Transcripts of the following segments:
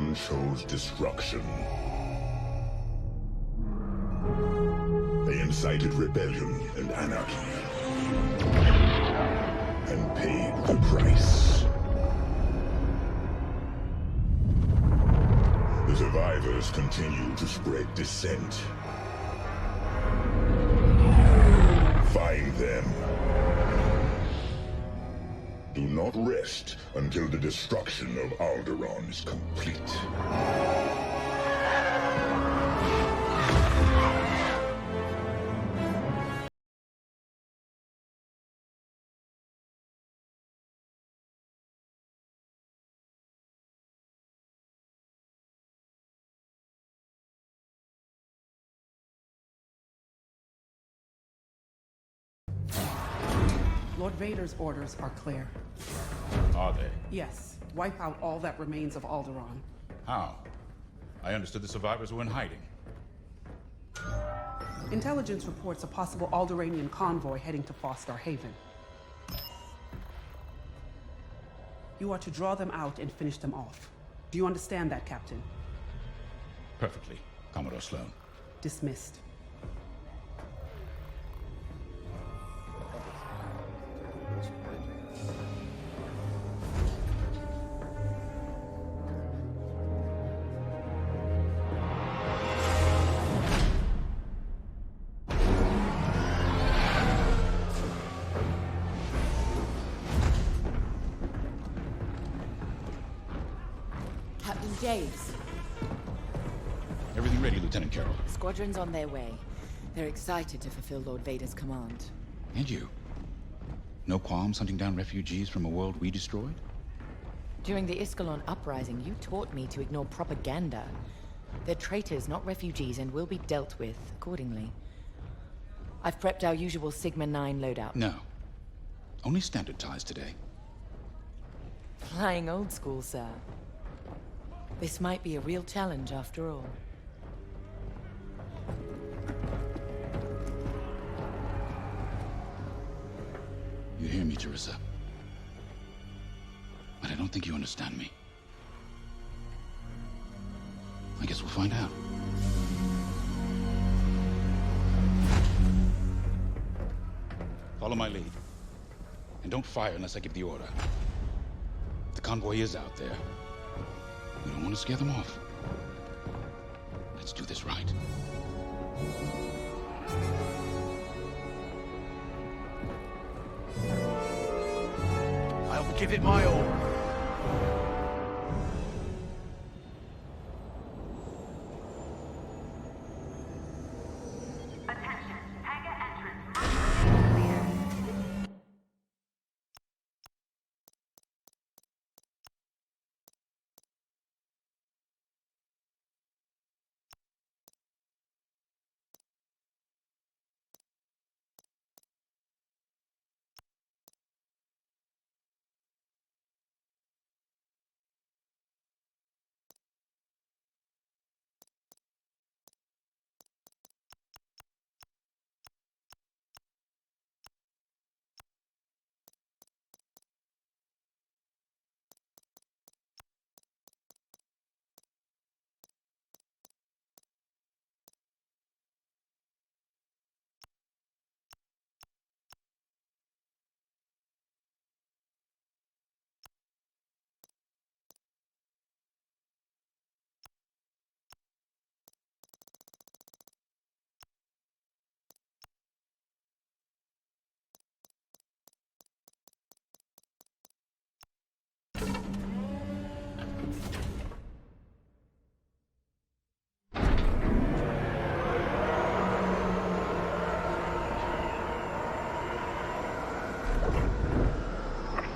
Alderaan chose destruction. They incited rebellion and anarchy. And paid the price. The survivors continue to spread dissent. Find them. Do not rest until the destruction of Alderaan is complete. Lord Vader's orders are clear. Are they? Yes. Wipe out all that remains of Alderaan. How? I understood the survivors were in hiding. Intelligence reports a possible Alderaanian convoy heading to Foster Haven. You are to draw them out and finish them off. Do you understand that, Captain? Perfectly, Commodore Sloan. Dismissed. Captain James. Everything ready, Lieutenant Carroll. Squadrons on their way. They're excited to fulfill Lord Vader's command. And you? No qualms hunting down refugees from a world we destroyed? During the Iskalon uprising, you taught me to ignore propaganda. They're traitors, not refugees, and will be dealt with accordingly. I've prepped our usual Sigma-9 loadout. No. Only standard ties today. Flying old school, sir. This might be a real challenge after all. You hear me, Teresa? But I don't think you understand me. I guess we'll find out. Follow my lead. And don't fire unless I give the order. The convoy is out there. We don't want to scare them off. Let's do this right. I'll give it my all. Attention, hangar entrance must be clear.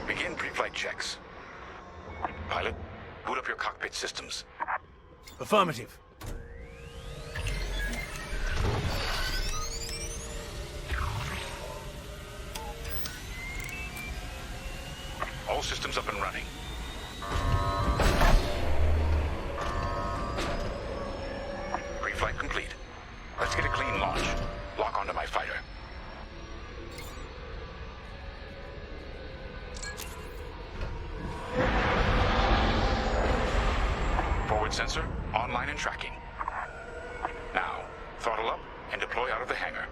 Begin pre-flight checks. Pilot, boot up your cockpit systems. Affirmative. All systems up and running. Pre-flight complete. Let's get a clean launch. Lock onto my fighter. Forward Movement sensor online and tracking. Now, throttle up and deploy out of the hangar.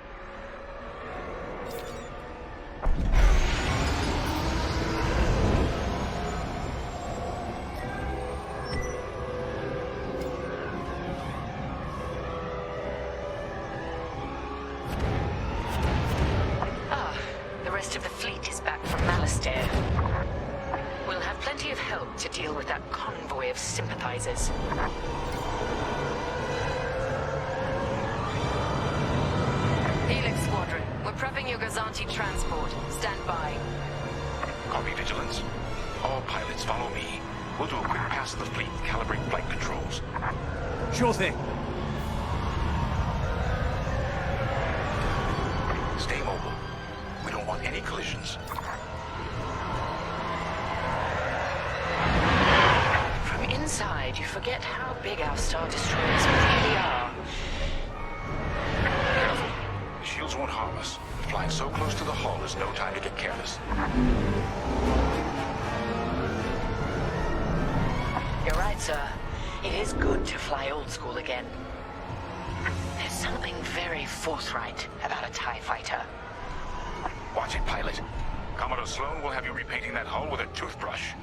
The rest of the fleet is back from Malastare. We'll have plenty of help to deal with that convoy of sympathizers. Helix Squadron, we're prepping your Gazanti transport. Stand by. Copy, Vigilance. All pilots follow me. We'll do a quick pass of the fleet, calibrate flight controls. Sure thing. Stay mobile. We don't want any collisions. From inside, you forget how big our Star Destroyers really are. Careful. The shields won't harm us. Flying so close to the hull is no time to get careless. You're right, sir. It is good to fly old school again. There's something very forthright about a TIE fighter. Watch it, pilot. Commodore Sloan will have you repainting that hull with a toothbrush.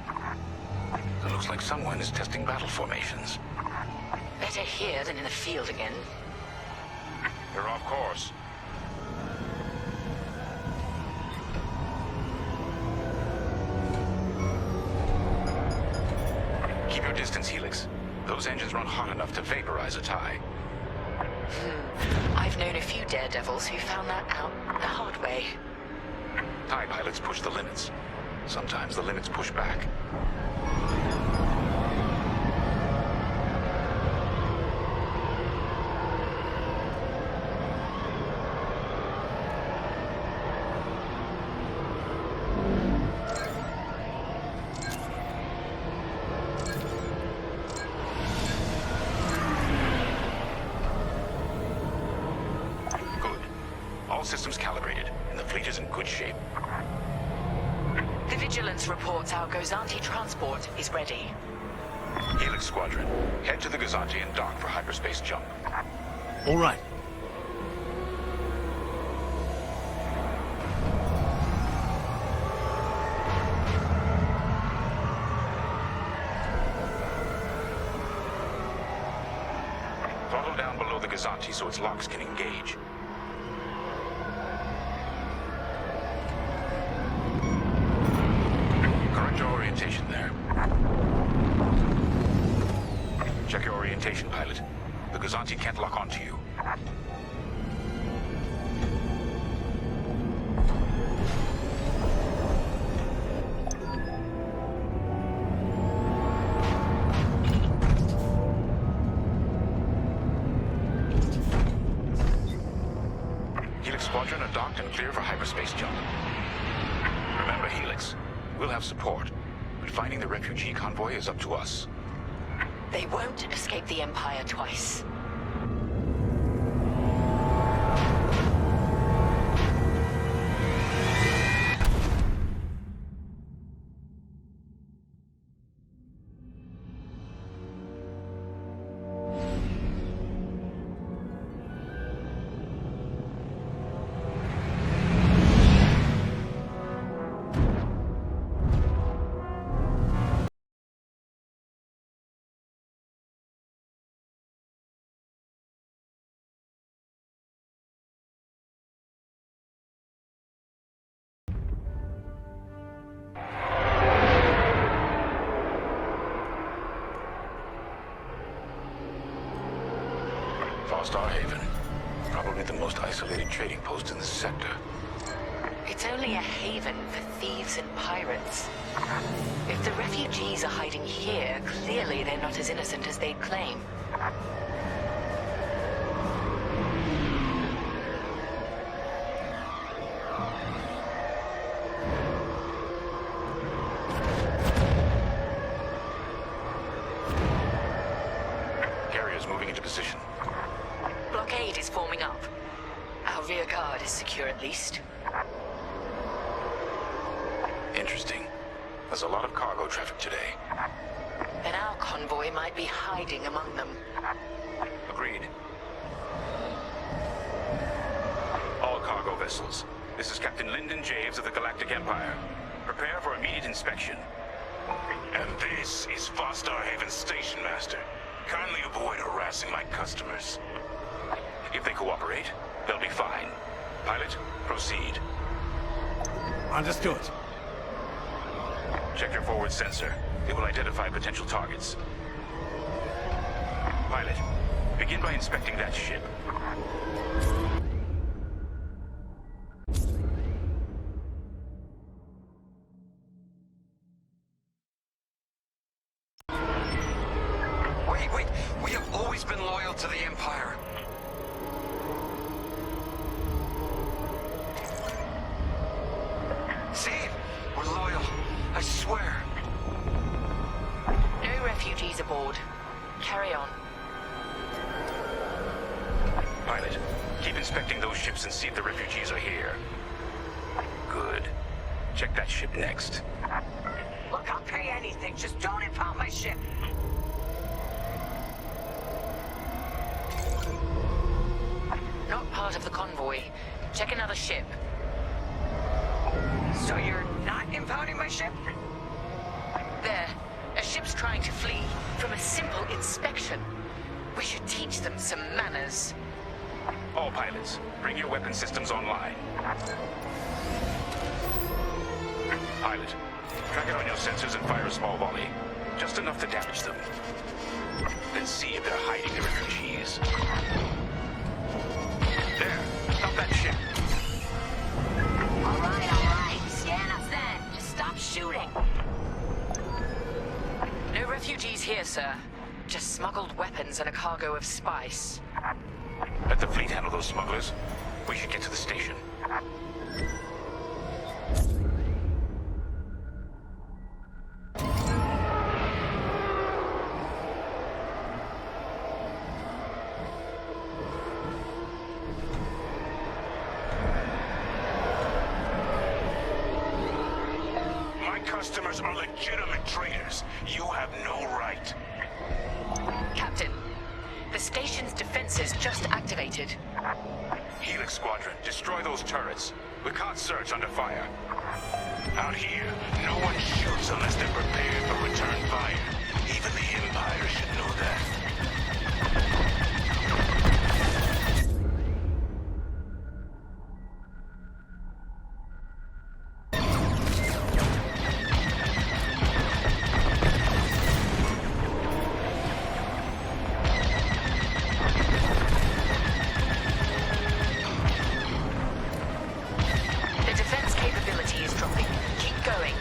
It looks like someone is testing battle formations. Better here than in the field again. You're off course. Keep your distance, Helix. Those engines run hot enough to vaporize a TIE. I've known a few daredevils who found that out the hard way. TIE pilots push the limits. Sometimes the limits push back. Good. All systems calibrated, and the fleet is in good shape. The Vigilance reports our Gozanti transport is ready. Helix Squadron, head to the Gazanti and dock for hyperspace jump. All right. Throttle down below the Gazanti so its locks can engage. Correct your orientation there. Check your orientation, pilot. The Gazanti can't lock onto you. Helix Squadron are docked and clear for hyperspace jump. Remember, Helix, we'll have support, but finding the refugee convoy is up to us. They won't escape the Empire twice. Star Haven. Probably the most isolated trading post in the sector. It's only a haven for thieves and pirates. If the refugees are hiding here, clearly they're not as innocent as they'd claim. Carrier's moving into position. Blockade is forming up. Our rear guard is secure at least. Interesting. There's a lot of cargo traffic today. Then our convoy might be hiding among them. Agreed. All cargo vessels. This is Captain Lyndon Javes of the Galactic Empire. Prepare for immediate inspection. And this is Vostar Haven Station Master. Kindly avoid harassing my customers. If they cooperate, they'll be fine. Pilot, proceed. Understood. Check your forward sensor. It will identify potential targets. Pilot, begin by inspecting that ship. Wait. We have always been loyal to the Empire. See? We're loyal. I swear. No refugees aboard. Carry on. Pilot, keep inspecting those ships and see if the refugees are here. Good. Check that ship next. Look, I'll pay anything. Just don't impound my ship. Not part of the convoy. Check another ship. So you're not impounding my ship? There. A ship's trying to flee from a simple inspection. We should teach them some manners. All pilots, bring your weapon systems online. Pilot, track it on your sensors and fire a small volley. Just enough to damage them. Then see if they're hiding the refugees. There, stop that ship. All right. Scan us then. Just stop shooting. No refugees here, sir. Just smuggled weapons and a cargo of spice. Let the fleet handle those smugglers. We should get to the station. My customers are legitimate traders. You have no right. Captain, the station's defenses just activated. Helix Squadron, destroy those turrets. We can't search under fire. Out here, no one shoots unless they're prepared for return fire. Even the Empire should know that. The defense capability is dropping. Keep going.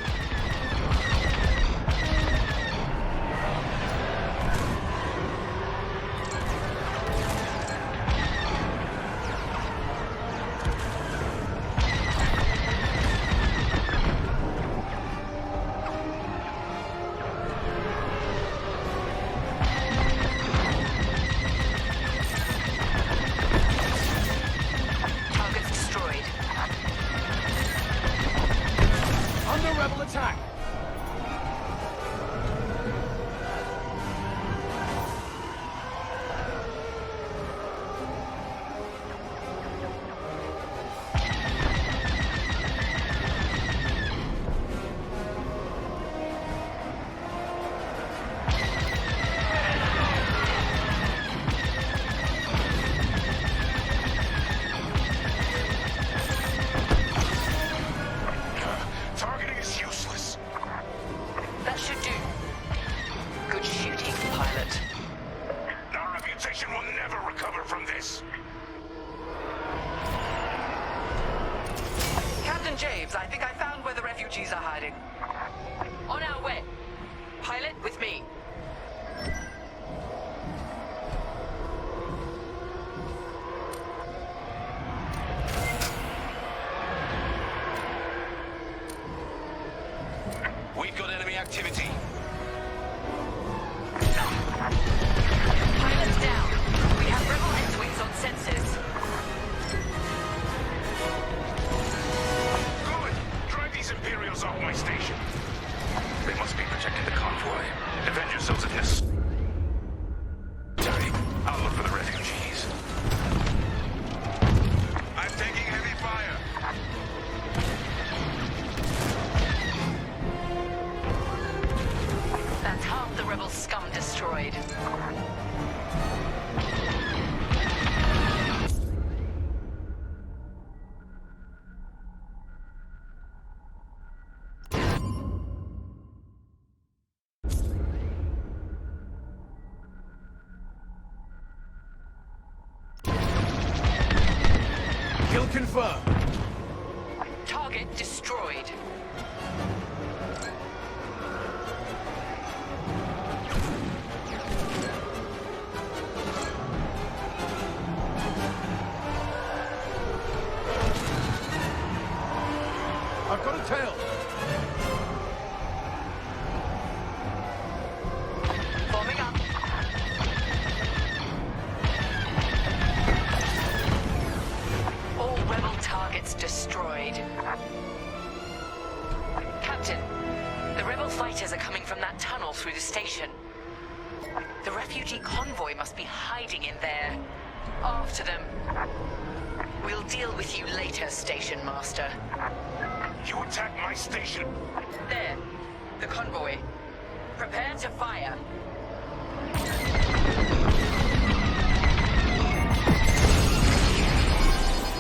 Targets destroyed. Under rebel attack! Targeting is useless. That should do. Good shooting, pilot. Our reputation will never recover from this. Captain Javes, I think I found where the refugees are hiding. On our way. Pilot, with me. We've got enemy activity. Pilot's down. We have rebel X-wings on sensors. Good. Drive these Imperials off my station. They must be protecting the convoy. Defend yourselves if necessary. I'll look for the refugees. I'm taking heavy fire. That's half the rebel scum destroyed. Kill confirmed. Target destroyed. I've got a tail. Forming up. All rebel targets destroyed. Captain, the rebel fighters are coming from that tunnel through the station. The refugee convoy must be hiding in there. After them. We'll deal with you later, Station Master. You attack my station. There. The convoy. Prepare to fire.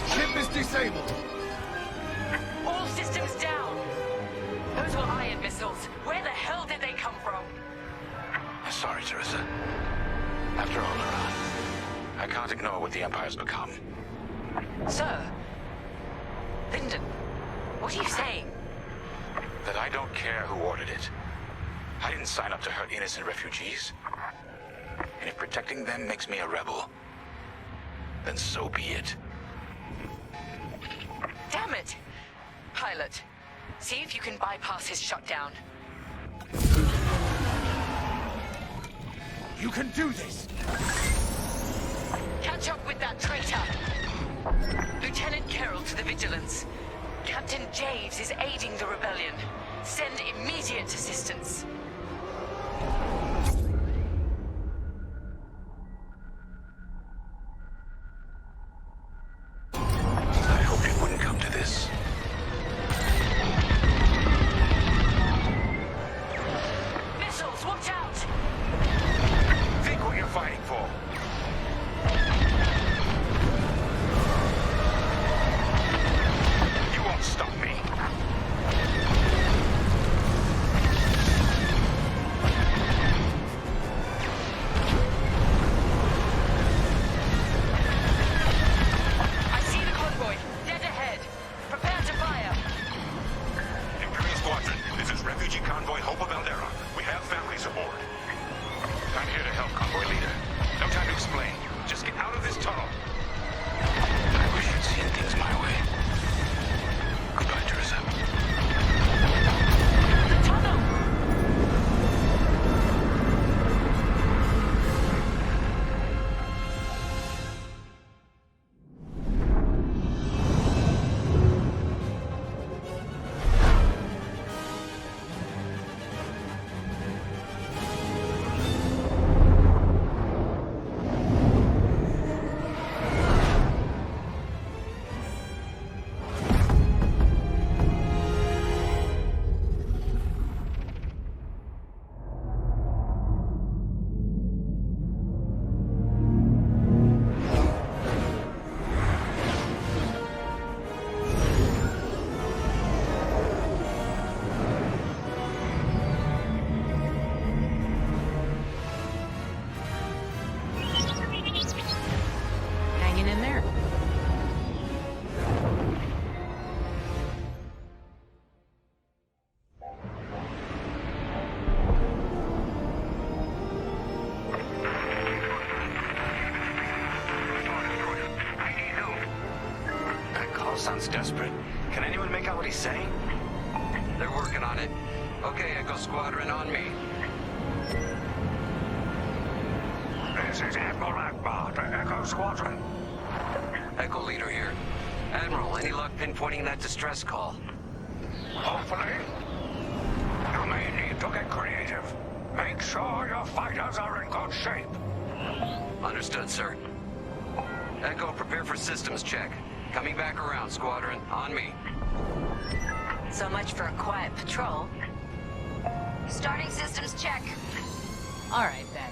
Ship is disabled. All systems down. Those were iron missiles. Where the hell did they come from? Sorry, Teresa. After Alderaan, I can't ignore what the Empire's become. Sir. Lyndon, what are you saying? That I don't care who ordered it. I didn't sign up to hurt innocent refugees. And if protecting them makes me a rebel, then so be it. Damn it! Pilot, see if you can bypass his shutdown. You can do this. Catch up with that traitor! Lieutenant Carroll to the Vigilance. Captain Javes is aiding the rebellion. Send immediate assistance. I hoped it wouldn't come to this. Missiles, watch out! Think what you're fighting for. You won't stop me. I see the convoy. Dead ahead. Prepare to fire. Imperial Squadron, this is Refugee Convoy Hope of Aldera. We have families aboard. I'm here to help, Convoy Leader. No time to explain. Just get out of this tunnel. I wish you'd seen things my way. Goodbye, Teresa. The tunnel! Hanging in there. That call sounds desperate. Can anyone make out what he's saying? They're working on it. Okay, Echo Squadron, on me. This is Admiral Akbar to Echo Squadron. Echo Leader here. Admiral, any luck pinpointing that distress call? Hopefully. You may need to Make sure your fighters are in good shape. Understood, sir. Echo, prepare for systems check. Coming back around, Squadron. On me. So much for a quiet patrol. Starting systems check. All right, then.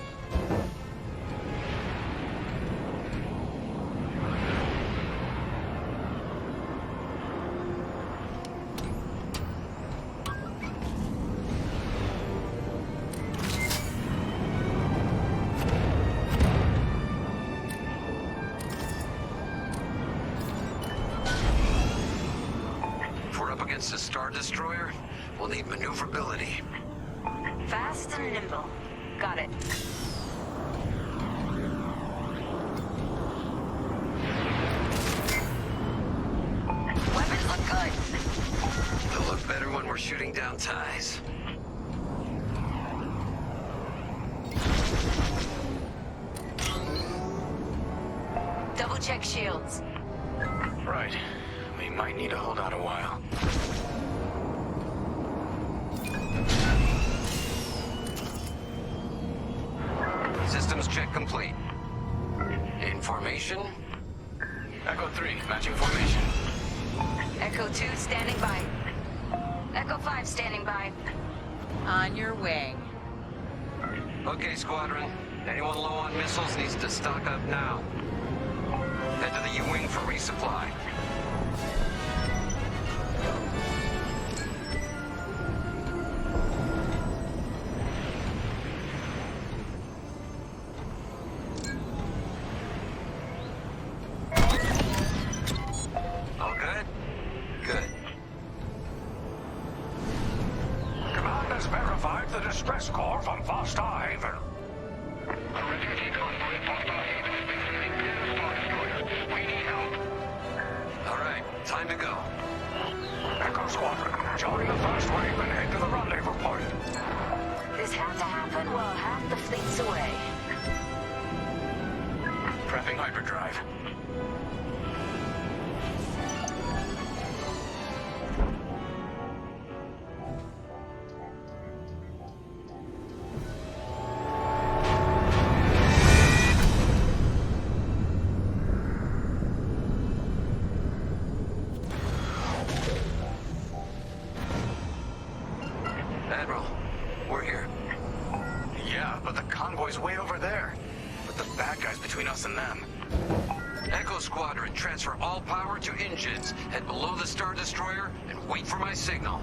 If we're up against a Star Destroyer, we'll need maneuverability. Fast and nimble. Got it. Weapons look good. They'll look better when we're shooting down ties. Double check shields. Right. We might need to hold out a while. Systems check complete. In formation? Echo 3, matching formation. Echo 2 standing by. Echo 5 standing by. On your way. Okay, Squadron. Anyone low on missiles needs to stock up now. Head to the U-Wing for resupply. All good? Good. Command has verified the distress call from Foster Haven. All right, time to go. Echo Squadron, join the first wave and head to the rendezvous point. This had to happen while half the fleet's away. Prepping hyperdrive. Admiral, we're here. Yeah, but the convoy's way over there. With the bad guys between us and them. Echo Squadron, transfer all power to engines, head below the Star Destroyer, and wait for my signal.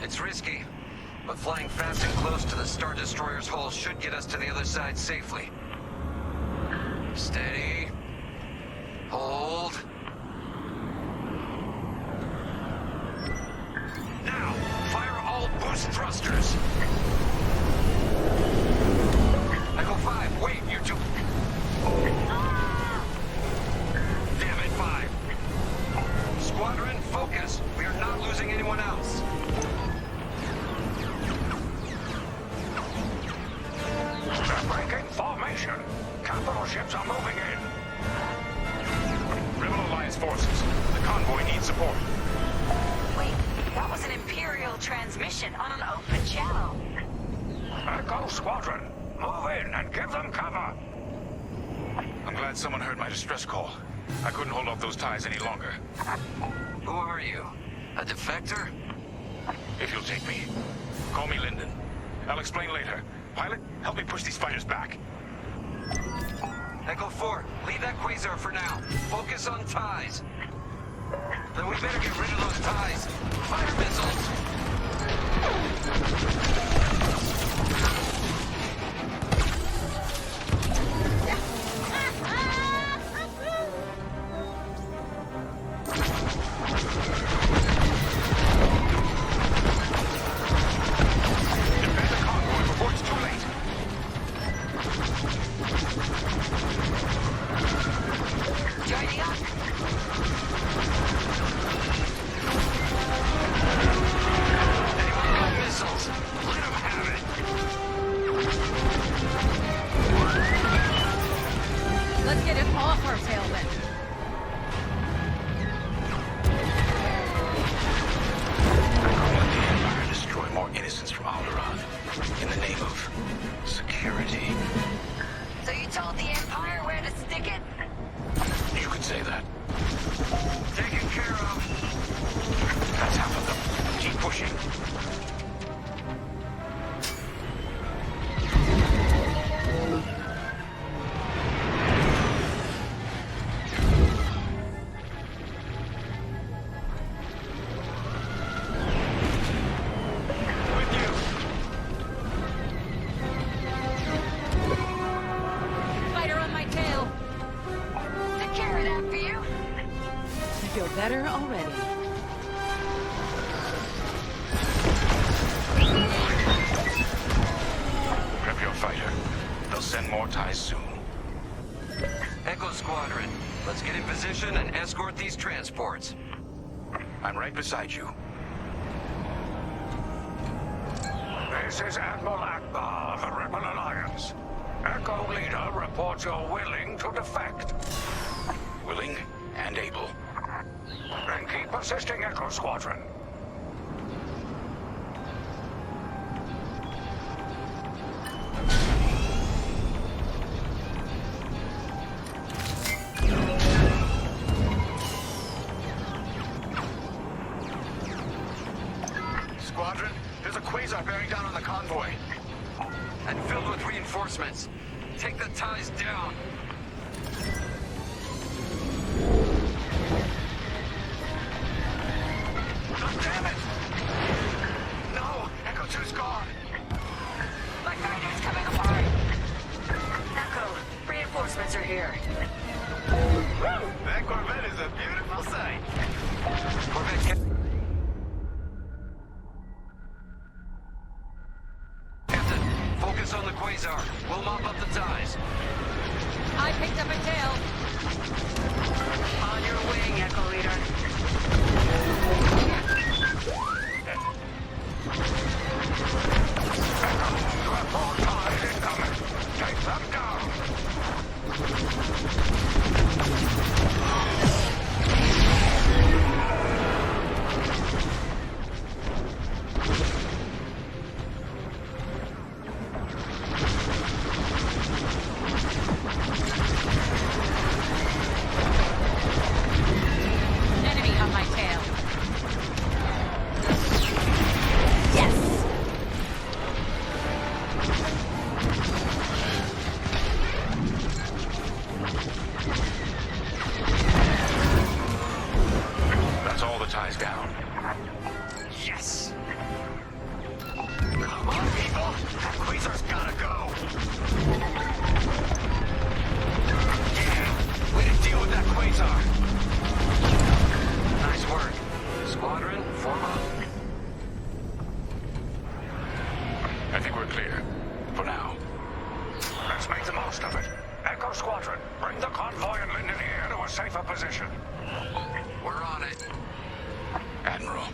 It's risky, but flying fast and close to the Star Destroyer's hull should get us to the other side safely. Steady. Hold. Now, fire all boost thrusters. Echo 5, wait, you two. Damn it, 5. Squadron, focus. We are not losing anyone else. They're breaking formation. Capital ships are moving in. Rebel Alliance forces. The convoy needs support. Wait, that was an Imperial transmission on an open channel. Echo Squadron, move in and give them cover. I'm glad someone heard my distress call. I couldn't hold off those ties any longer. Who are you? A defector? If you'll take me. Call me Lyndon. I'll explain later. Pilot, help me push these fighters back. Echo 4, leave that quasar for now. Focus on ties. Then we better get rid of those ties. Fire missiles. Defend the convoy before it's too late. Joining up. order already. Prep your fighter. They'll send more ties soon. Echo Squadron, let's get in position and escort these transports. I'm right beside you. This is Admiral Akbar of the Rebel Alliance. Echo Leader reports you're willing to defect. Willing and able. Then keep assisting Echo Squadron. Squadron, there's a quasar bearing down on the convoy. And filled with reinforcements. Take the ties down. Oh, damn it! No! Echo 2's gone! My fighter's coming apart. Echo, reinforcements are here. That Corvette is a beautiful sight. Corvette Captain, focus on the quasar. We'll mop up the ties. I picked up a tail. On your wing, Echo Leader. You have more ties incoming. Take them down. Enemy on my tail. That's all the ties down. Yes! Come on, people! That quasar's gotta go! Yeah! Way to deal with that quasar! Nice work. Squadron, form up. I think we're clear. For now. Let's make the most of it. Echo Squadron, bring the convoy and Linden here to a safer position. We're on it. Admiral,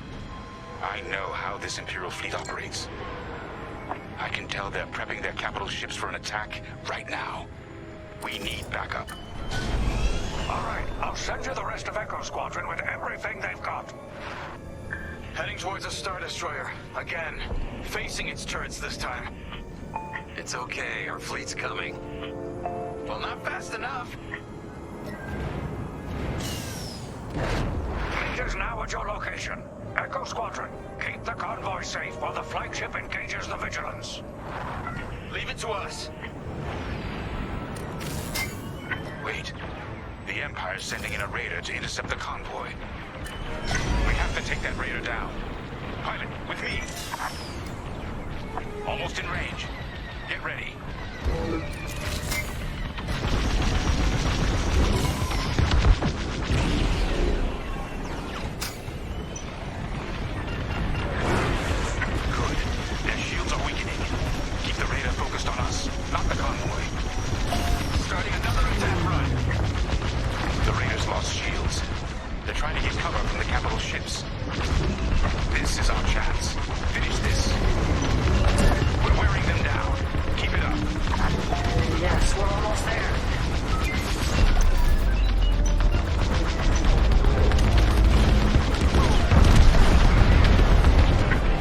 I know how this Imperial fleet operates. I can tell they're prepping their capital ships for an attack right now. We need backup. All right, I'll send you the rest of Echo Squadron with everything they've got. Heading towards a Star Destroyer. Again. Facing its turrets this time. It's okay, our fleet's coming. Well, not fast enough. Fleet is now at your location. Echo Squadron, keep the convoy safe while the flagship engages the Vigilance. Leave it to us. Wait. The Empire's sending in a raider to intercept the convoy. We have to take that raider down. Pilot, with me. Almost in range. Get ready. Good. Their shields are weakening. Keep the raider focused on us, not the convoy. Starting another attack run. The raiders lost shields. They're trying to get cover from the capital ships. This is our chance. Finish this. We're wearing them down. Keep it up. Yes, we're almost there.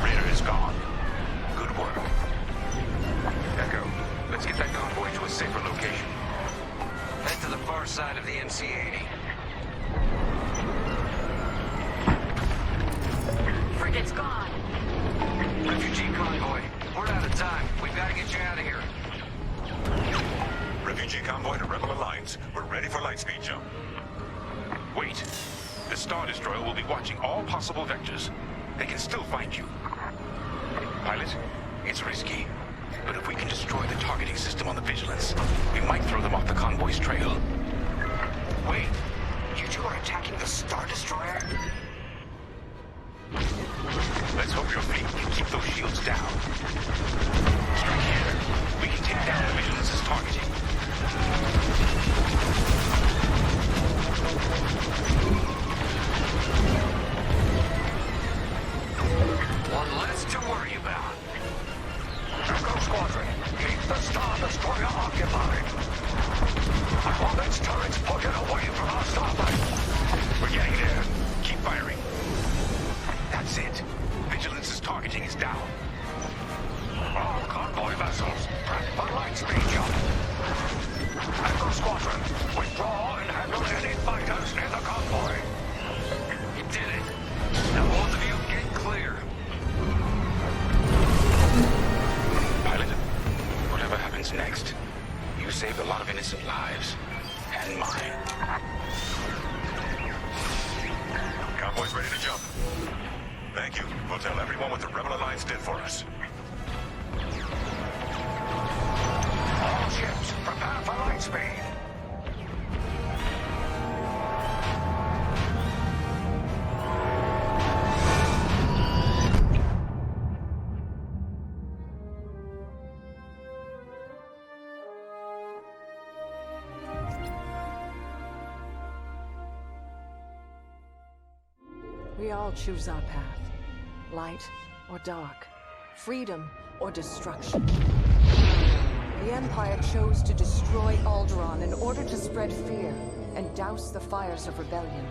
Raider is gone. Good work. Echo, let's get that convoy to a safer location. Head to the far side of the MC-80. Frigate's gone. Refugee convoy. We're out of time. We've got to get you out of here. Refugee convoy to Rebel Alliance. We're ready for lightspeed jump. Wait. The Star Destroyer will be watching all possible vectors. They can still find you. Pilot, it's risky. But if we can destroy the targeting system on the Vigilance, we might throw them off the convoy's trail. Wait. You two are attacking the Star Destroyer? Let's hope your fleet can keep those shields down. Strike here. We can take down the Vigilance's targeting. One less to worry about. Echo Squadron, keep the Star Destroyer occupied. I want its turrets pointed away from our starlight. We're getting there. Keep firing. That's it. Vigilance's targeting is down. All convoy vessels, prep for light speed jump. Echo Squadron, withdraw and handle any fighters near the convoy. You did it. Now both of you get clear. Pilot, whatever happens next, you saved a lot of innocent lives. And mine. Convoy's ready to jump. Thank you. We'll tell everyone what the Rebel Alliance did for us. All ships, prepare for light speed. We all choose our path. Light or dark. Freedom or destruction. The Empire chose to destroy Alderaan in order to spread fear and douse the fires of rebellion.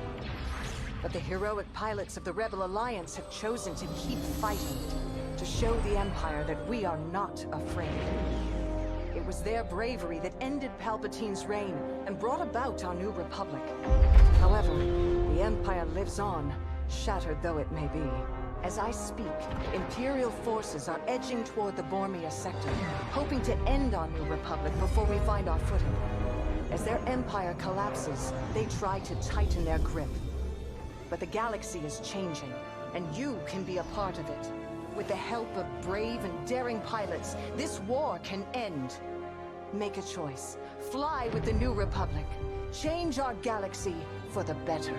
But the heroic pilots of the Rebel Alliance have chosen to keep fighting, to show the Empire that we are not afraid. It was their bravery that ended Palpatine's reign and brought about our new Republic. However, the Empire lives on, shattered though it may be. As I speak, Imperial forces are edging toward the Bormia sector, hoping to end our new Republic before we find our footing. As their empire collapses, they try to tighten their grip. But the galaxy is changing, and you can be a part of it. With the help of brave and daring pilots, this war can end. Make a choice. Fly with the new Republic. Change our galaxy for the better.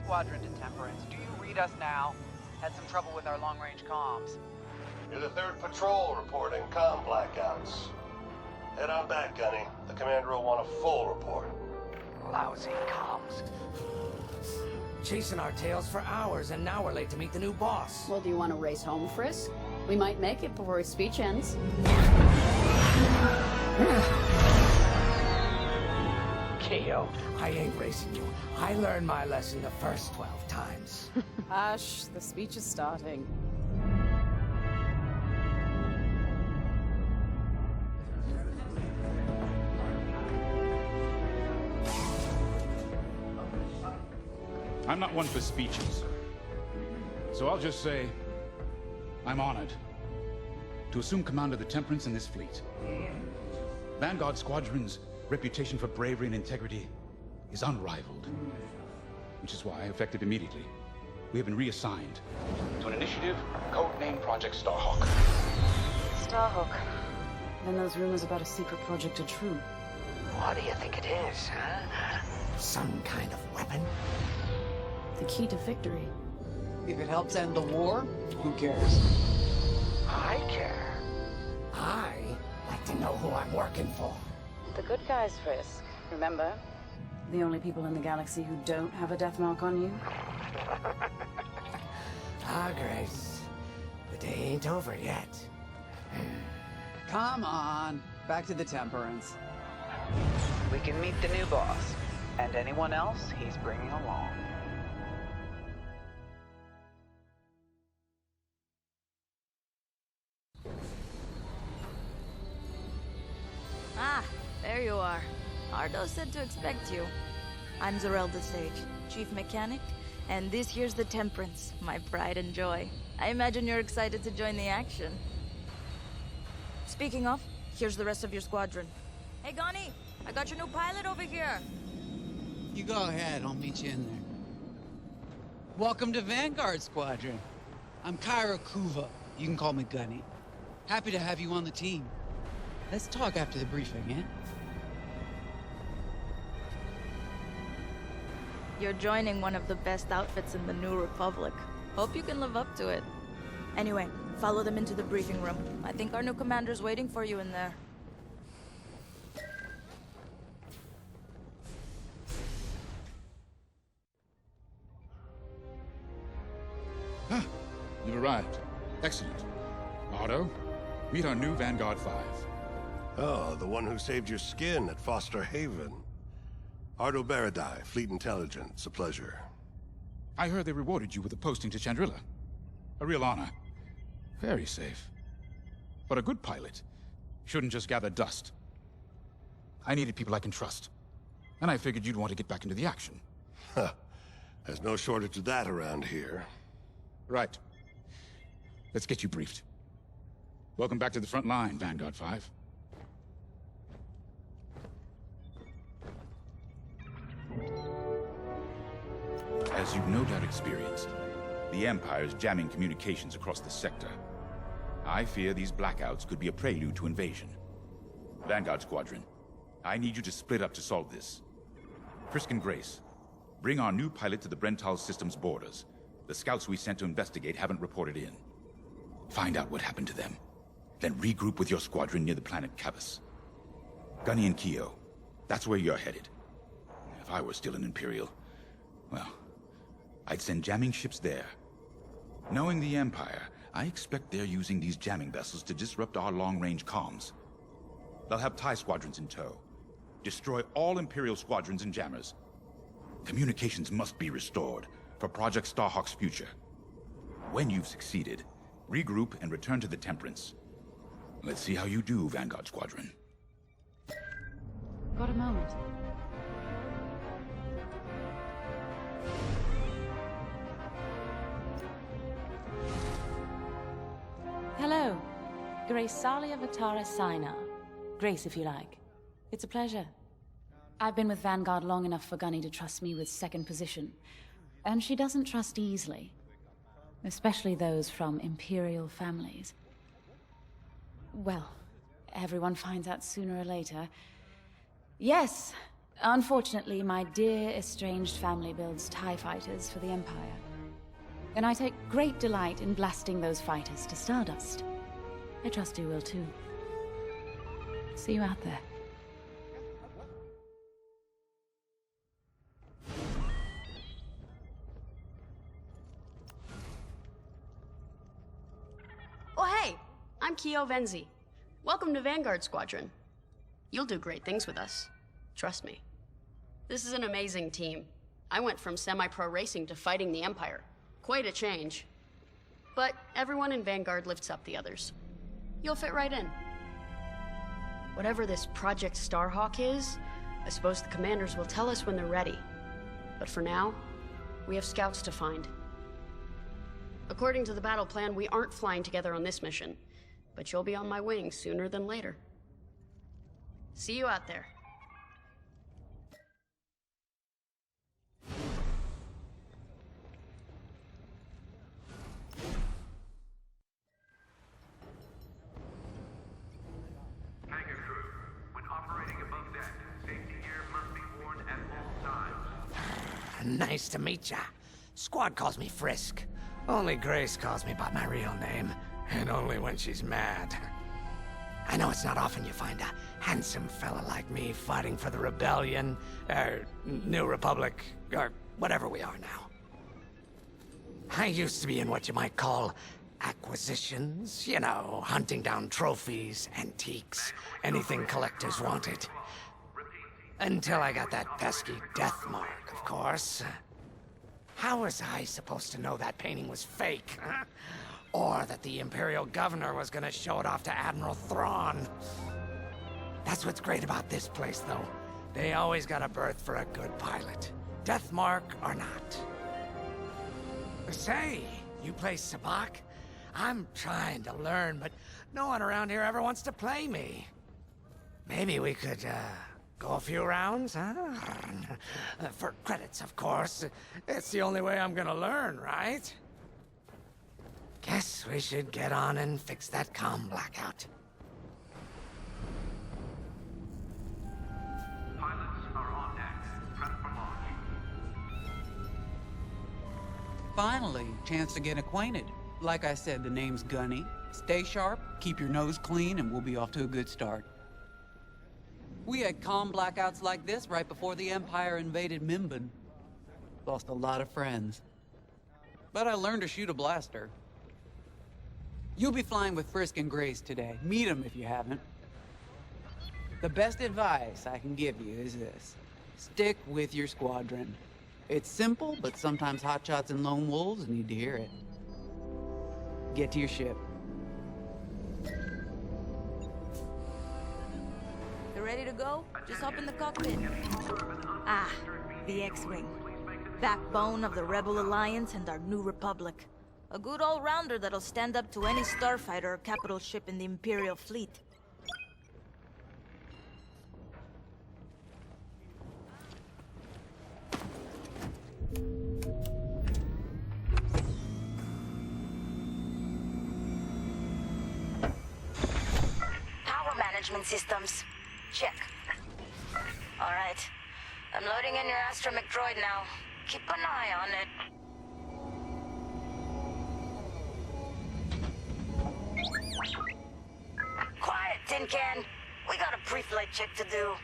Squadron to Temperance. Do you read us now? Had some trouble with our long-range comms. You're the 3rd patrol reporting comm blackouts. Head on back, Gunny. The commander will want a full report. Lousy comms. Chasing our tails for hours, and now we're late to meet the new boss. Well, do you want to race home, Frisk? We might make it before his speech ends. Keo, I ain't racing you. I learned my lesson the first 12 times. Hush, the speech is starting. I'm not one for speeches. So I'll just say, I'm honored to assume command of the Temperance in this fleet. Vanguard Squadron's reputation for bravery and integrity is unrivaled, which is why, effective immediately, we have been reassigned to an initiative codenamed Project Starhawk. Starhawk. Then those rumors about a secret project are true. What do you think it is, huh? Some kind of weapon? The key to victory. If it helps end the war, who cares? I care. I like to know who I'm working for. The good guys, Frisk. Remember? The only people in the galaxy who don't have a death mark on you? Grace. The day ain't over yet. Come on. Back to the Temperance. We can meet the new boss. And anyone else he's bringing along. Ah, there you are. Ardo said to expect you. I'm Zerelda Sage, Chief Mechanic, and this here's the Temperance, my pride and joy. I imagine you're excited to join the action. Speaking of, here's the rest of your squadron. Hey, Gonnie, I got your new pilot over here. You go ahead, I'll meet you in there. Welcome to Vanguard, Squadron. I'm Kyra Kuva. You can call me Gunny. Happy to have you on the team. Let's talk after the briefing, yeah? You're joining one of the best outfits in the New Republic. Hope you can live up to it. Anyway, follow them into the briefing room. I think our new commander's waiting for you in there. Ah, you've arrived. Excellent. Otto, meet our new Vanguard 5. Oh, the one who saved your skin at Foster Haven. Ardo Baradai, Fleet Intelligence. A pleasure. I heard they rewarded you with a posting to Chandrila. A real honor. Very safe. But a good pilot shouldn't just gather dust. I needed people I can trust. And I figured you'd want to get back into the action. Huh. There's no shortage of that around here. Right. Let's get you briefed. Welcome back to the front line, Vanguard 5. As you've no doubt experienced, the Empire is jamming communications across the sector. I fear these blackouts could be a prelude to invasion. Vanguard Squadron, I need you to split up to solve this. Frisk and Grace, bring our new pilot to the Brental system's borders. The scouts we sent to investigate haven't reported in. Find out what happened to them. Then regroup with your squadron near the planet Cavus. Gunny and Keo, that's where you're headed. If I were still an Imperial, well, I'd send jamming ships there. Knowing the Empire, I expect they're using these jamming vessels to disrupt our long-range comms. They'll have TIE squadrons in tow. Destroy all Imperial squadrons and jammers. Communications must be restored for Project Starhawk's future. When you've succeeded, regroup and return to the Temperance. Let's see how you do, Vanguard Squadron. Got a moment? Hello. Grace Salia Vatara Sina. Grace, if you like. It's a pleasure. I've been with Vanguard long enough for Gunny to trust me with second position. And she doesn't trust easily. Especially those from Imperial families. Well, everyone finds out sooner or later. Yes, unfortunately, my dear estranged family builds TIE fighters for the Empire. And I take great delight in blasting those fighters to stardust. I trust you will too. See you out there. Oh hey, I'm Keo Venzi. Welcome to Vanguard Squadron. You'll do great things with us. Trust me. This is an amazing team. I went from semi-pro racing to fighting the Empire. Quite a change. But everyone in Vanguard lifts up the others. You'll fit right in. Whatever this Project Starhawk is, I suppose the commanders will tell us when they're ready. But for now, we have scouts to find. According to the battle plan, we aren't flying together on this mission, but you'll be on my wing sooner than later. See you out there. Hangar crew, when operating above deck, safety gear must be worn at all times. Nice to meet ya. Squad calls me Frisk. Only Grace calls me by my real name, and only when she's mad. I know it's not often you find a handsome fella like me fighting for the Rebellion, or New Republic, or whatever we are now. I used to be in what you might call acquisitions, you know, hunting down trophies, antiques, anything collectors wanted. Until I got that pesky death mark, of course. How was I supposed to know that painting was fake, huh? Or that the Imperial Governor was gonna show it off to Admiral Thrawn? That's what's great about this place, though. They always got a berth for a good pilot. Death mark or not. Say, you play Sabak? I'm trying to learn, but no one around here ever wants to play me. Maybe we could, Go a few rounds, huh? For credits, of course. It's the only way I'm gonna learn, right? Guess we should get on and fix that comm blackout. Pilots are on deck. Prep for launch. Finally, chance to get acquainted. Like I said, the name's Gunny. Stay sharp, keep your nose clean, and we'll be off to a good start. We had comm blackouts like this right before the Empire invaded Minban. Lost a lot of friends. But I learned to shoot a blaster. You'll be flying with Frisk and Grace today. Meet them if you haven't. The best advice I can give you is this. Stick with your squadron. It's simple, but sometimes hotshots and lone wolves need to hear it. Get to your ship. You ready to go? Just hop in the cockpit. Ah, the X-Wing. Backbone of the Rebel Alliance and our new Republic. A good all-rounder that'll stand up to any starfighter or capital ship in the Imperial fleet. Power management systems. Check. All right. I'm loading in your astromech droid now. Keep an eye on it. Quiet, Tin Can. We got a pre-flight check to do.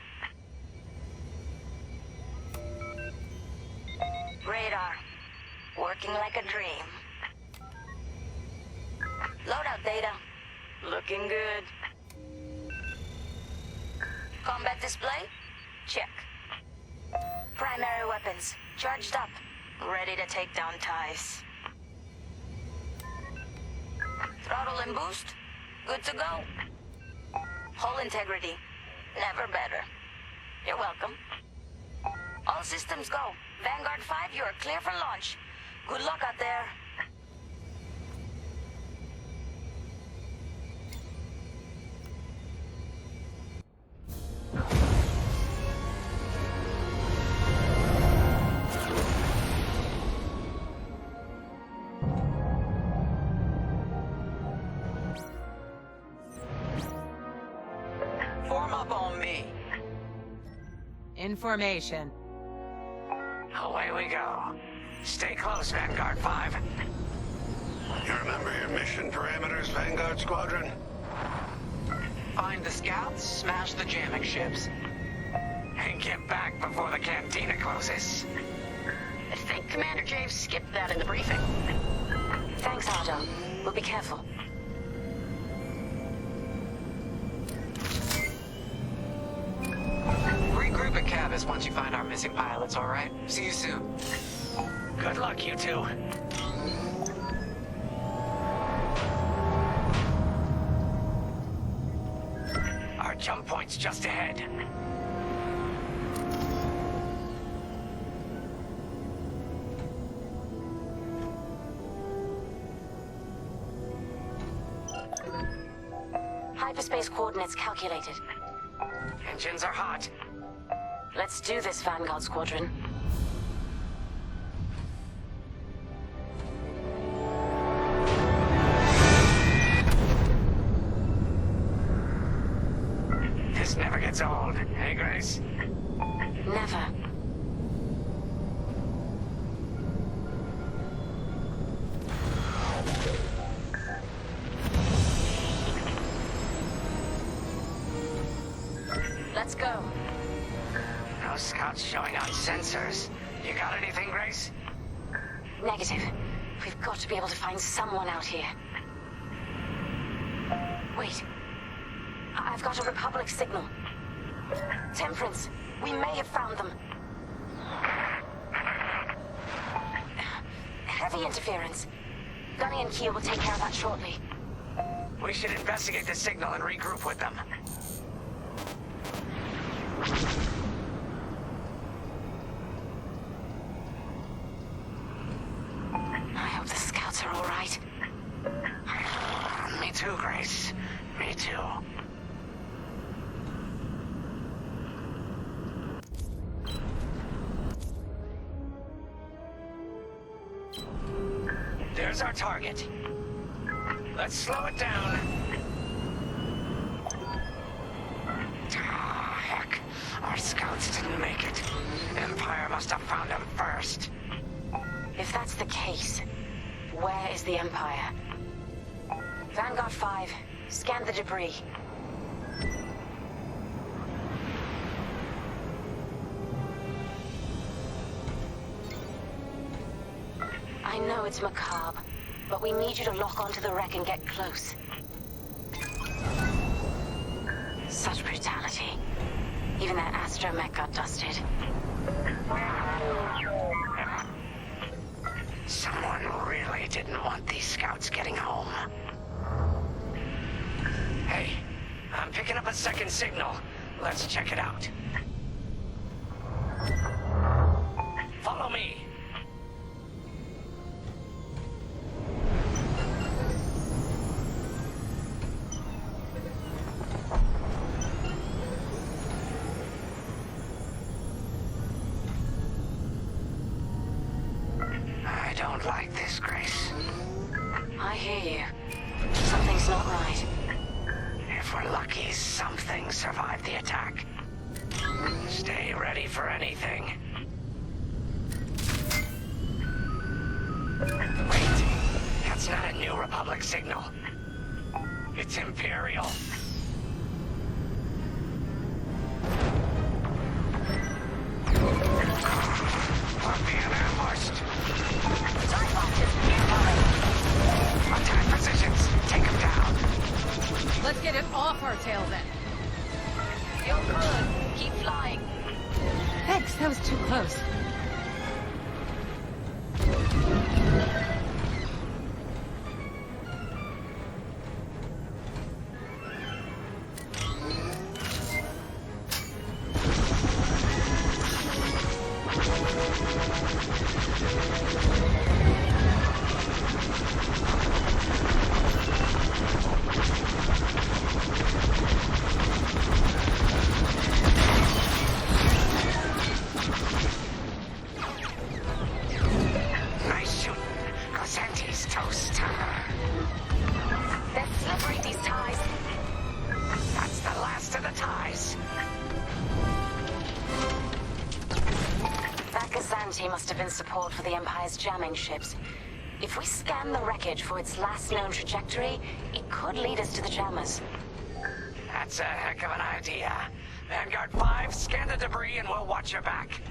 Radar. Working like a dream. Loadout data. Looking good. Combat display? Check. Primary weapons. Charged up. Ready to take down ties. Throttle and boost? Good to go. Hull integrity. Never better. You're welcome. All systems go. Vanguard 5, you are clear for launch. Good luck out there. Form up on me. Information. Away we go. Stay close, Vanguard 5. You remember your mission parameters, Vanguard Squadron? Find the scouts, smash the jamming ships. And get back before the cantina closes. I think Commander James skipped that in the briefing. Thanks, Otto. We'll be careful. Regroup at Cavus once you find our missing pilots, all right? See you soon. Good luck, you two. Our jump point's just ahead. Hyperspace coordinates calculated. Engines are hot. Let's do this, Vanguard Squadron. This never gets old, hey, Grace? Never. Let's go. No scouts showing on sensors. You got anything, Grace? Negative. We've got to be able to find someone out here. Wait. I've got a Republic signal. Temperance. We may have found them. Heavy interference. Gunny and Keel will take care of that shortly. We should investigate the signal and regroup with them. I hope the scouts are all right. Me too, Grace. Me too. target. Let's slow it down. Ah, heck. Our scouts didn't make it. Empire must have found them first. If that's the case, where is the Empire? Vanguard 5, scan the debris. I know it's macabre, but we need you to lock onto the wreck and get close. Such brutality. Even that astromech got dusted. Someone really didn't want these scouts getting home. Hey, I'm picking up a second signal. Let's check it out. Follow me. I don't like this, Grace. I hear you. Something's not right. If we're lucky, something survived the attack. Stay ready for anything. Wait, that's not a New Republic signal. It's Imperial. We're being ambushed. Attack positions. Take them down. Let's get it off our tail then. You're good. Keep flying. Thanks, that was too close. Nice shooting. Cosente's toast. They're slippery, these ties. That's the last of the ties. That Gazanti must have been support for the Empire's jamming ships. If we scan the wreckage for its last known trajectory, it could lead us to the jammers. That's a heck of an idea. Vanguard 5, scan the debris and we'll watch your back.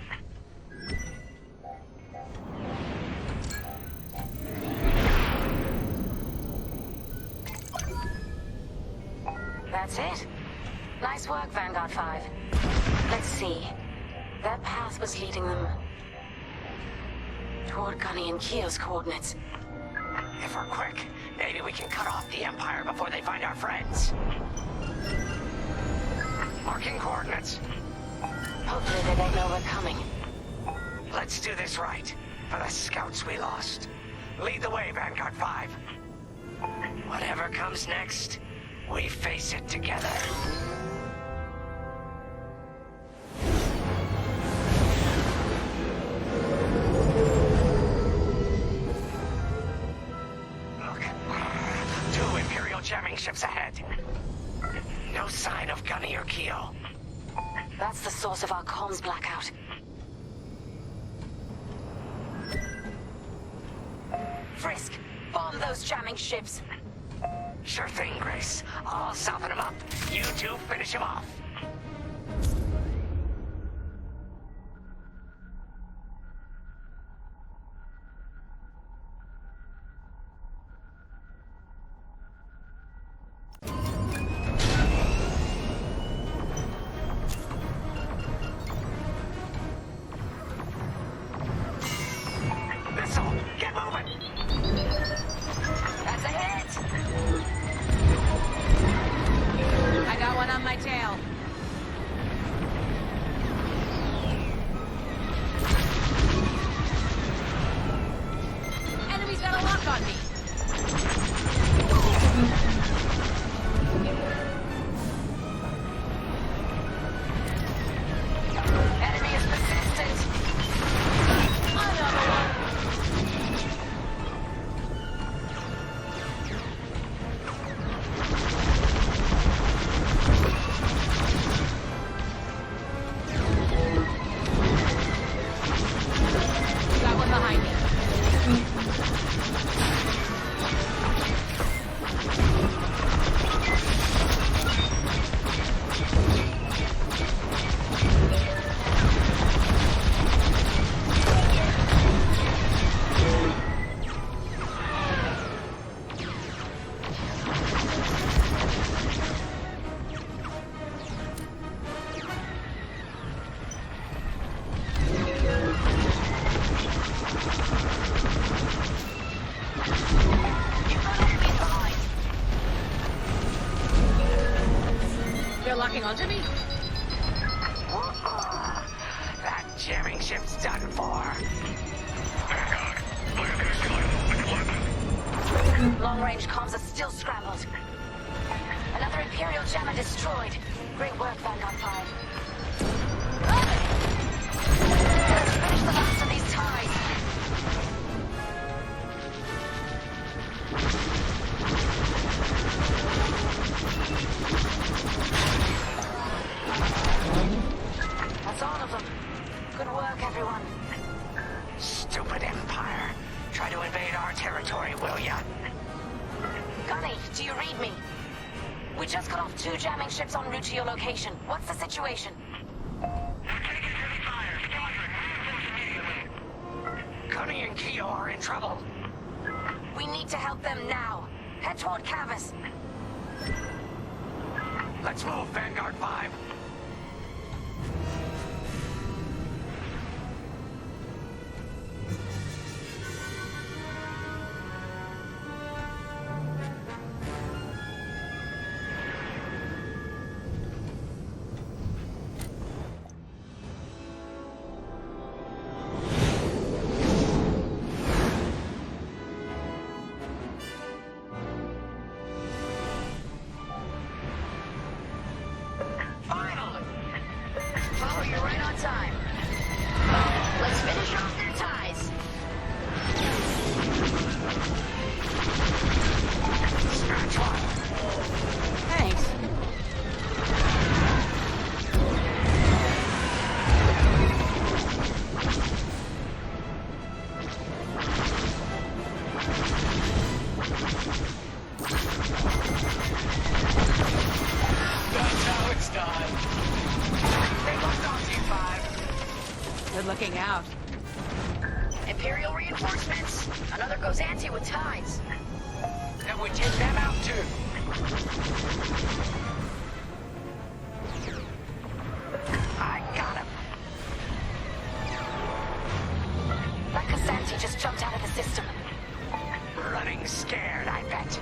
That's it. Nice work, Vanguard 5. Let's see. Their path was leading them toward Gunny and Keo's coordinates. If we're quick, maybe we can cut off the Empire before they find our friends. Marking coordinates. Hopefully they don't know we're coming. Let's do this right, for the scouts we lost. Lead the way, Vanguard 5. Whatever comes next, we face it together. Look, 2 Imperial jamming ships ahead. No sign of Gunny or Keo. That's the source of our comms blackout. Frisk, bomb those jamming ships. Sure thing, Grace. I'll soften him up. You two finish him off. Missile, get moving! That's a hit! I got one on my tail. You're locking onto me? That jamming ship's done for. Long-range comms are still scrambled. Another Imperial jammer destroyed. Great work, Vanguard 5. Let's finish the last of these ties. That's all of them. Good work, everyone. Stupid Empire. Try to invade our territory, will ya? Gunny, do you read me? We just cut off 2 jamming ships en route to your location. What's the situation? Gunny and Keo are in trouble. We need to help them now. Head toward Cavus. Let's move, Vanguard 5. Looking out. Imperial reinforcements. Another Gozanti with ties. Then we take them out too. I got him. That Gozanti just jumped out of the system. Running scared, I bet.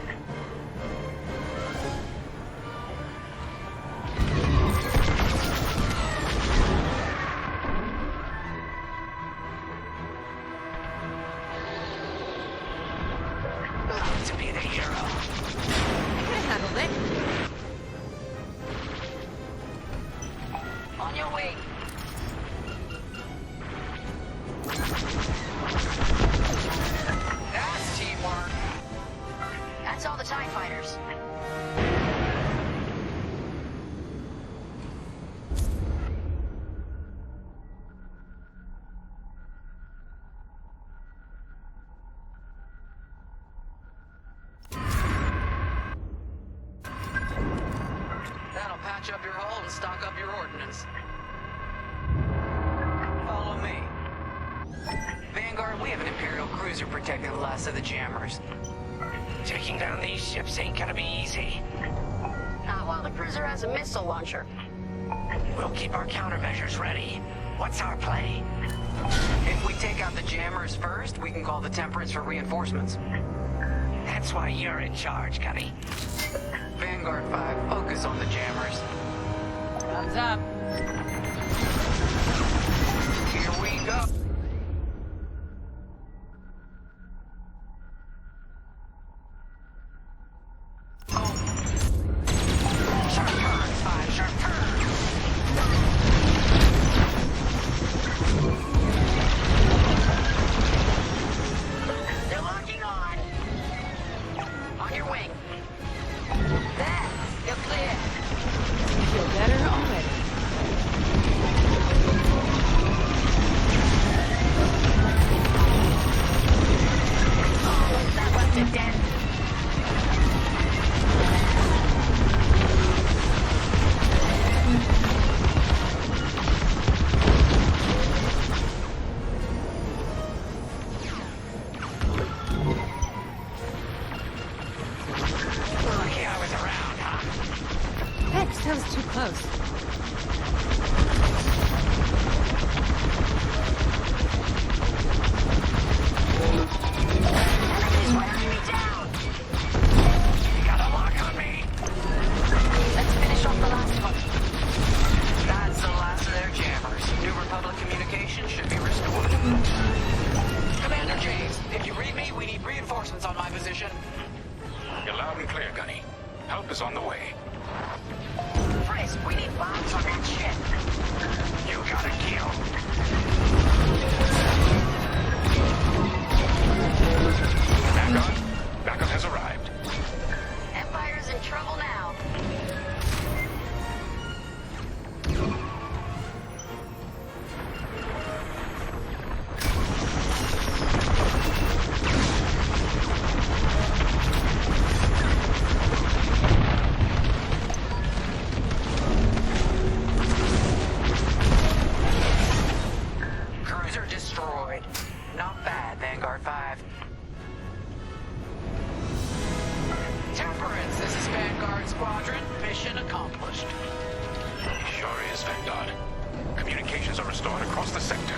Up your hull and stock up your ordnance. Follow me. Vanguard, we have an Imperial cruiser protecting the last of the jammers. Taking down these ships ain't gonna be easy. Not while the cruiser has a missile launcher. We'll keep our countermeasures ready. What's our play? If we take out the jammers first, we can call the Temperance for reinforcements. That's why you're in charge, Gunny. Vanguard 5, focus on the jammers. Thumbs up. Here we go. Sharp turns, 5, sharp turns. They're locking on. On your wing. There, you're clear. You feel better already. Oh, that left a dent. Lucky I was around, huh? Hex, that was too close. Enemies wearing me down. You got a lock on me. Let's finish off the last one. is on the way. Frisk, we need bombs on that ship. You got it, Keo. Vanguard, backup has arrived. Empire's in trouble now. Cruiser destroyed. Not bad, Vanguard 5. Temperance, this is Vanguard Squadron. Mission accomplished. Sure is, Vanguard. Communications are restored across the sector.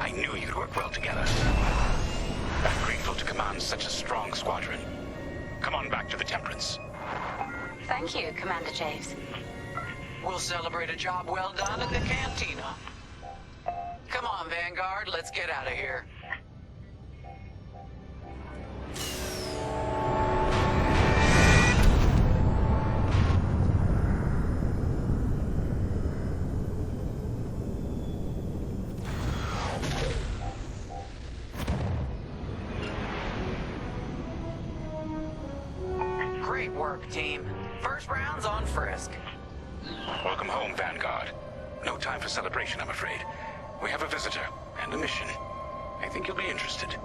I knew you'd work well together. I'm grateful to command such a strong squadron. Come on back to the Temperance. Thank you, Commander Javes. We'll celebrate a job well done at the cantina. Come on, Vanguard, let's get out of here. Great work, team. First round's on Frisk. Welcome home, Vanguard. No time for celebration, I'm afraid. We have a visitor and a mission. I think you'll be interested.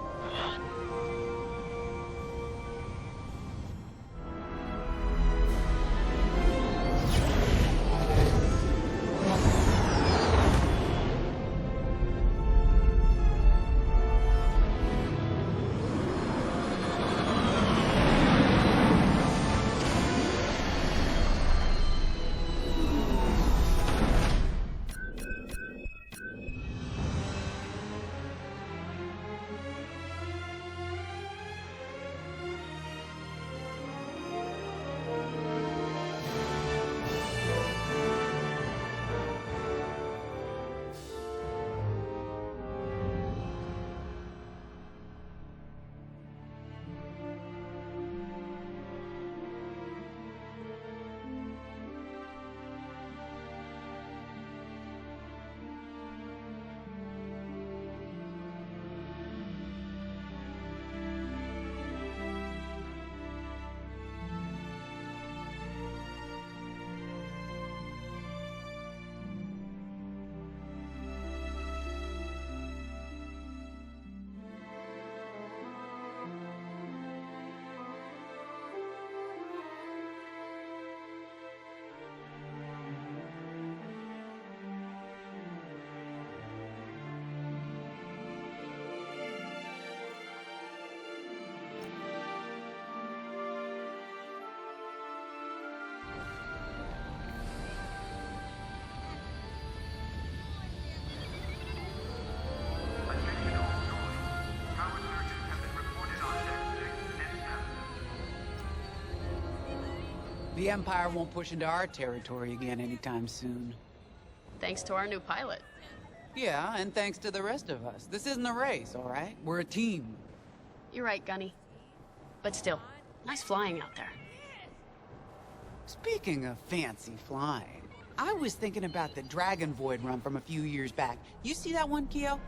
The Empire won't push into our territory again anytime soon. Thanks to our new pilot. Yeah, and thanks to the rest of us. This isn't a race, all right? We're a team. You're right, Gunny. But still, nice flying out there. Speaking of fancy flying, I was thinking about the Dragon Void run from a few years back. You see that one, Keo?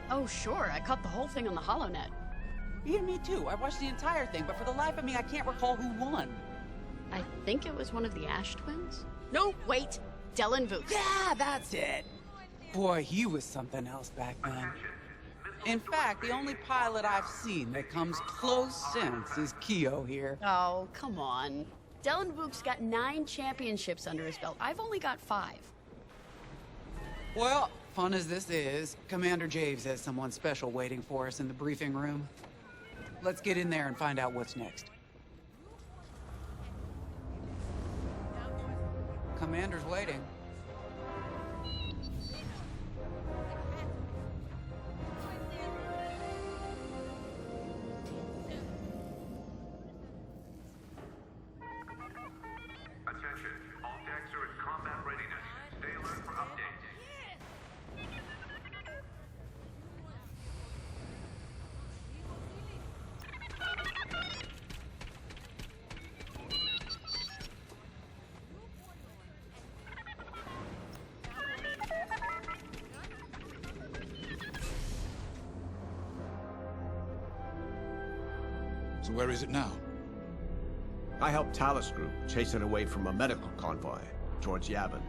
Oh, sure. I caught the whole thing on the HoloNet. Yeah, me too. I watched the entire thing, but for the life of me, I can't recall who won. I think it was one of the Ash twins? No, wait! Dylan Vooks. Yeah, that's it! Boy, he was something else back then. In fact, the only pilot I've seen that comes close since is Keo here. Oh, come on. Dylan Vooks got 9 championships under his belt. I've only got 5. Well, fun as this is, Commander Javes has someone special waiting for us in the briefing room. Let's get in there and find out what's next. Commander's waiting. Attention, all decks are in combat readiness. Stay alert for updates. where is it now? I helped Talus Group chase it away from a medical convoy towards Yavin.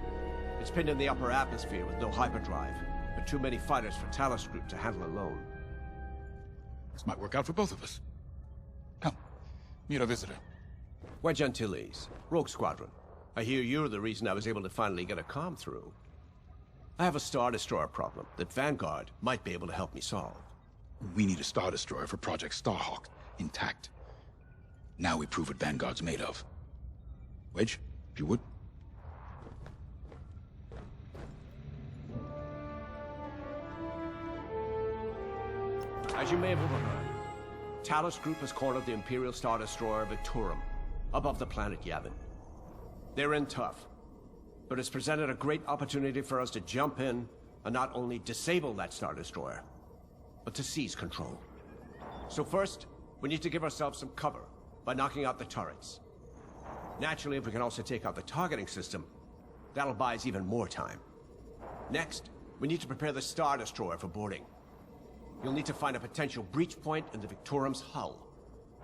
It's pinned in the upper atmosphere with no hyperdrive, but too many fighters for Talus Group to handle alone. This might work out for both of us. Come, meet our visitor. Wedge Antilles, Rogue Squadron. I hear you're the reason I was able to finally get a comm through. I have a Star Destroyer problem that Vanguard might be able to help me solve. We need a Star Destroyer for Project Starhawk, intact. Now we prove what Vanguard's made of. Wedge, if you would. As you may have overheard, Talus Group has cornered the Imperial Star Destroyer Victorum, above the planet Yavin. They're in tough, but it's presented a great opportunity for us to jump in and not only disable that Star Destroyer, but to seize control. So first, we need to give ourselves some cover by knocking out the turrets. Naturally, if we can also take out the targeting system, that'll buy us even more time. Next, we need to prepare the Star Destroyer for boarding. You'll need to find a potential breach point in the Victorum's hull,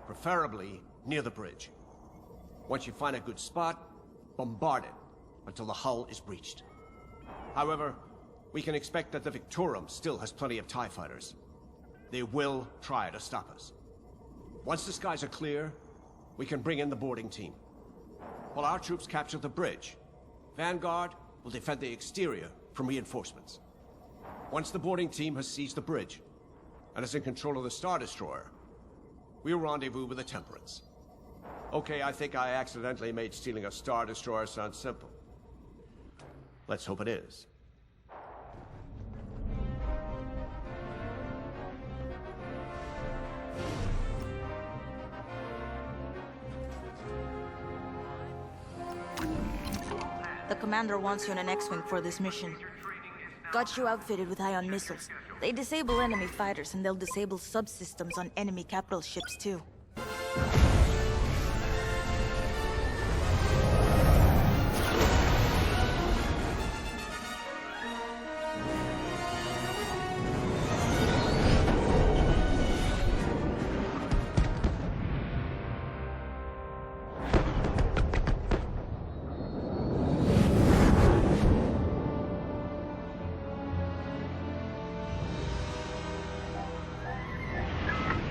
preferably near the bridge. Once you find a good spot, bombard it until the hull is breached. However, we can expect that the Victorum still has plenty of TIE fighters. They will try to stop us. Once the skies are clear, we can bring in the boarding team. While our troops capture the bridge, Vanguard will defend the exterior from reinforcements. Once the boarding team has seized the bridge and is in control of the Star Destroyer, we'll rendezvous with the Temperance. Okay, I think I accidentally made stealing a Star Destroyer sound simple. Let's hope it is. The commander wants you in an X-Wing for this mission. Got you outfitted with ion missiles. They disable enemy fighters, and they'll disable subsystems on enemy capital ships, too.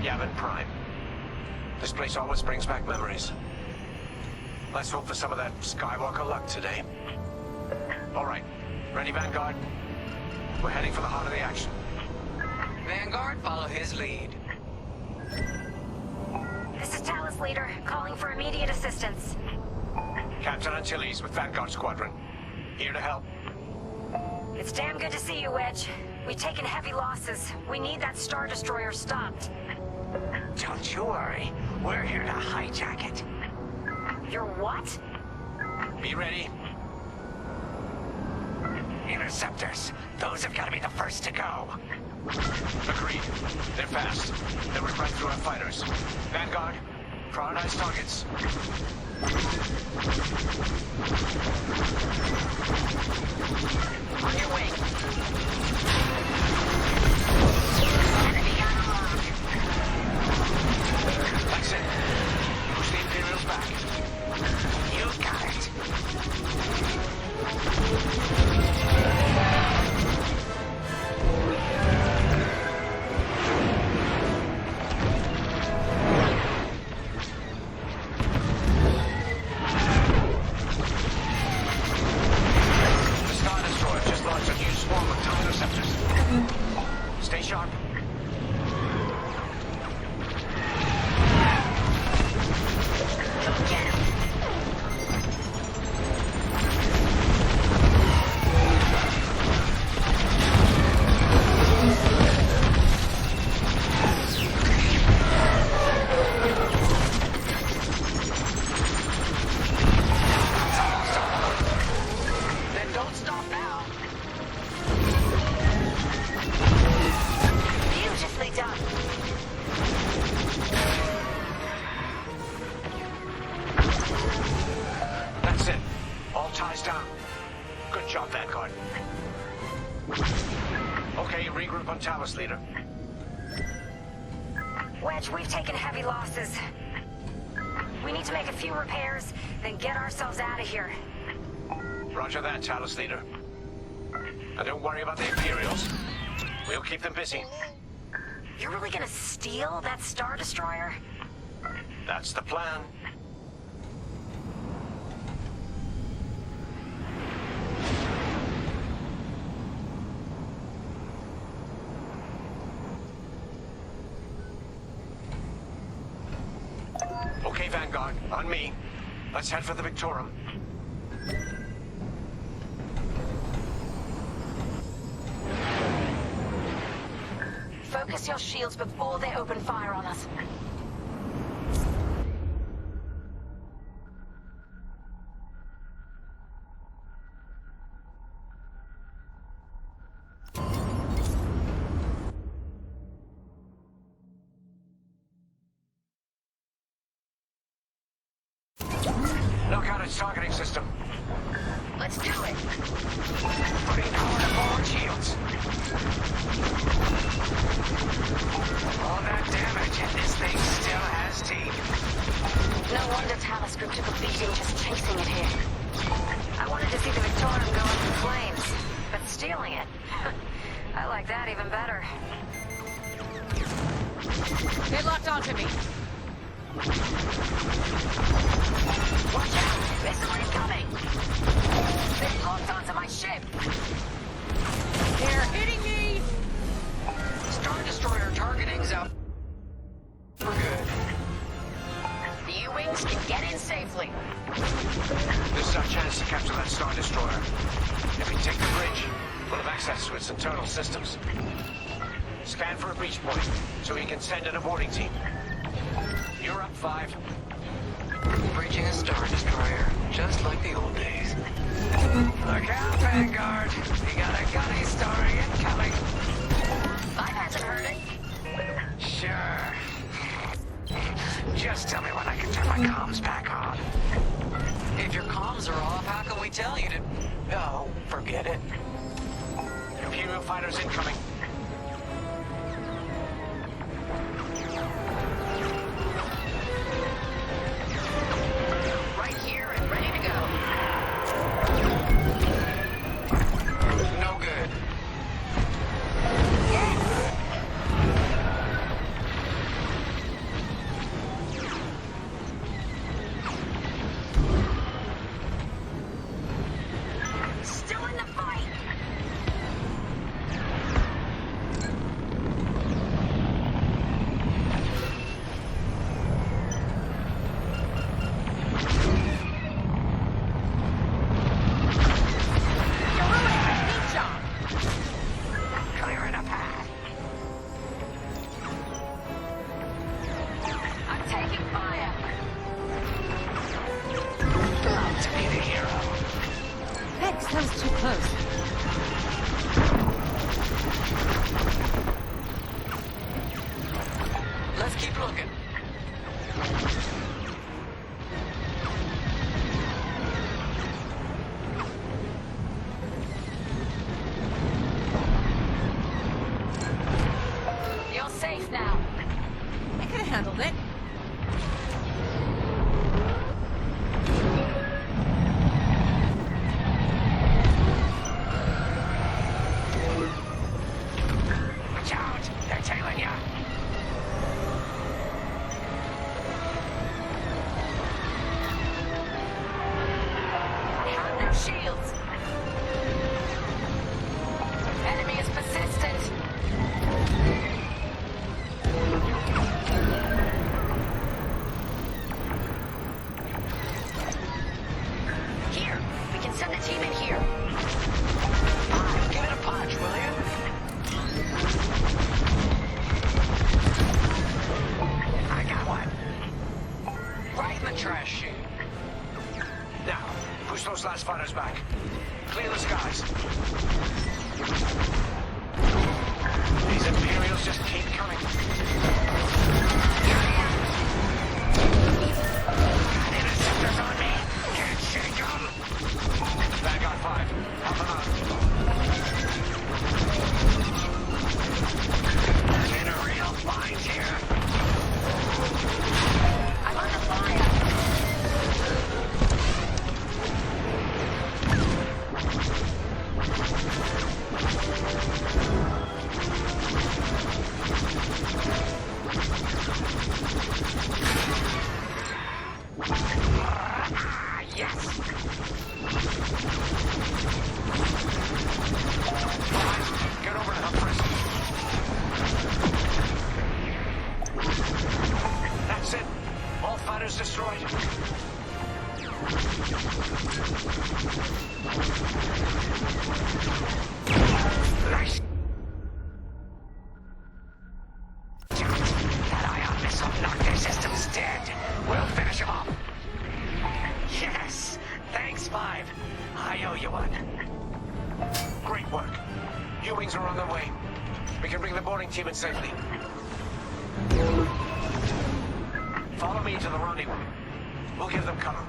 Yavin Prime. This place always brings back memories. Let's hope for some of that Skywalker luck today. All right. Ready, Vanguard? We're heading for the heart of the action. Vanguard, follow his lead. This is Talus Leader, calling for immediate assistance. Captain Antilles with Vanguard Squadron. Here to help. It's damn good to see you, Wedge. We've taken heavy losses. We need that Star Destroyer stopped. Don't you worry. We're here to hijack it. You're what? Be ready. Interceptors. Those have got to be the first to go. Agreed. They're fast. They'll rip right through our fighters. Vanguard, prioritize targets. On your way. That's it. Push the Imperials back. You got it. The Star Destroyer just launched a new swarm of TIE interceptors. Stay sharp. Then don't stop now. Beautifully done. That's it. All ties down. Good job, Vanguard. Okay, regroup on Talus, Leader. Wedge, we've taken heavy losses. We need to make a few repairs, then get ourselves out of here. Roger that, Talus Leader. And don't worry about the Imperials. We'll keep them busy. You're really gonna steal that Star Destroyer? That's the plan. Okay, Vanguard, on me. Let's head for the Victorum. Focus your shields before they open fire on us. Look out its targeting system. Let's do it. Putting power to forward shields. All that damage and this thing still has teeth. No wonder Talus Group took a beating just chasing it here. I wanted to see the Victorium go up in flames, but stealing it, I like that even better. They locked onto me. Watch out! There's someone incoming! They've locked onto my ship! They're hitting me! Star Destroyer targeting's out. We're good. The U-Wings can get in safely. This is our chance to capture that Star Destroyer. If we take the bridge, we'll have access to its internal systems. Scan for a breach point, so we can send an aborting team. You're up, 5. Breaching a Star Destroyer, just like the old days. Look out, Vanguard! We got a gunny story incoming! 5 hasn't heard it. Sure. Just tell me when I can turn my comms back on. If your comms are off, how can we tell you to... No, forget it. Imperial fighters incoming. Right here and ready to go. No good. Still in the fight! Clearing a path. I'm taking fire. Love to be the hero. Vex, that was too close. Let's keep looking. You're safe now. I could have handled it. Watch out! They're tailing you! I have no shields. Enemy is persistent. Here, we can send the team in here. Give it a punch, will you? I got one. Right in the trash chute. Now, push those last fighters back. Clear the skies. These Imperials just keep coming. Interceptors on me. Can't shake them. Vanguard 5. Help them out. In a real bind here. I'm under fire. Nice. That ion missile knocked their systems dead. We'll finish them off. Yes! Thanks, Five. I owe you one. Great work. U-Wings are on their way. We can bring the boarding team in safely. Follow me to the rendezvous. We'll give them cover.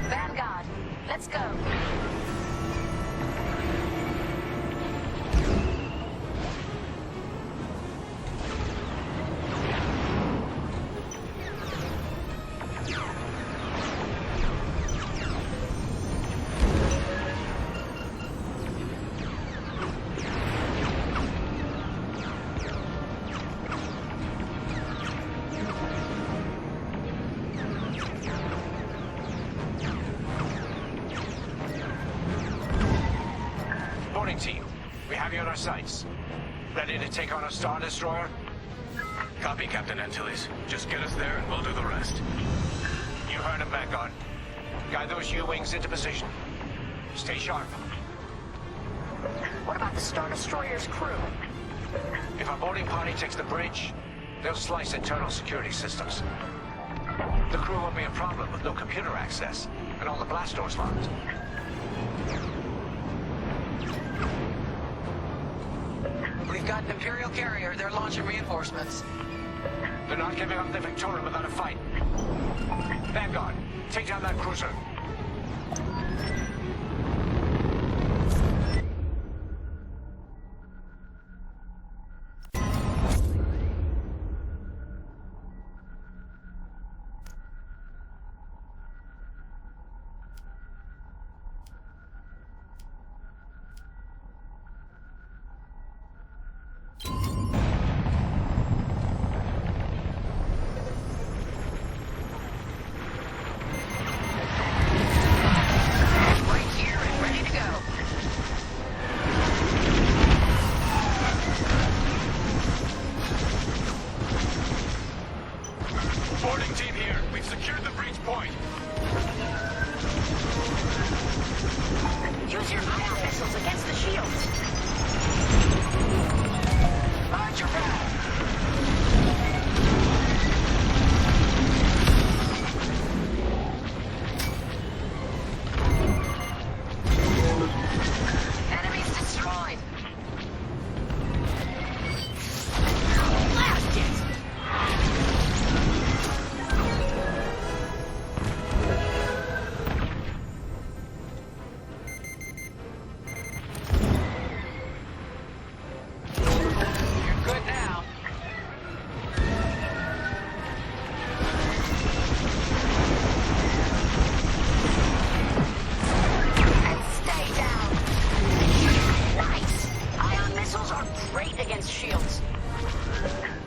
Vanguard, let's go. Team, we have you on our sights. Ready to take on a Star Destroyer? Copy, Captain Antilles. Just get us there and we'll do the rest. You heard him, Vanguard. Guide those U-Wings into position. Stay sharp. What about the Star Destroyer's crew? If our boarding party takes the bridge, they'll slice internal security systems. The crew won't be a problem with no computer access and all the blast doors locked. We've got an Imperial carrier. They're launching reinforcements. They're not giving up the Victoria without a fight. Vanguard, take down that cruiser. Boarding team here. We've secured the breach point. Use your ion missiles against the shields. Mind your back! Enemies destroyed. Blast it! Shields.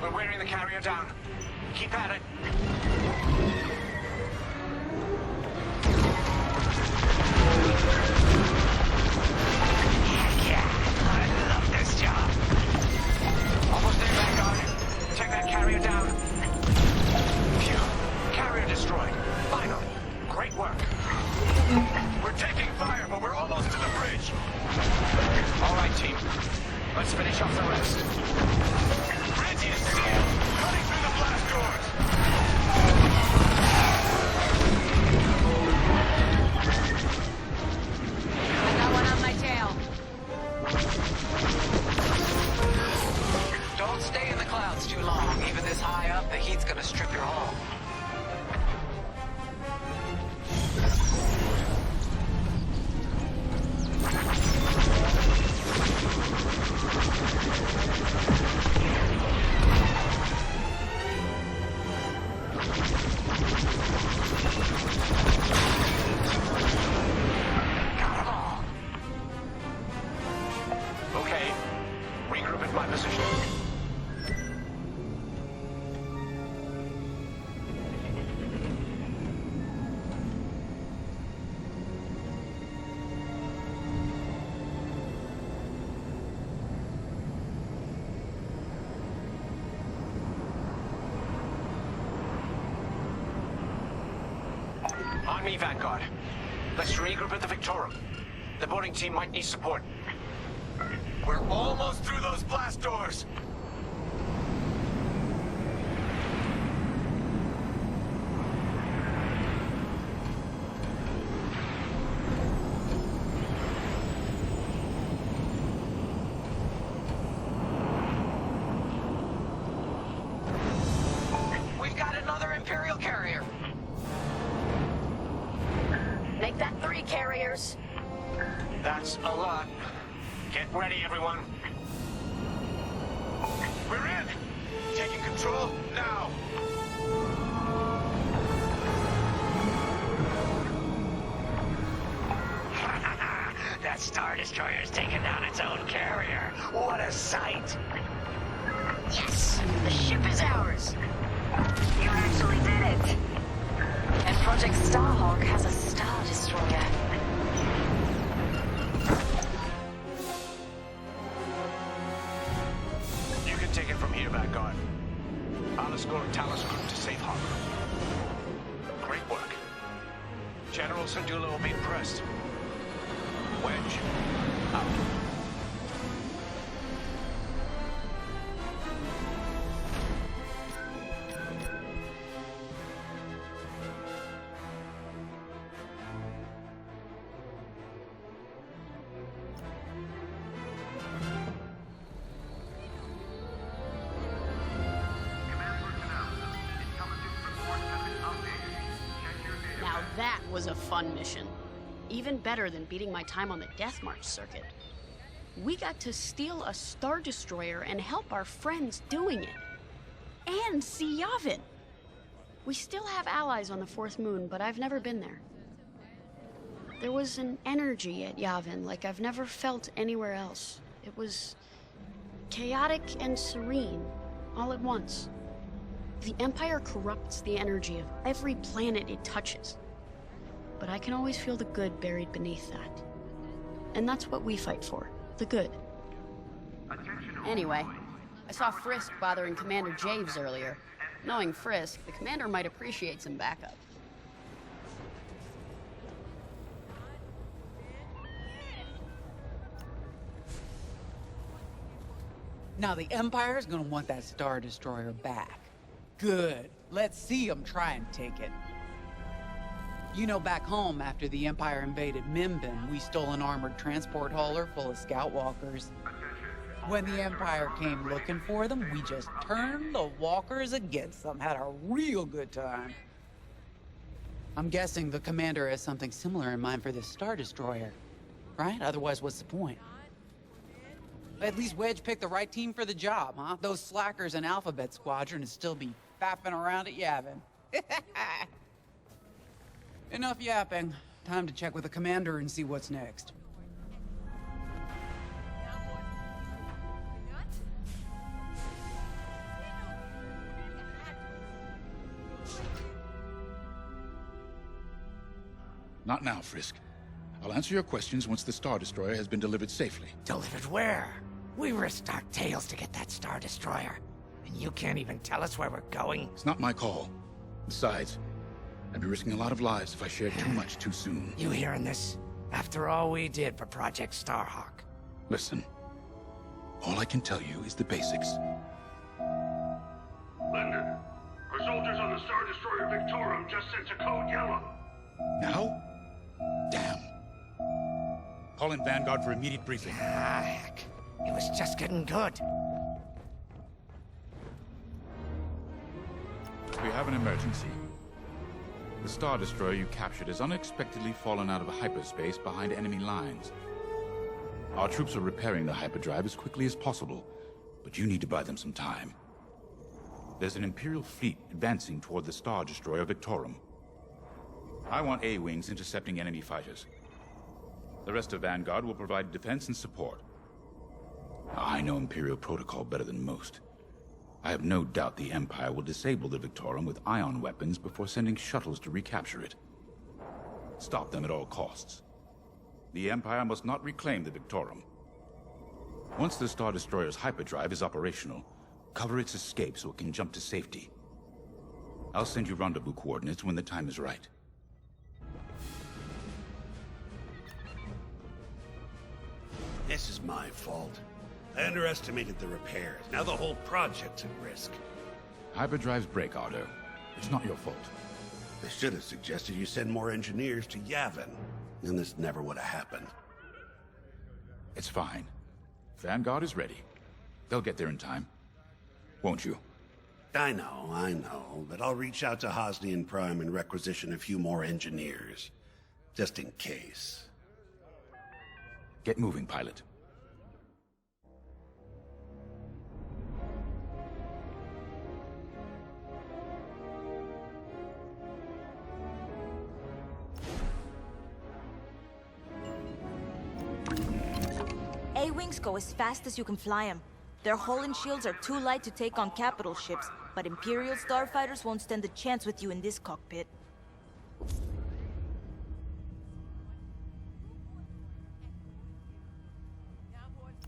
We're wearing the carrier down. Keep at it. Heck yeah, I love this job. Almost there, Vanguard. Take that carrier down. Phew. Carrier destroyed. Finally. Great work. We're taking fire, but we're almost to the bridge. All right, team. Let's finish off the rest. Ready to seal. Cutting through the blast doors. I got one on my tail. Don't stay in the clouds too long. Even this high up, the heat's gonna strip your hull. Okay. Regroup at my position. On me, Vanguard. Let's regroup at the Victorum. The boarding team might need support. We're almost through those blast doors! We've got another Imperial carrier! Make that 3 carriers. That's a lot. Get ready, everyone. We're in! Taking control now! That Star Destroyer's taken down its own carrier. What a sight! Yes! The ship is ours! You actually did it! And Project Starhawk has a Star Destroyer. You can take it from here, Vanguard. I'll escort Talos Group to safe harbor. Great work. General Syndulla will be impressed. Wedge, out. Now that was a fun mission. Even better than beating my time on the Death March circuit. We got to steal a Star Destroyer and help our friends doing it. And see Yavin. We still have allies on the 4th moon, but I've never been there. There was an energy at Yavin like I've never felt anywhere else. It was chaotic and serene, all at once. The Empire corrupts the energy of every planet it touches. But I can always feel the good buried beneath that. And that's what we fight for, the good. Anyway, I saw Frisk bothering Commander Javes earlier. Knowing Frisk, the commander might appreciate some backup. Now the Empire's gonna want that Star Destroyer back. Good. Let's see them try and take it. You know, back home, after the Empire invaded Mimbin, we stole an armored transport hauler full of scout walkers. When the Empire came looking for them, we just turned the walkers against them. Had a real good time. I'm guessing the commander has something similar in mind for this Star Destroyer, right? Otherwise, what's the point? At least Wedge picked the right team for the job, huh? Those slackers in Alphabet Squadron would still be fapping around at Yavin. Enough yapping. Time to check with the commander and see what's next. Not now, Frisk. I'll answer your questions once the Star Destroyer has been delivered safely. Delivered where? We risked our tails to get that Star Destroyer. And you can't even tell us where we're going? It's not my call. Besides, I'd be risking a lot of lives if I shared too much too soon. You hearing this? After all we did for Project Starhawk. Listen, all I can tell you is the basics. Linden, our soldiers on the Star Destroyer Victorum just sent a code yellow. Now? Damn. Call in Vanguard for immediate briefing. Ah, heck. It was just getting good. We have an emergency. The Star Destroyer you captured has unexpectedly fallen out of hyperspace behind enemy lines. Our troops are repairing the hyperdrive as quickly as possible, but you need to buy them some time. There's an Imperial fleet advancing toward the Star Destroyer Victorum. I want A-wings intercepting enemy fighters. The rest of Vanguard will provide defense and support. I know Imperial protocol better than most. I have no doubt the Empire will disable the Victorum with ion weapons before sending shuttles to recapture it. Stop them at all costs. The Empire must not reclaim the Victorum. Once the Star Destroyer's hyperdrive is operational, cover its escape so it can jump to safety. I'll send you rendezvous coordinates when the time is right. This is my fault. I underestimated the repairs. Now the whole project's at risk. Hyperdrives break, Ardo. It's not your fault. I should have suggested you send more engineers to Yavin. Then this never would have happened. It's fine. Vanguard is ready. They'll get there in time. Won't you? I know, but I'll reach out to Hosnian Prime and requisition a few more engineers. Just in case. Get moving, pilot. A-Wings go as fast as you can fly them. Their hull and shields are too light to take on capital ships, but Imperial starfighters won't stand a chance with you in this cockpit.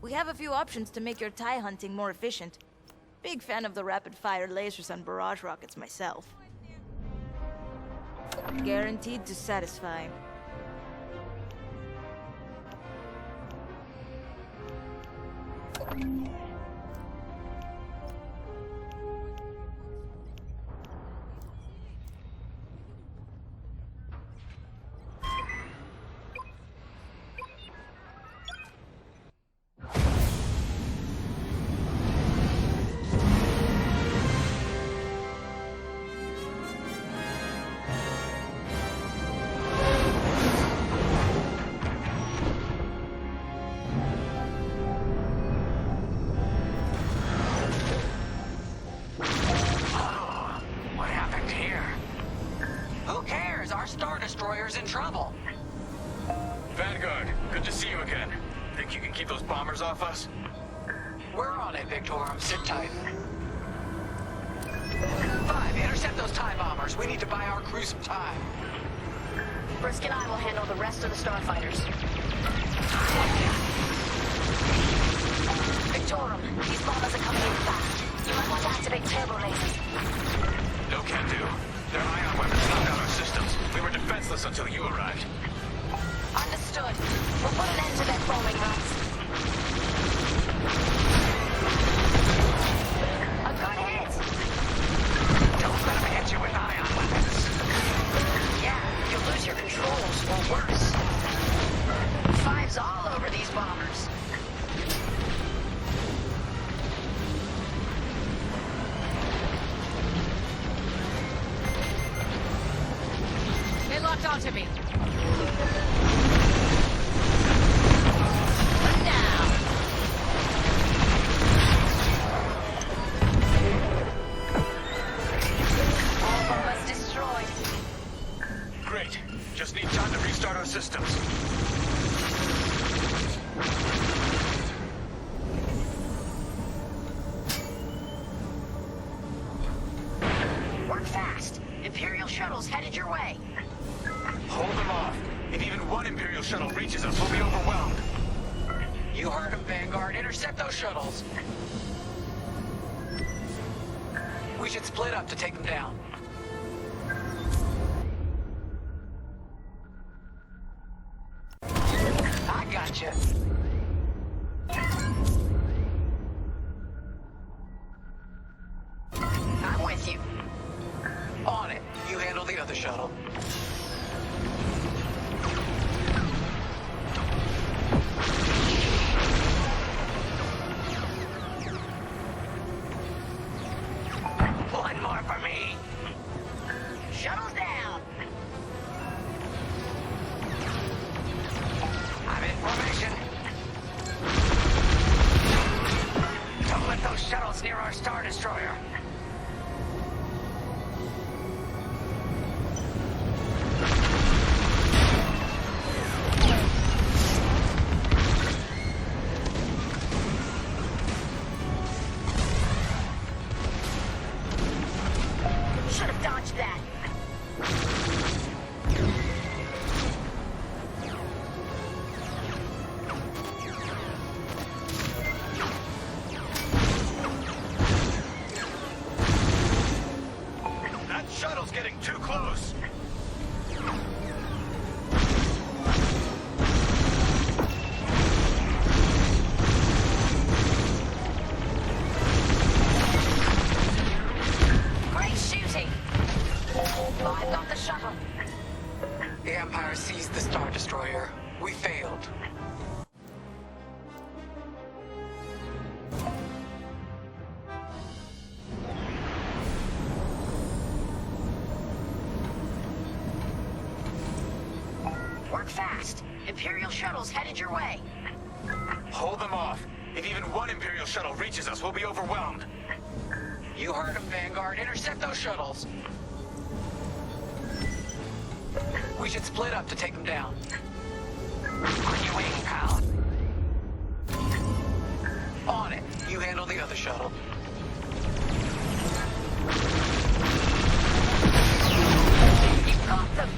We have a few options to make your TIE hunting more efficient. Big fan of the rapid-fire lasers and barrage rockets myself. Guaranteed to satisfy. Star Destroyer's in trouble. Vanguard, good to see you again. Think you can keep those bombers off us? We're on it, Victorum. Sit tight. 5, intercept those TIE bombers. We need to buy our crew some time. Brisk and I will handle the rest of the starfighters. Victorum, these bombers are coming in fast. You might want to activate turbo lasers. No can do. Their ion weapons knocked out our systems. We were defenseless until you arrived. Understood. We'll put an end to their foaming runs. A good hit! Don't let them hit you with ion weapons. Yeah, you'll lose your controls, or worse. 5's all over these bombers. They locked onto me. Great. Just need time to restart our systems. Work fast. Imperial shuttle's headed your way. Hold them off. If even one Imperial shuttle reaches us, we'll be overwhelmed. You heard him, Vanguard. Intercept those shuttles. We should split up to take them down. I gotcha. I'm with you. On it. You handle the other shuttle. One more for me. Shuttle's down. I'm in formation. Don't let those shuttles near our Star Destroyer. Should have dodged that. Destroyer. We failed. Work fast. Imperial shuttles headed your way. Hold them off. If even one Imperial shuttle reaches us, we'll be overwhelmed. You heard him, Vanguard. Intercept those shuttles. We should split up to take them down. On your wing, pal. On it. You handle the other shuttle. You got them.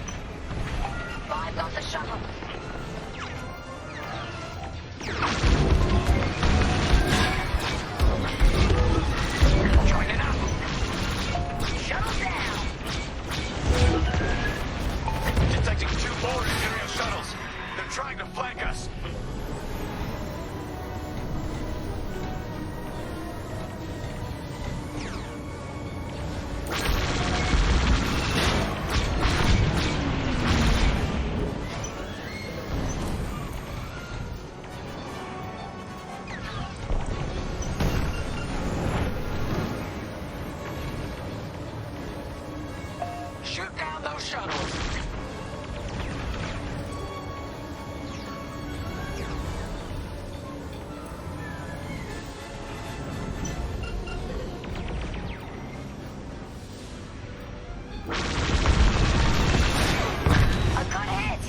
5 got the shuttle. Joining up. Shuttle down. Detecting 2 more Imperial shuttles. They're trying to flank us. Shoot down those shuttles. A good hit.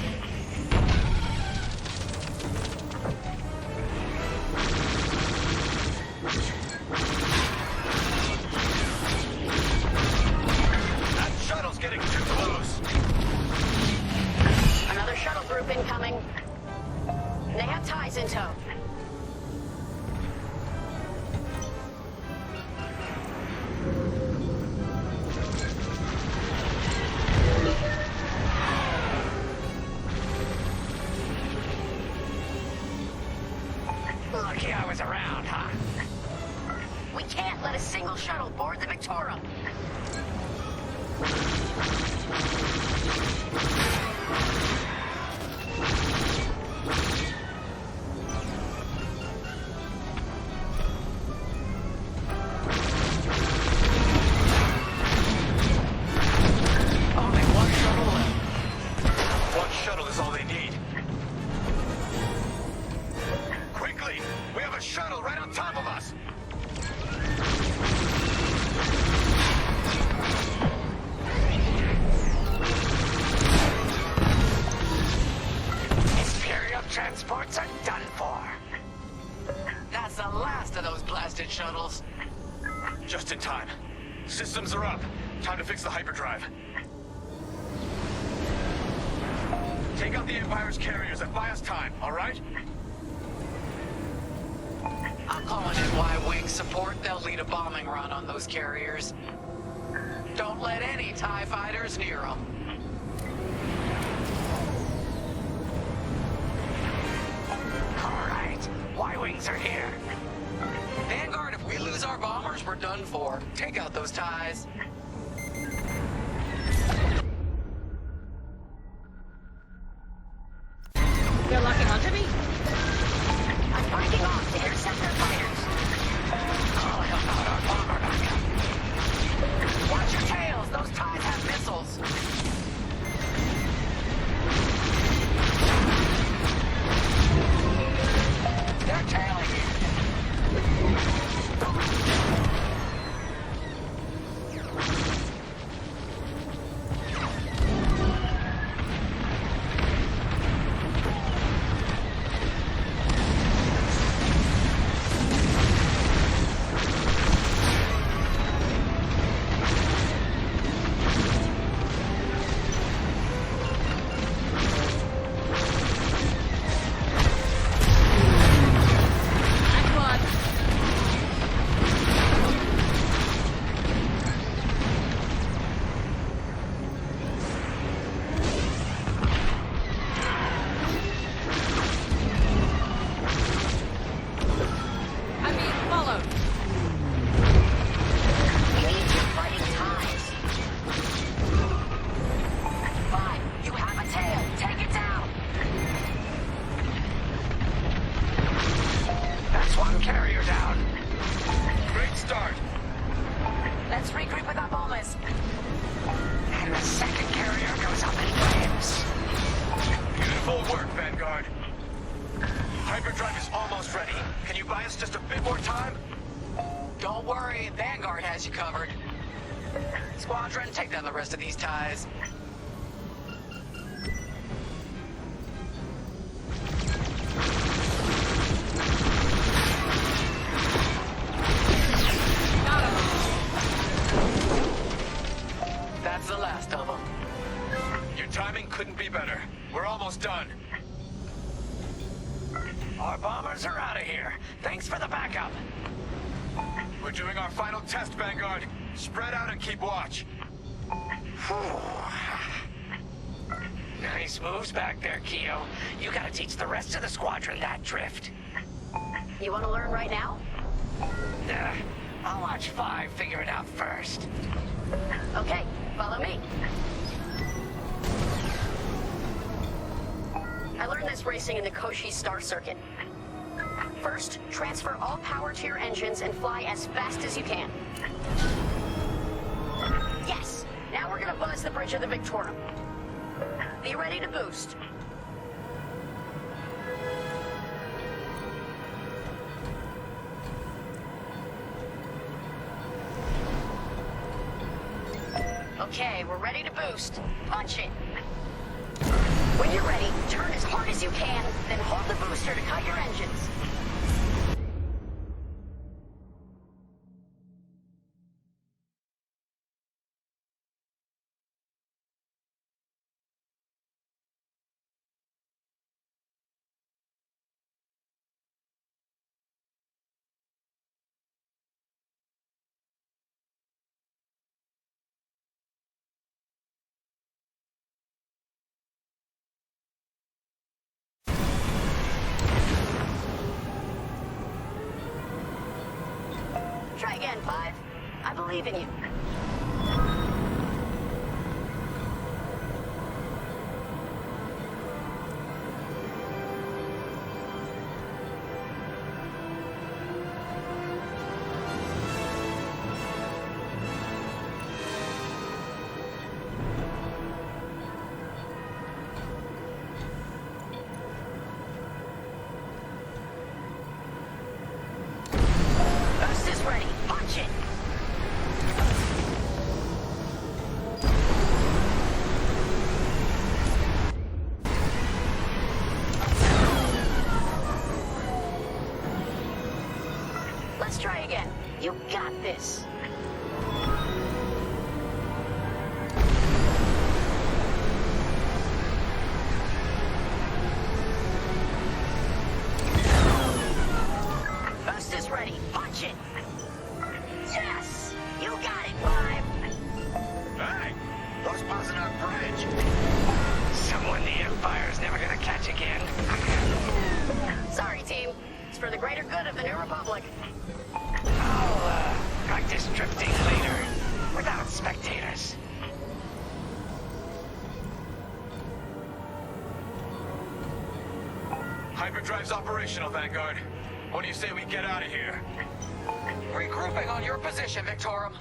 That shuttle's getting too close. Another shuttle group incoming. They have ties in tow. Lucky I was around, huh? We can't let a single shuttle board the Victorum. Only one shuttle left. One shuttle is all they need. Quickly! We have a shuttle right on top of us! Imperial transports are done for. That's the last of those blasted shuttles. Just in time. Systems are up. Time to fix the hyperdrive. Take out the Empire's carriers and buy us time, all right? I'm calling in Y-Wing support. They'll lead a bombing run on those carriers. Don't let any TIE fighters near them. All right, Y-Wings are here. Vanguard, if we lose our bombers, we're done for. Take out those TIEs. They're locking onto me? I'm breaking off to intercept their fighters. Oh, help out our bomber backup. Watch your tails. Those ties have missiles. They're tailing you. Excellent work, Vanguard. Hyperdrive is almost ready. Can you buy us just a bit more time? Don't worry, Vanguard has you covered. Squadron, take down the rest of these ties. That's the last of them. Your timing couldn't be better. We're almost done. Our bombers are out of here. Thanks for the backup. We're doing our final test, Vanguard. Spread out and keep watch. Nice moves back there, Keo. You gotta teach the rest of the squadron that drift. You want to learn right now? I'll watch 5 figure it out first. Okay, follow me. I learned this racing in the Koshi Star Circuit. First, transfer all power to your engines and fly as fast as you can. Yes! Now we're gonna buzz the bridge of the Victorum. Be ready to boost. Okay, we're ready to boost. Punch it. When you're ready, turn as hard as you can, then hold the booster to cut your engines. Try again, 5. I believe in you. Boost is ready. Punch it. Let's try again. You got this. Boost is ready. Punch it. Yes! You got it, 5. Hey! Who's buzzing our bridge? Someone the Empire's never gonna catch again. Sorry, team. It's for the greater good of the New Republic. I'll, practice drifting later, without spectators. Hyperdrive's operational, Vanguard. What do you say we get out of here? Regrouping on your position, Victorum.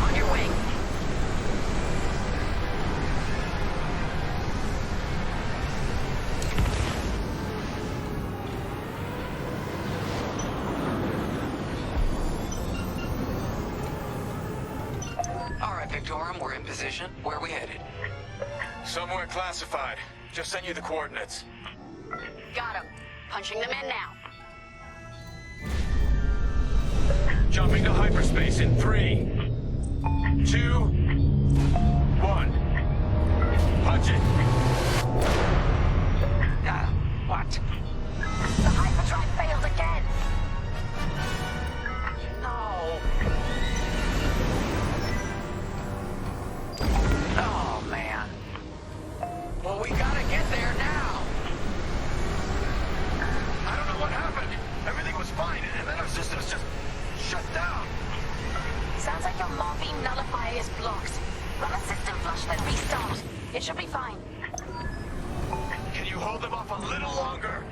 On your way. All right, Victorum, we're in position. Where are we headed? Somewhere classified. Just sent you the coordinates. Got him. Punching them in now. Jumping to hyperspace in 3, 2, 1. Punch it. What? The hyperdrive failed again. No. Oh, man. Well, we gotta get there now. I don't know what happened. Everything was fine, and then our systems just shut down. Sounds like your morphine nullifier is blocked. Run a system flush, then restart. It should be fine. Can you hold them off a little longer?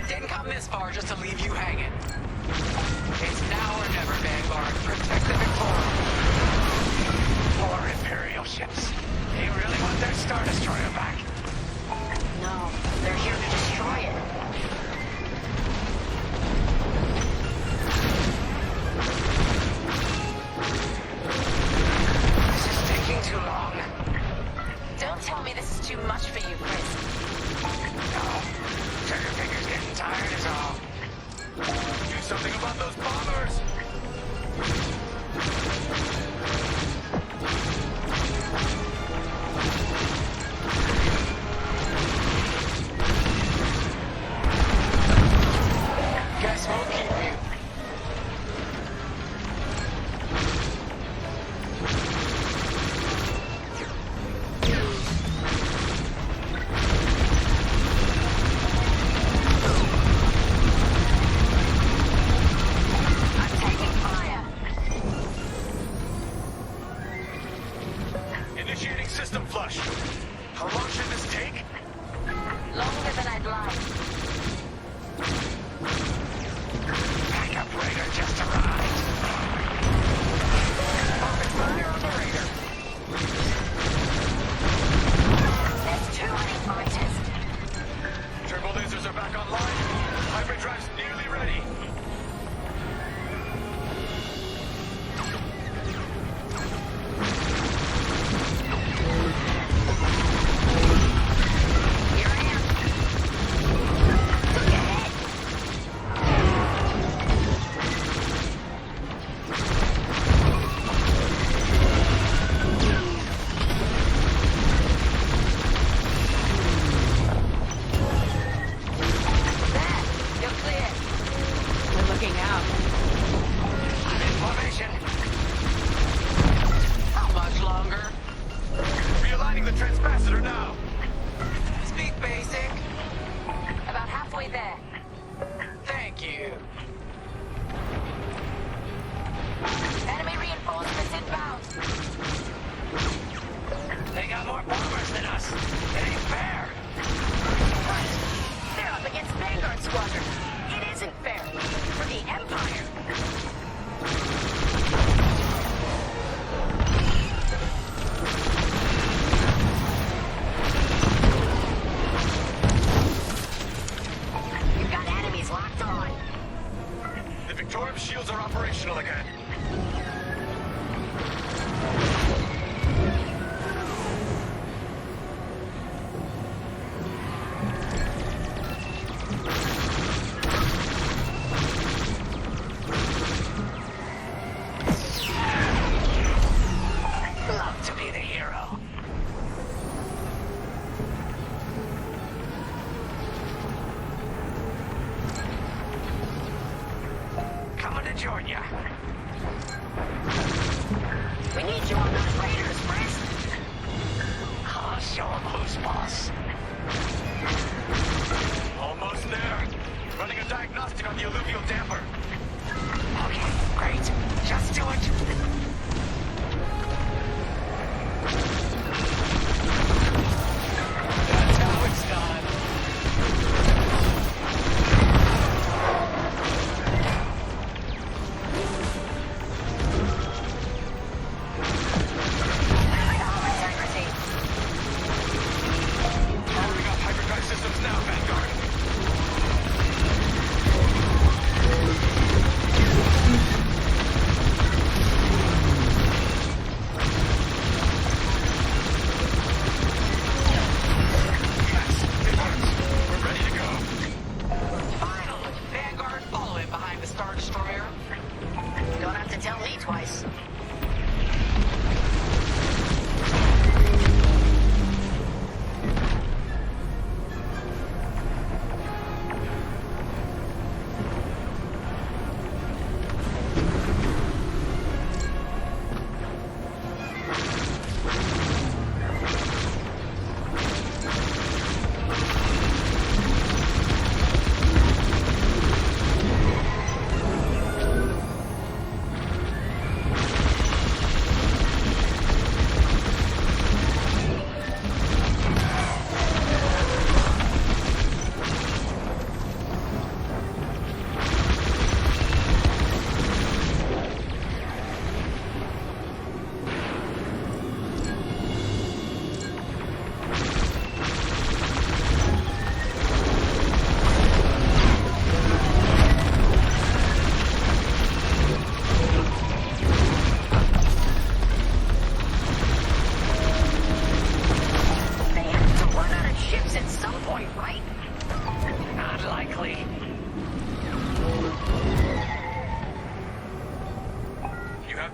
Didn't come this far just to leave you hanging. It's now or never, Vanguard. Protect the Victoria. More Imperial ships. They really want their Star Destroyer back. No, they're here to destroy it. This is taking too long. Don't tell me this is too much for you, Chris. No. Trigger finger's getting tired is all. Do something about those bombers! Guess we'll keep you. I'm taking fire. Initiating system flush. How long should this take? Longer than I'd like. Backup radar just arrived. Open fire on the radar. There's too many fighters. Turbo lasers are back online. Hybrid drive's nearly ready. Here I am. Look ahead. There, you're clear. We're looking out. I'm in formation. How much longer? Realigning the transpacitor now. Speak basic. About halfway there. Thank you. Enemy reinforcements inbound. They got more bombers than us. It ain't fair. Right. They're up against Vanguard Squadron. It isn't fair. For the Empire. You've got enemies locked on. The Victorium shields are operational again. Love to be the hero. Coming to join ya. We need you on those raiders, Chris. I'll show 'em who's boss. Almost there. Running a diagnostic on the alluvial damper. Okay, great. Just do it. That's how it's done. Integrity. Powering up hyperdrive systems now, Vanguard. Yes, it works. We're ready to go. Finally, Vanguard, follow it behind the Star Destroyer. Don't have to tell me twice.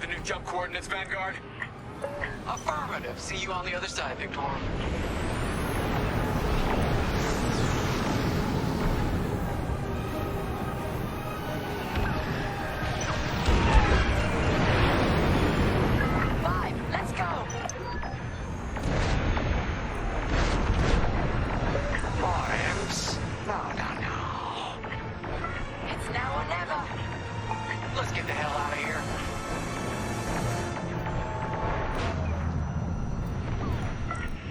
the new jump coordinates, Vanguard? Affirmative. See you on the other side, Victor. Let's go! More imps. No. It's now or never. Let's get the hell out of here.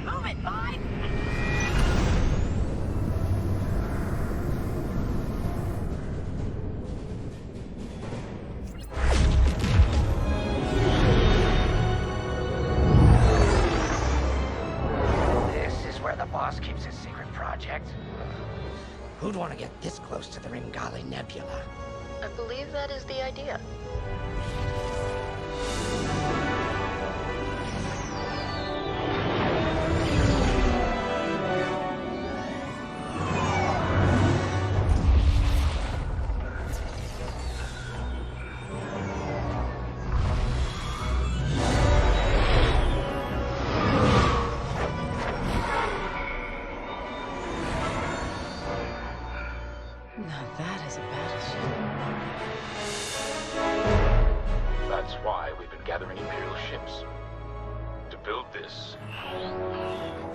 Move it, mine! Keeps his secret project. Who'd want to get this close to the Ringali Nebula? I believe that is the idea. Now that is a battleship. That's why we've been gathering Imperial ships. To build this.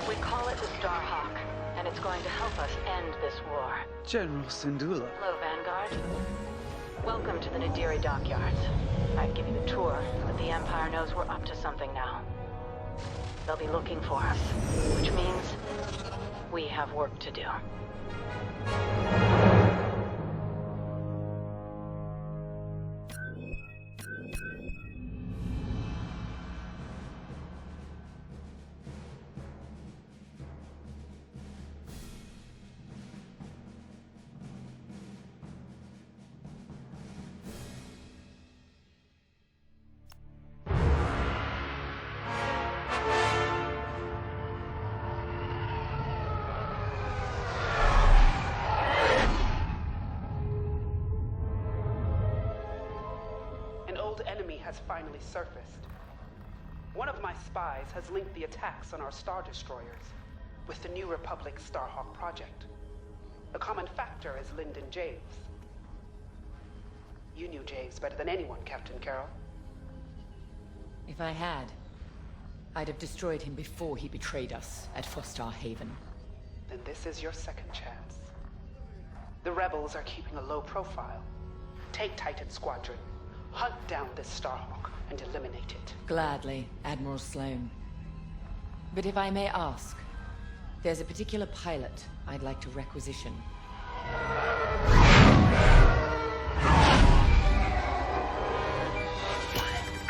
We call it the Starhawk, and it's going to help us end this war. General Syndulla. Hello, Vanguard. Welcome to the Nadiri dockyards. I'd give you a tour, but the Empire knows we're up to something now. They'll be looking for us, which means we have work to do. Enemy has finally surfaced. One of my spies has linked the attacks on our Star Destroyers with the New Republic Starhawk project. The common factor is Lyndon Javes. You knew Javes better than anyone, Captain Carroll. If I had, I'd have destroyed him before he betrayed us at Fostar Haven. Then this is your second chance. The rebels are keeping a low profile. Take Titan Squadron. Hunt down this Starhawk and eliminate it. Gladly, Admiral Sloane. But if I may ask, there's a particular pilot I'd like to requisition.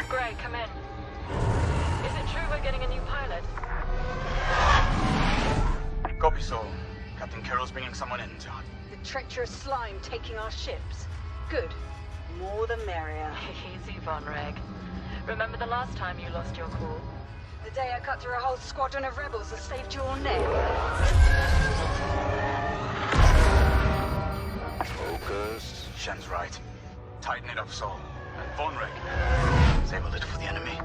Gray, come in. Is it true we're getting a new pilot? Copy, Sol. Captain Carroll's bringing someone in, John. The treacherous slime taking our ships. Good. More the merrier. Easy, Von Reg. Remember the last time you lost your cool? The day I cut through a whole squadron of rebels and saved your neck. Focus. Shen's right. Tighten it up, Sol. And Von Reg. Save a little for the enemy.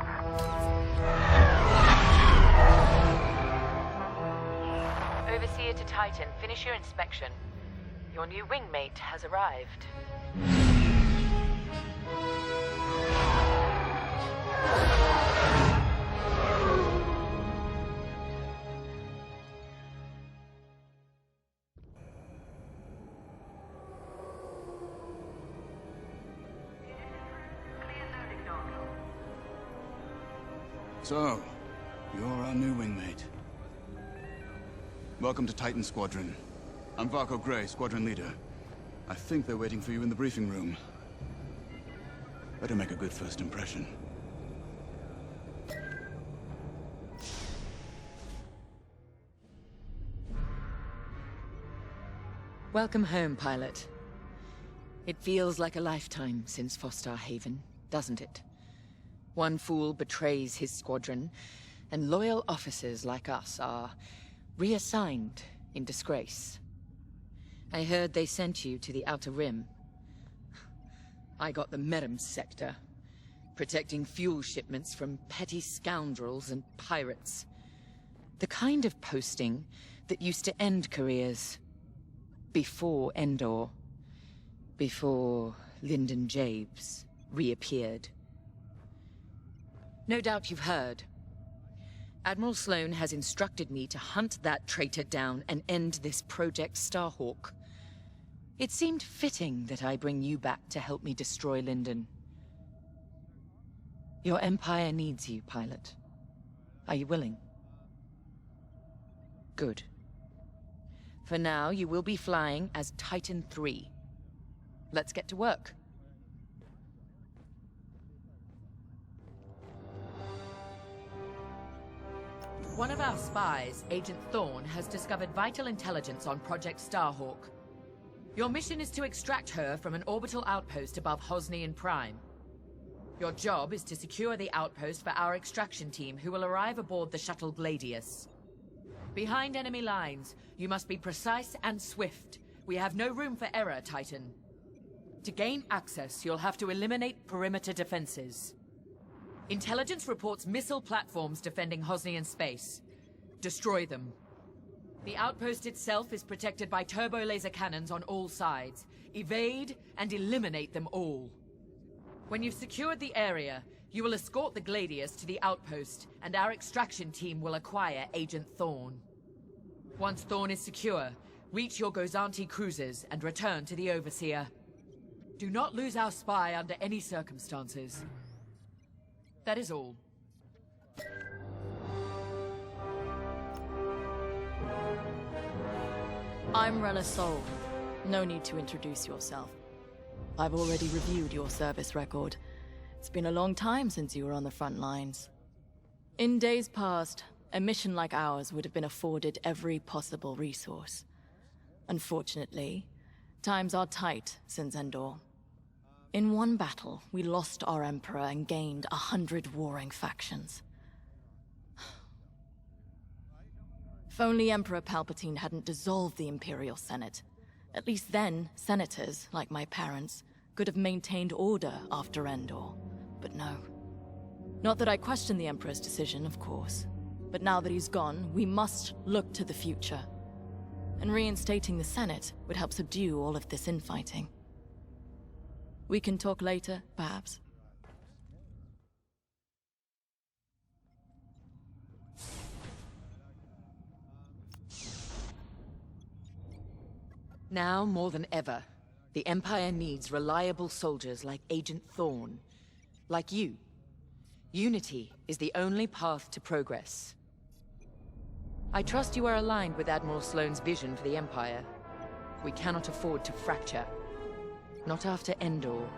Overseer to Titan, finish your inspection. Your new wingmate has arrived. So, you're our new wingmate. Welcome to Titan Squadron. I'm Varco Gray, Squadron Leader. I think they're waiting for you in the briefing room. Better make a good first impression. Welcome home, pilot. It feels like a lifetime since Fostar Haven, doesn't it? One fool betrays his squadron, and loyal officers like us are reassigned in disgrace. I heard they sent you to the Outer Rim. I got the Medem sector. protecting fuel shipments from petty scoundrels and pirates. The kind of posting that used to end careers. Before Endor. Before Lyndon Jabes reappeared. No doubt you've heard. Admiral Sloane has instructed me to hunt that traitor down and end this Project Starhawk. It seemed fitting that I bring you back to help me destroy Lyndon. Your Empire needs you, pilot. Are you willing? Good. For now, you will be flying as Titan III. Let's get to work. One of our spies, Agent Thorne, has discovered vital intelligence on Project Starhawk. Your mission is to extract her from an orbital outpost above Hosnian Prime. Your job is to secure the outpost for our extraction team, who will arrive aboard the shuttle Gladius. Behind enemy lines, you must be precise and swift. We have no room for error, Titan. To gain access, you'll have to eliminate perimeter defenses. Intelligence reports missile platforms defending Hosnian space. Destroy them. The outpost itself is protected by turbo laser cannons on all sides. Evade and eliminate them all. When you've secured the area, you will escort the Gladius to the outpost, and our extraction team will acquire Agent Thorne. Once Thorne is secure, reach your Gozanti cruisers and return to the Overseer. Do not lose our spy under any circumstances. That is all. I'm Rella Sol. No need to introduce yourself. I've already reviewed your service record. It's been a long time since you were on the front lines. In days past, a mission like ours would have been afforded every possible resource. Unfortunately, times are tight since Endor. In one battle, we lost our Emperor and gained 100 warring factions. If only Emperor Palpatine hadn't dissolved the Imperial Senate. At least then, senators, like my parents, could have maintained order after Endor. But no. Not that I question the Emperor's decision, of course. But now that he's gone, we must look to the future. And reinstating the Senate would help subdue all of this infighting. We can talk later, perhaps. Now more than ever, the Empire needs reliable soldiers like Agent Thorne. Like you. Unity is the only path to progress. I trust you are aligned with Admiral Sloane's vision for the Empire. We cannot afford to fracture. Not after Endor.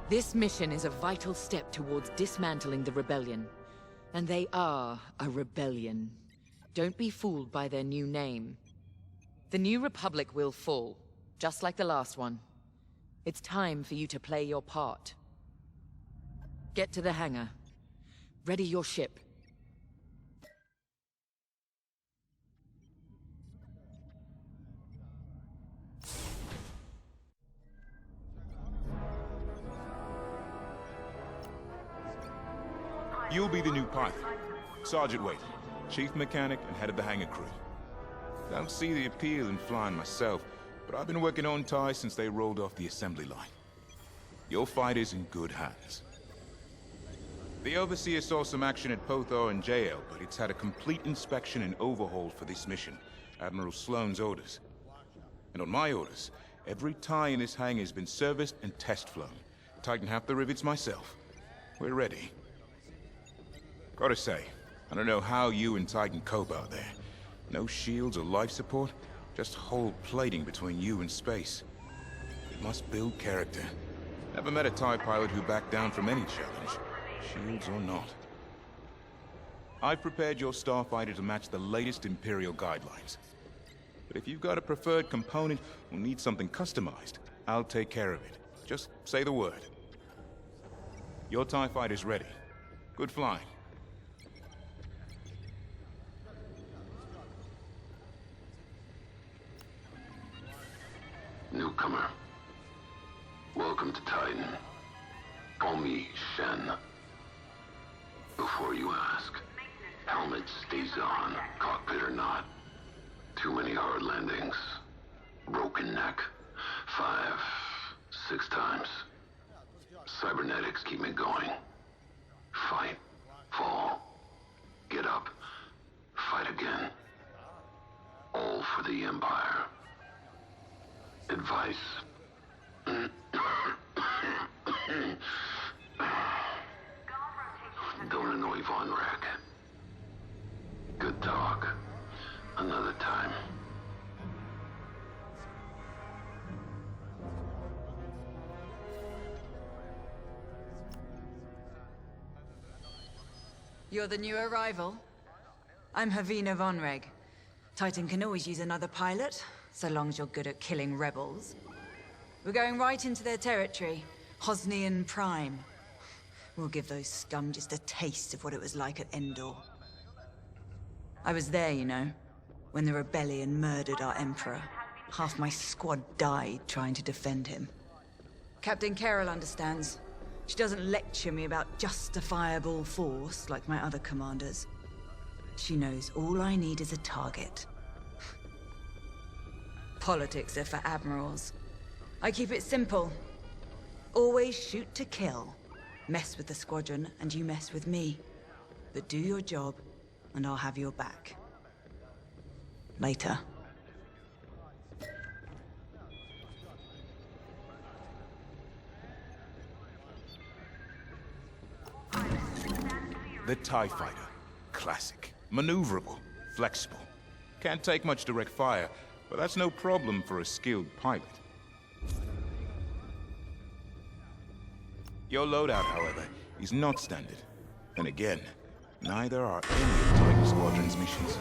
This mission is a vital step towards dismantling the rebellion. And they are a rebellion. Don't be fooled by their new name. The New Republic will fall, just like the last one. It's time for you to play your part. Get to the hangar. Ready your ship. You'll be the new pilot. Sergeant Wade, chief mechanic and head of the hangar crew. Don't see the appeal in flying myself, but I've been working on TIE since they rolled off the assembly line. Your fight is in good hands. The Overseer saw some action at Pothor and JL, but it's had a complete inspection and overhaul for this mission. Admiral Sloane's orders. And on my orders, every TIE in this hangar has been serviced and test flown. Tighten half the rivets myself. We're ready. Gotta say, I don't know how you and Titan cope out there. No shields or life support, just whole plating between you and space. It must build character. Never met a TIE pilot who backed down from any challenge, shields or not. I've prepared your starfighter to match the latest Imperial guidelines. But if you've got a preferred component or need something customized, I'll take care of it. Just say the word. Your TIE fighter's ready. Good flying. Newcomer, welcome to Titan. Call me Shen. Before you ask, helmet stays on, cockpit or not. Too many hard landings. Broken neck. 5, 6 times. Cybernetics keep me going. Fight, fall, get up, fight again. All for the Empire. Advice. Don't annoy Watermark. Good talk. Another time. You're the new arrival? I'm Havina Vonreg. Titan can always use another pilot, so long as you're good at killing rebels. We're going right into their territory, Hosnian Prime. We'll give those scum just a taste of what it was like at Endor. I was there, you know, when the rebellion murdered our Emperor. Half my squad died trying to defend him. Captain Carroll understands. She doesn't lecture me about justifiable force like my other commanders. She knows all I need is a target. Politics are for admirals. I keep it simple. Always shoot to kill. Mess with the squadron, and you mess with me. But do your job, and I'll have your back. Later. The TIE Fighter. Classic. Maneuverable. Flexible. Can't take much direct fire, but that's no problem for a skilled pilot. Your loadout, however, is not standard. And again, neither are any of Tiger Squadron's missions.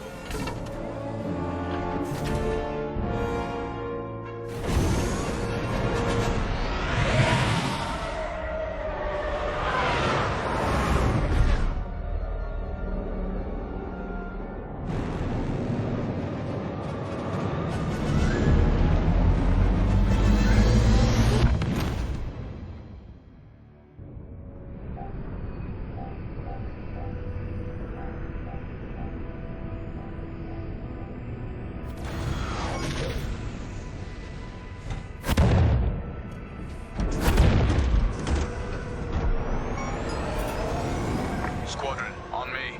Squadron, on me.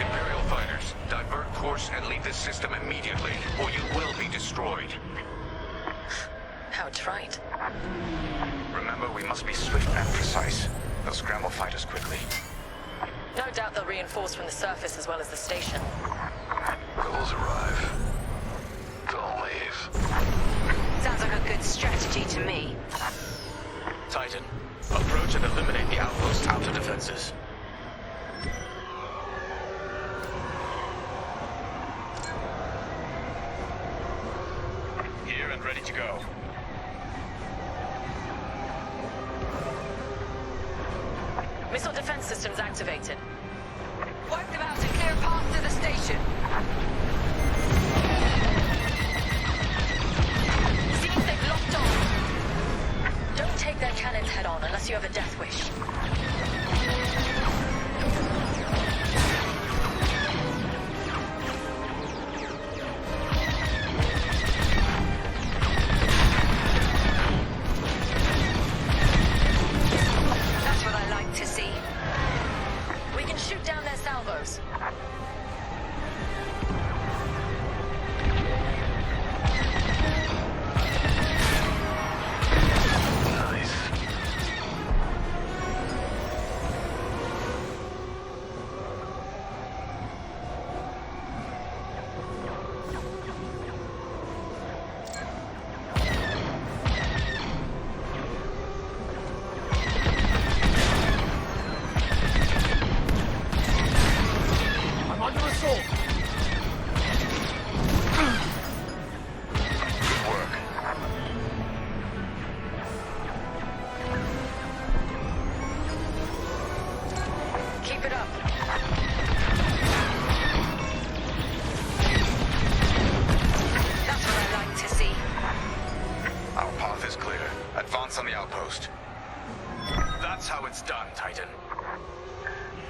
Imperial fighters, divert course and leave this system immediately, or you will be destroyed. How trite. Remember, we must be swift and precise. They'll scramble fighters quickly. No doubt they'll reinforce from the surface as well as the station. Rebels arrive. Don't leave. Sounds like a good strategy to me. Titan, approach and eliminate the outpost outer defenses. Here and ready to go. Missile defense systems activated. Wipe them out to clear a path to the station. Seems they've locked on. Don't take their cannons head on unless you have a death wish. That's what I like to see. We can shoot down their salvos. path is clear. Advance on the outpost. That's how it's done, Titan.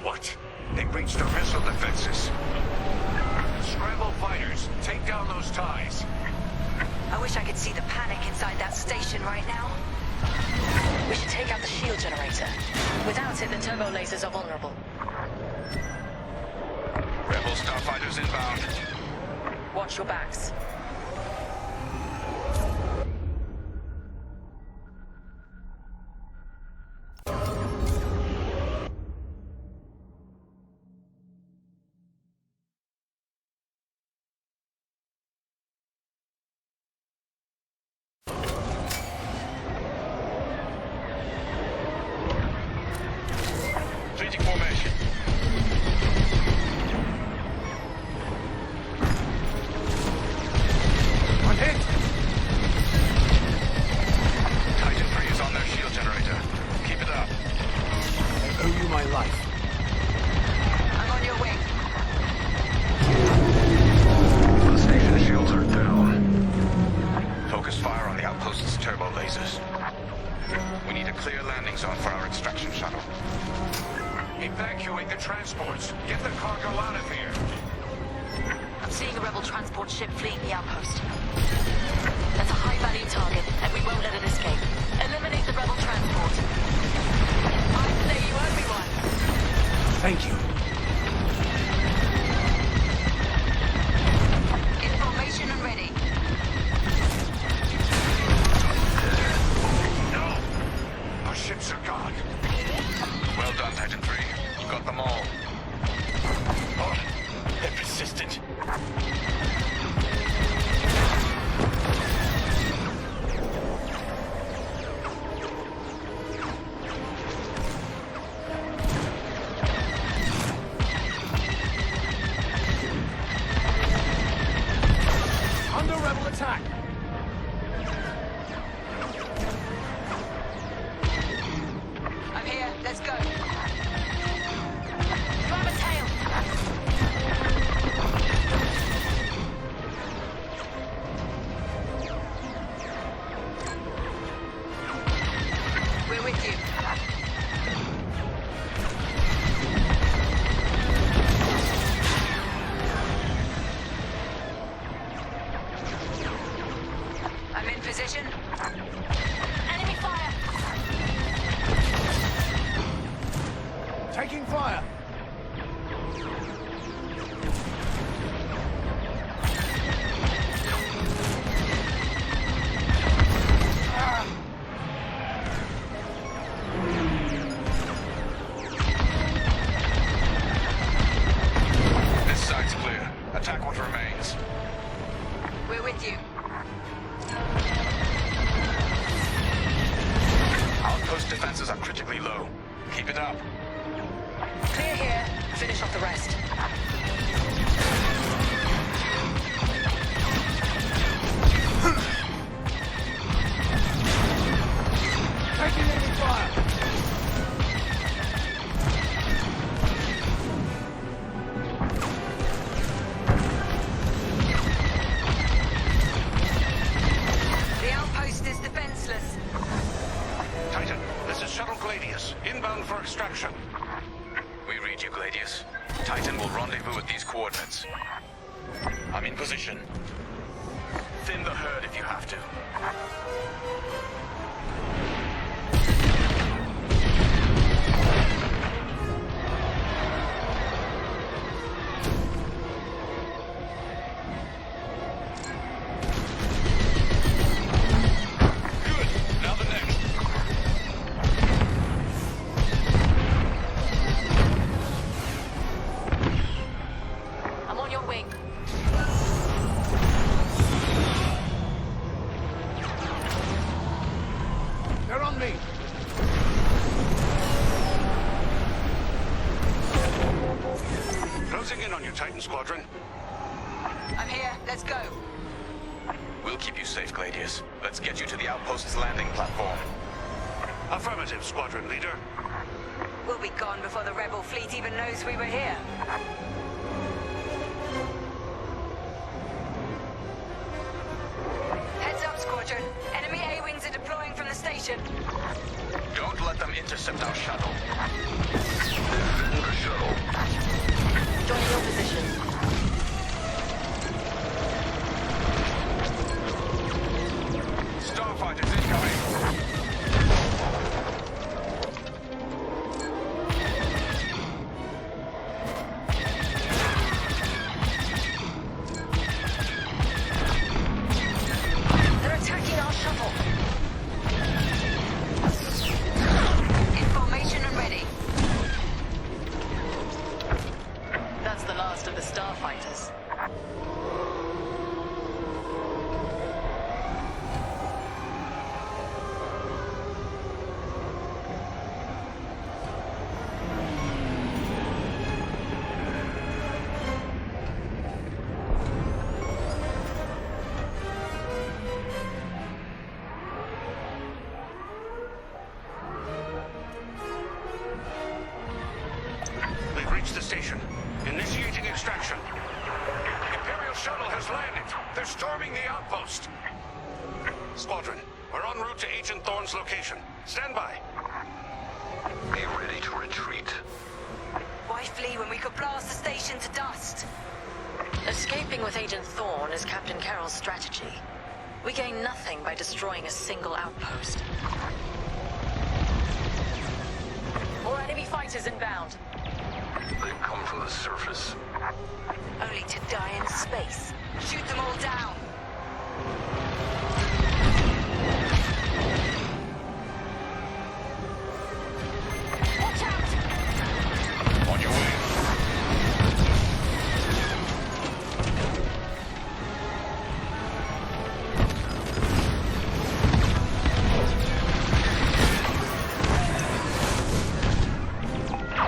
What? They breached our missile defenses. Scramble fighters, take down those ties. I wish I could see the panic inside that station right now. We should take out the shield generator. Without it, the turbo lasers are vulnerable. Rebel starfighters inbound. Watch your backs. Changing formation. One hit! Titan 3 is on their shield generator. Keep it up. I owe you my life. I'm on your wing. The station shields are down. Focus fire on the outpost's turbo lasers. We need a clear landing zone for our extraction shuttle. Evacuate the transports. Get the cargo out of here. I'm seeing a rebel transport ship fleeing the outpost. That's a high-value target, and we won't let it escape. Eliminate the rebel transport. I'd say you owe me one. Thank you. In formation and ready. No! Our ships are gone. Well done, Titan 3. You got them all. Oh, they're persistent. Under rebel attack! I'm here. Let's go. Grab a tail. We're with you. I'm in position. Enemy fire! Taking fire! This side's clear. Attack what remains. We're with you. Outpost defenses are critically low. Keep it up. Clear here. Finish off the rest. Taking enemy fire! The outpost is defenseless. Titan, this is Shuttle Gladius, inbound for extraction. We read you, Gladius. Titan will rendezvous at these coordinates. I'm in position. Thin the herd if you have to. Good. Now the next. I'm on your wing. They're on me! Closing in on you, Titan Squadron. I'm here. Let's go. We'll keep you safe, Gladius. Let's get you to the outpost's landing platform. Affirmative, Squadron Leader. We'll be gone before the rebel fleet even knows we were here. Heads up, Squadron. Enemy A-wings are intercept our shuttle. Defend the shuttle. Join your position. Starfighters incoming. They're attacking our shuttle. In formation and ready. That's the last of the starfighters. We've reached the station. Initiating extraction. Imperial shuttle has landed. They're storming the outpost. Squadron, we're en route to Agent Thorne's location. Stand by. Be ready to retreat. Why flee when we could blast the station to dust? Escaping with Agent Thorne is Captain Carroll's strategy. We gain nothing by destroying a single outpost. More enemy fighters inbound. They've come from the surface. Only to die in space. Shoot them all down. Watch out! On your way.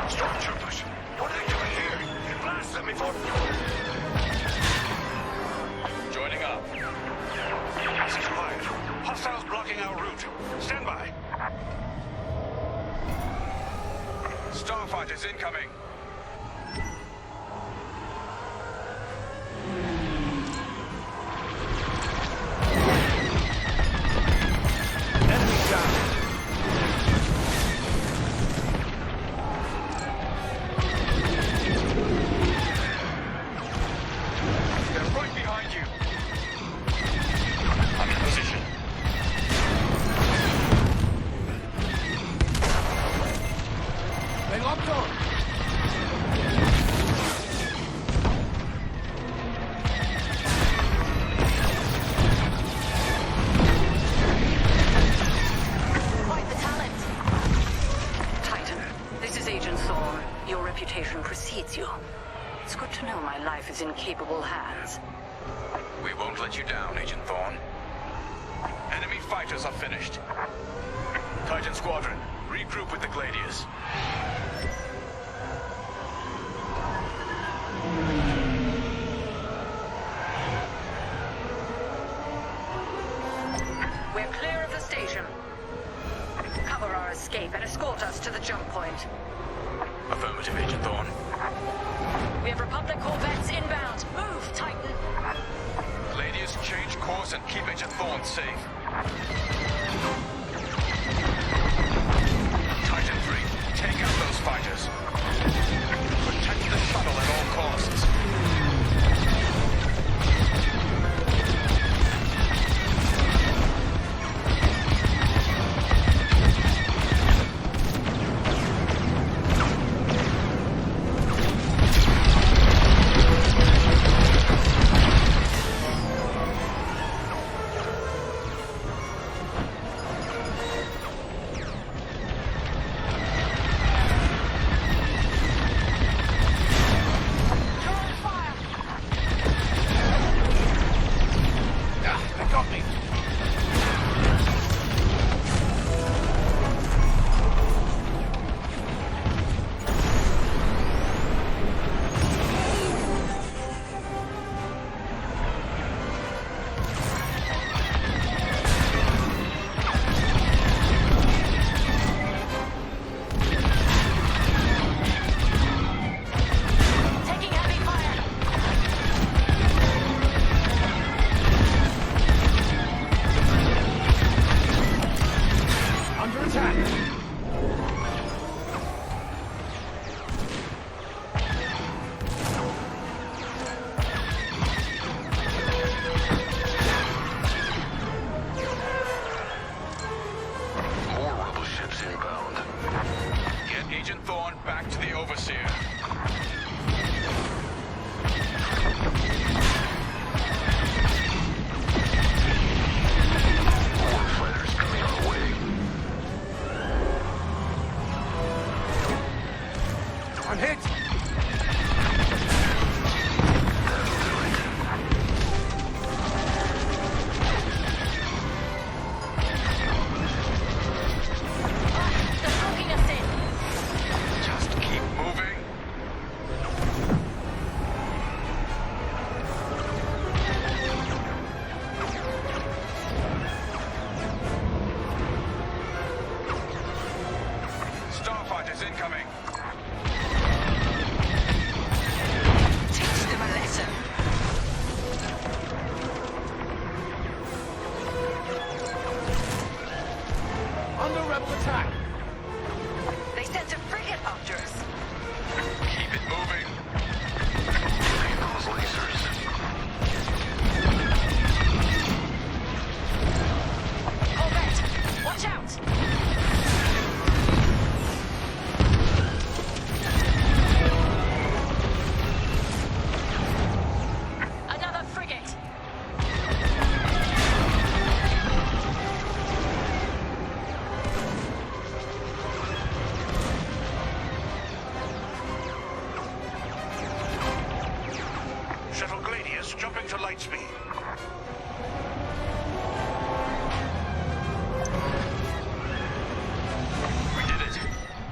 Stormtroopers! What are they doing here? Blast them before... Joining up. Cease quiet. Hostiles blocking our route. Stand by. Starfighters incoming. Enemy down. They're right behind you. I'm in position. They locked on. Quite the talent. Titan, this is Agent Thorne. Your reputation precedes you. It's good to know my life is in capable hands. We won't let you down, Agent Thorne. Enemy fighters are finished. Titan Squadron, regroup with the Gladius. We're clear of the station. Cover our escape and escort us to the jump point. Affirmative, Agent Thorne. We have Republic corvettes inbound. Move, Titan. Gladius, change course and keep Agent Thorne safe. Titan 3, take out those fighters. Protect the shuttle at all costs. Under attack. ships inbound. Get Agent Thorne back to the Overseer. Warfighters coming our way. I'm hit!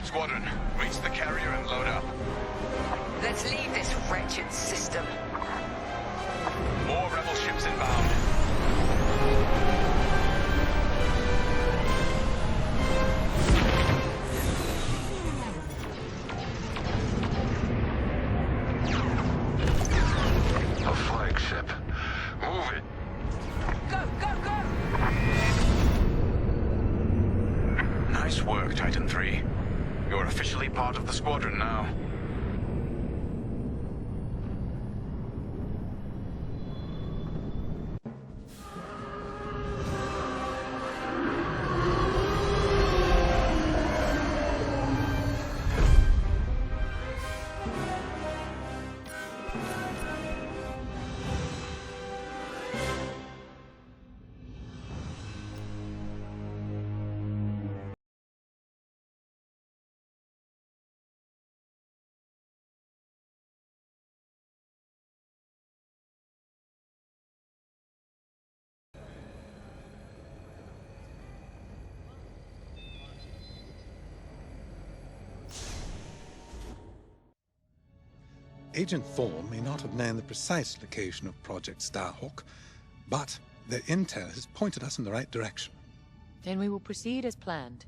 Squadron, reach the carrier and load up. Let's leave this wretched system. More rebel ships inbound. A flagship. Move it. Go, go, go! Nice work, Titan 3. You're officially part of the Squadron now. Agent Thorne may not have known the precise location of Project Starhawk, but their intel has pointed us in the right direction. Then we will proceed as planned.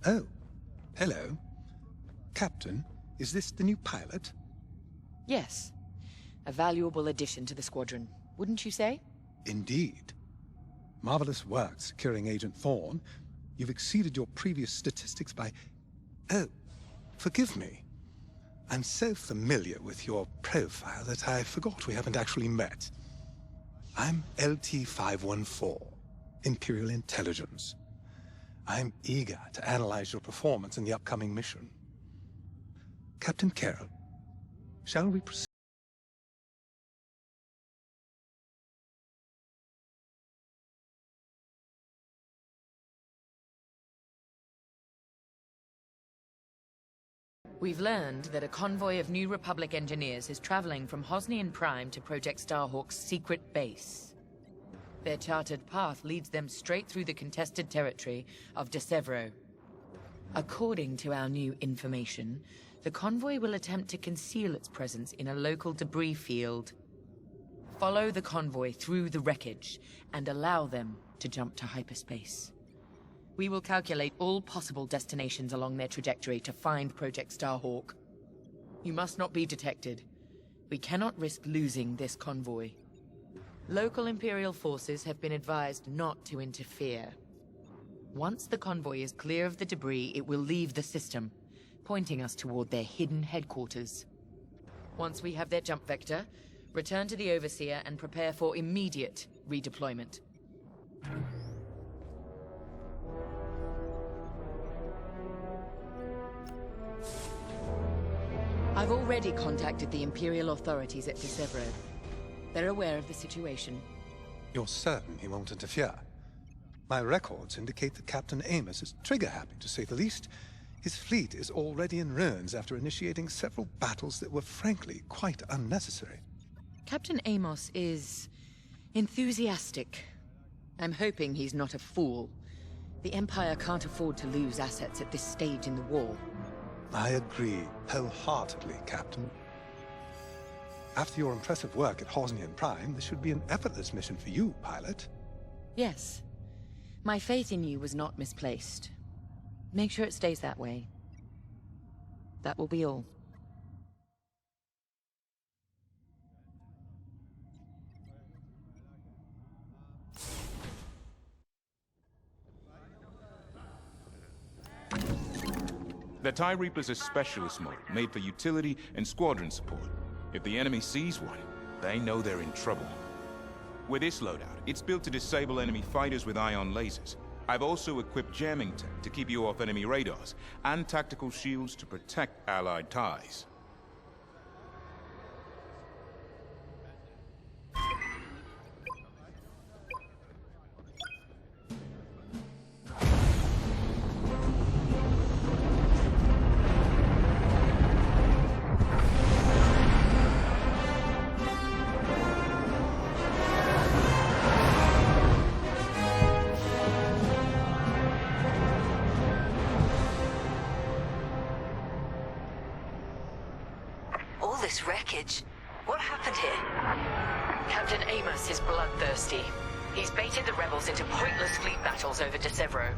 Oh, hello. Captain, is this the new pilot? Yes. A valuable addition to the Squadron, wouldn't you say? Indeed. Marvelous work securing Agent Thorne. You've exceeded your previous statistics by... Oh, forgive me. I'm so familiar with your profile that I forgot we haven't actually met. I'm LT-514, Imperial Intelligence. I'm eager to analyze your performance in the upcoming mission. Captain Carroll, shall we proceed? We've learned that a convoy of New Republic engineers is traveling from Hosnian Prime to Project Starhawk's secret base. Their charted path leads them straight through the contested territory of De Severo. According to our new information, the convoy will attempt to conceal its presence in a local debris field. Follow the convoy through the wreckage and allow them to jump to hyperspace. We will calculate all possible destinations along their trajectory to find Project Starhawk. You must not be detected. We cannot risk losing this convoy. Local Imperial forces have been advised not to interfere. Once the convoy is clear of the debris, it will leave the system, pointing us toward their hidden headquarters. Once we have their jump vector, return to the Overseer and prepare for immediate redeployment. I've already contacted the Imperial authorities at Desevro. They're aware of the situation. You're certain he won't interfere? My records indicate that Captain Amos is trigger-happy, to say the least. His fleet is already in ruins after initiating several battles that were frankly quite unnecessary. Captain Amos is enthusiastic. I'm hoping he's not a fool. The Empire can't afford to lose assets at this stage in the war. I agree wholeheartedly, Captain. After your impressive work at Hosnian Prime, this should be an effortless mission for you, pilot. Yes. My faith in you was not misplaced. Make sure it stays that way. That will be all. The TIE Reaper's a specialist model, made for utility and squadron support. If the enemy sees one, they know they're in trouble. With this loadout, it's built to disable enemy fighters with ion lasers. I've also equipped jamming tech to keep you off enemy radars, and tactical shields to protect Allied TIEs. This wreckage. What happened here? Captain Amos is bloodthirsty. He's baited the rebels into pointless fleet battles over Desevro.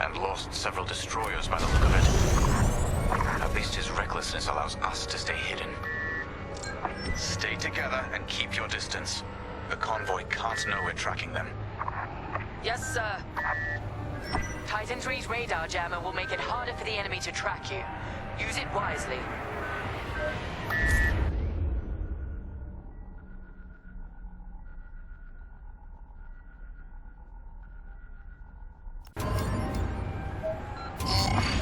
And lost several destroyers by the look of it. At least his recklessness allows us to stay hidden. Stay together and keep your distance. The convoy can't know we're tracking them. Yes, sir. Titan 3's radar jammer will make it harder for the enemy to track you. Use it wisely.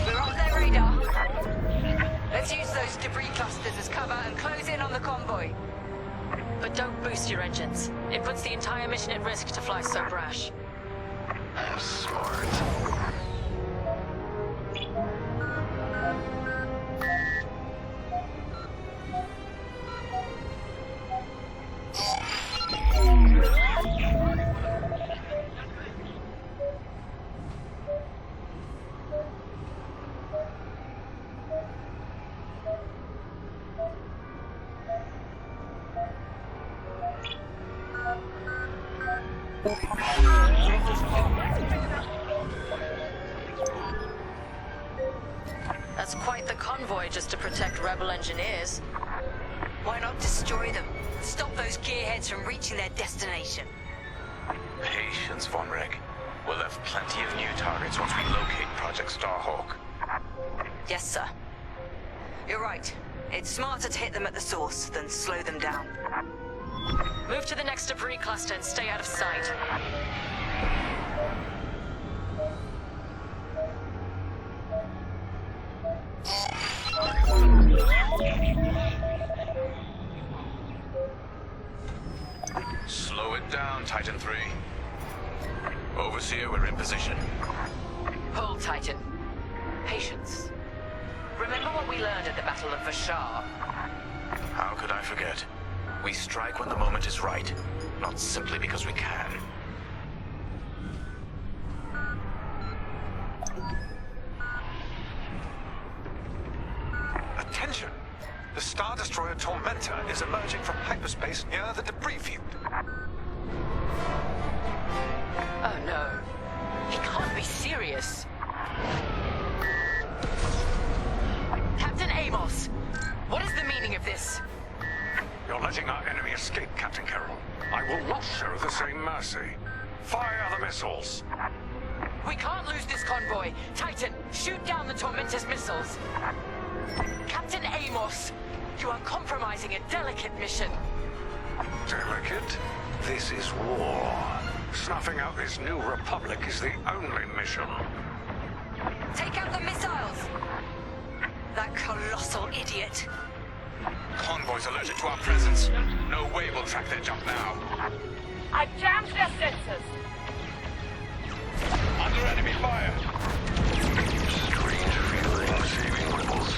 We're on their radar. Let's use those debris clusters as cover and close in on the convoy. But don't boost your engines. It puts the entire mission at risk to fly so brash. Smart. That's quite the convoy just to protect rebel engineers. Why not destroy them? Stop those gearheads from reaching their destination. Patience, Von Reg. We'll have plenty of new targets once we locate Project Starhawk. Yes, sir. You're right. It's smarter to hit them at the source than slow them down. Move to the next debris cluster and stay out of sight. Slow it down, Titan 3. Overseer, we're in position. Hold, Titan. Patience. Remember what we learned at the Battle of Vashar? How could I forget? We strike when the moment is right, not simply because we can. Attention! The Star Destroyer Tormentor is emerging from hyperspace near the debris field. Oh no. He can't be serious. Captain Amos, what is the meaning of this? You're letting our enemy escape, Captain Carroll. I will not show the same mercy. Fire the missiles. We can't lose this convoy. Titan, shoot down the Tormentor's missiles. Captain Amos, you are compromising a delicate mission. Delicate? This is war. Snuffing out this new republic is the only mission. Take out the missiles! That colossal idiot. Convoys alerted to our presence. No way we'll track their jump now. I've jammed their sensors. Under enemy fire. Strange feeling receiving ripples.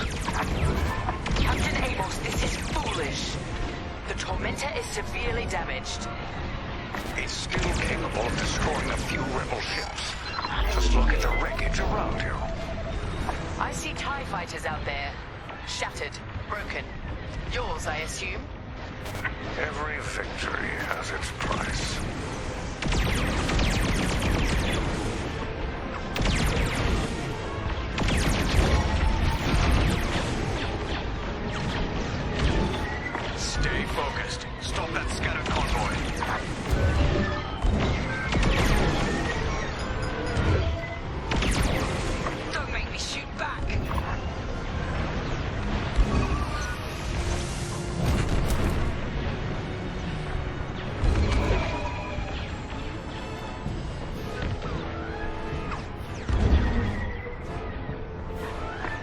Captain Amos, this is foolish. The Tormentor is severely damaged. It's still capable of destroying a few rebel ships. Just look at the wreckage around you. I see TIE fighters out there. Shattered, broken. Yours, I assume? Every victory has its price. Stay focused. Stop that scattered convoy. Don't make me shoot back.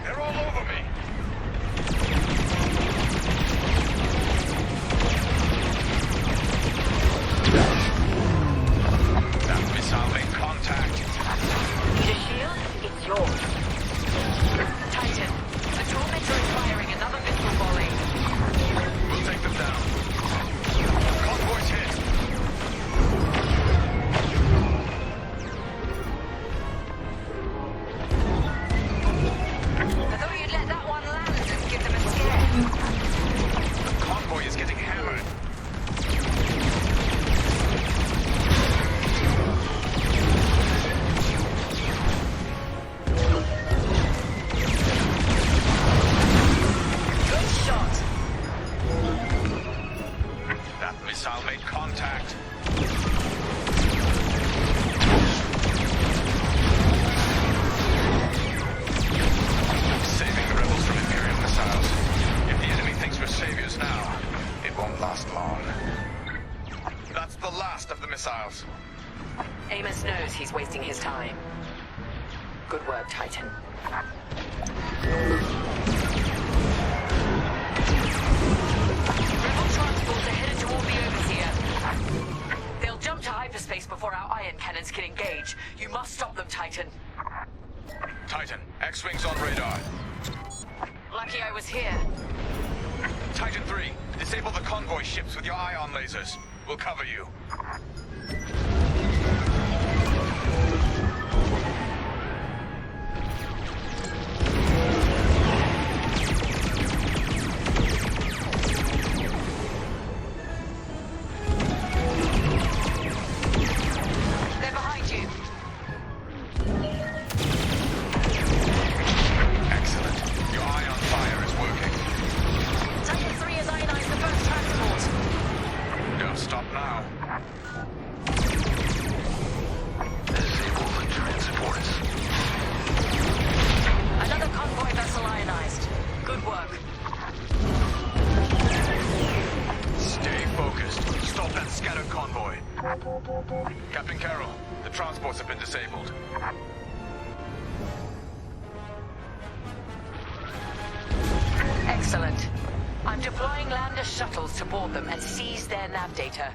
They're all over me. That missile made contact. Need a shield? It's yours. Titan, the Tormentor is firing another missile volley. We'll take them down. Convoy's hit. I thought you'd let that one land and give them a scare. The convoy is getting hammered. Good shot. That missile made contact. Saving the rebels from Imperial missiles. If the enemy thinks we're saviors now, it won't last long. That's the last of the missiles. Amos knows he's wasting his time. Good work, Titan. Rebel transports are headed toward the Overseer. They'll jump to hyperspace before our ion cannons can engage. You must stop them, Titan. Titan, X-Wings on radar. Lucky I was here. Titan 3, disable the convoy ships with your ion lasers. We'll cover you. They're behind you. Excellent. Your ion fire is working. Titan 3 has ionized the first transport. Don't stop now. Disable the transports. Another convoy vessel ionized. Good work. Stay focused. Stop that scattered convoy. Captain Carroll, the transports have been disabled. Excellent. I'm deploying lander shuttles to board them and seize their nav data.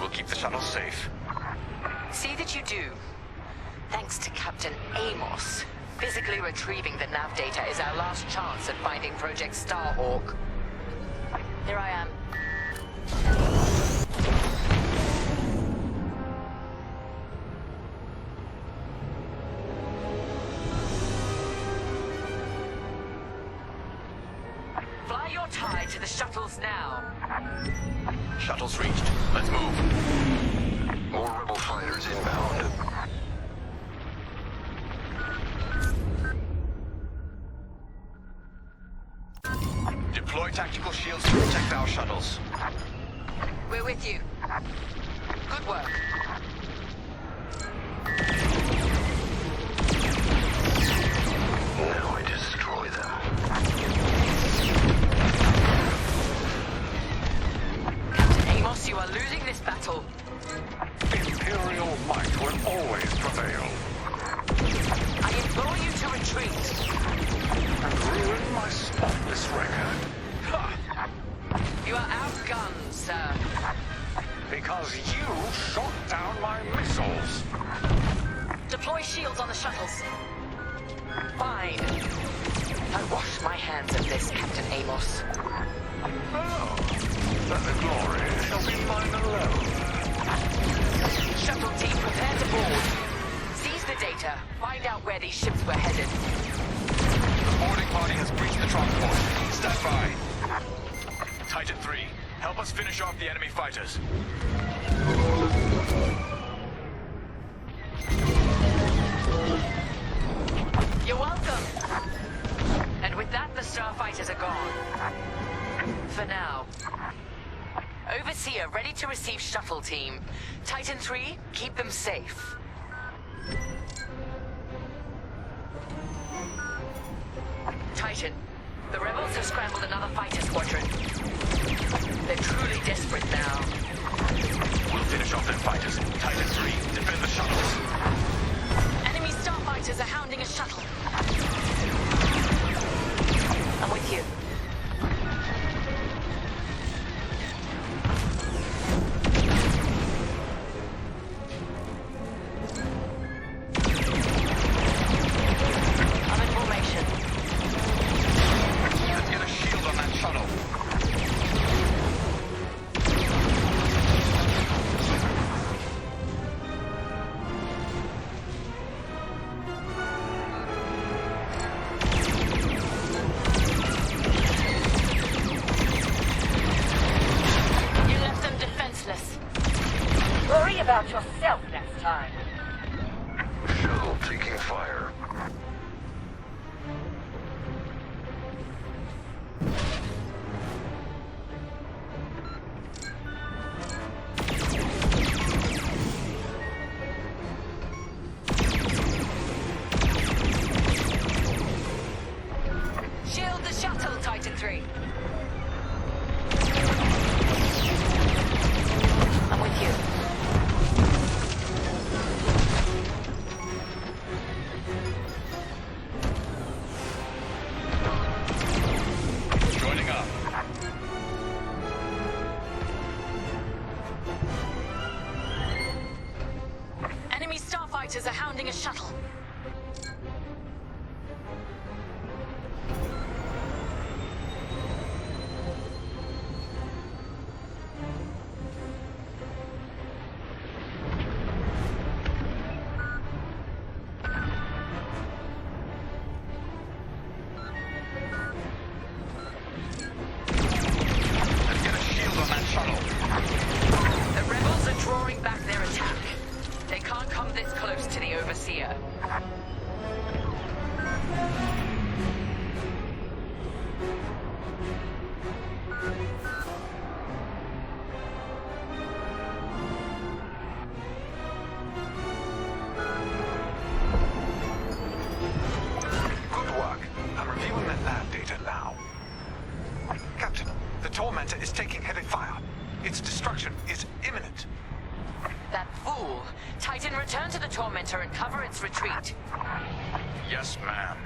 We'll keep the shuttles safe. See that you do. Thanks to Captain Amos, physically retrieving the nav data is our last chance at finding Project Starhawk. Here I am. Fly your TIE to the shuttles now. Shuttles reached. Let's move. More rebel fighters inbound. Deploy tactical shields to protect our shuttles. We're with you. Good work. Now I destroy them. Captain Amos, you are losing this battle. Imperial might will always prevail. I implore you to retreat. shields on the shuttles. Fine. I wash my hands of this, Captain Amos. Oh, but the glory shall be mine alone. Shuttle team, prepare to board. Seize the data. Find out where these ships were headed. The boarding party has breached the trunk point. Stand by. Titan 3, help us finish off the enemy fighters. You're welcome. And with that, the starfighters are gone. For now. Overseer, ready to receive shuttle team. Titan 3, keep them safe. Titan, the rebels have scrambled another fighter squadron. They're truly desperate now. We'll finish off their fighters. Titan 3, defend the shuttles. Enemy starfighters are hounding a shuttle. I'm with you. I'm in formation. Let's get a shield on that shuttle. You left them defenseless. Worry about yourself next time. Shuttle taking fire. Shield the shuttle, Titan 3. I'm with you. Joining up. Enemy starfighters are hounding a shuttle. Let's get a shield on that shuttle. The rebels are drawing back their attack. They can't come this close to the Overseer. Good work. I'm reviewing that lab data now. Captain, the Tormentor is taking heavy fire. Its destruction is imminent. That fool! Titan, return to the Tormentor and cover its retreat. Yes, ma'am.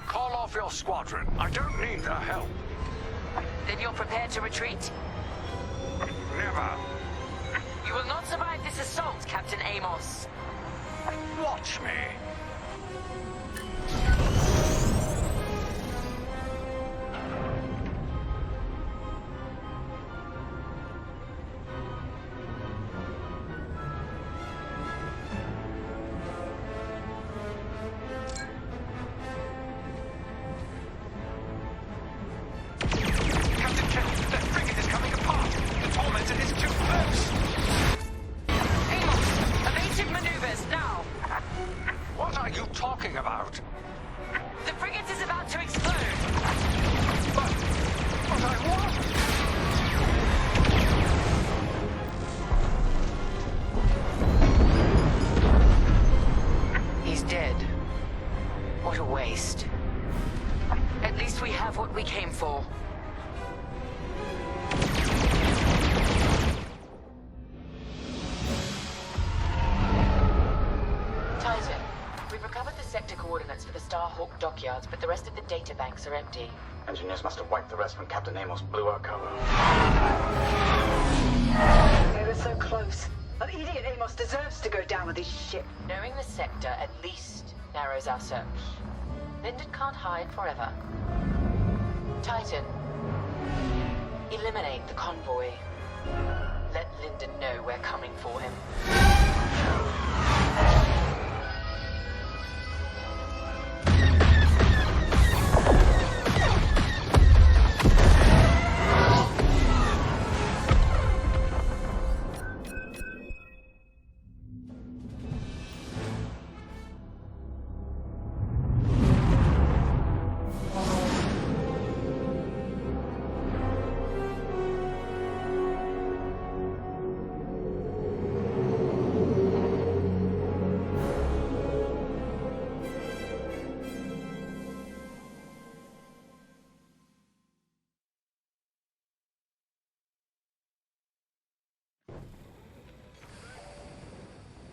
Call off your squadron. I don't need their help. Then you're prepared to retreat? Never. You will not survive this assault, Captain Amos. Watch me. Captain Kent, that frigate is coming apart. The Tormentor is too close. Amos, evasive maneuvers, now! What are you talking about? The frigate is about to explode! But I want... He's dead. What a waste. At least we have what we came for. Titan, we've recovered the sector coordinates for the Starhawk dockyards, but the rest of the data banks are empty. Engineers must have wiped the rest when Captain Amos blew our cover. We were so close. That idiot Amos deserves to go down with his ship. Knowing the sector at least narrows our search. Linden can't hide forever. Titan, eliminate the convoy. Let Linden know we're coming for him.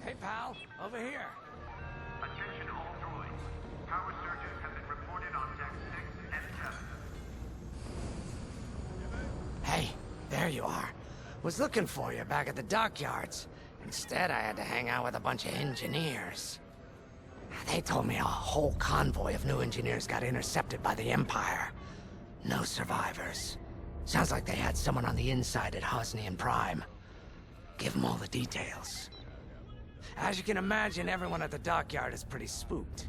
Hey, pal, over here. Attention all droids. Power surges have been reported on deck 6 and 7. Hey, there you are. Was looking for you back at the dockyards. Instead, I had to hang out with a bunch of engineers. They told me a whole convoy of new engineers got intercepted by the Empire. No survivors. Sounds like they had someone on the inside at Hosnian Prime. Give them all the details. As you can imagine, everyone at the dockyard is pretty spooked.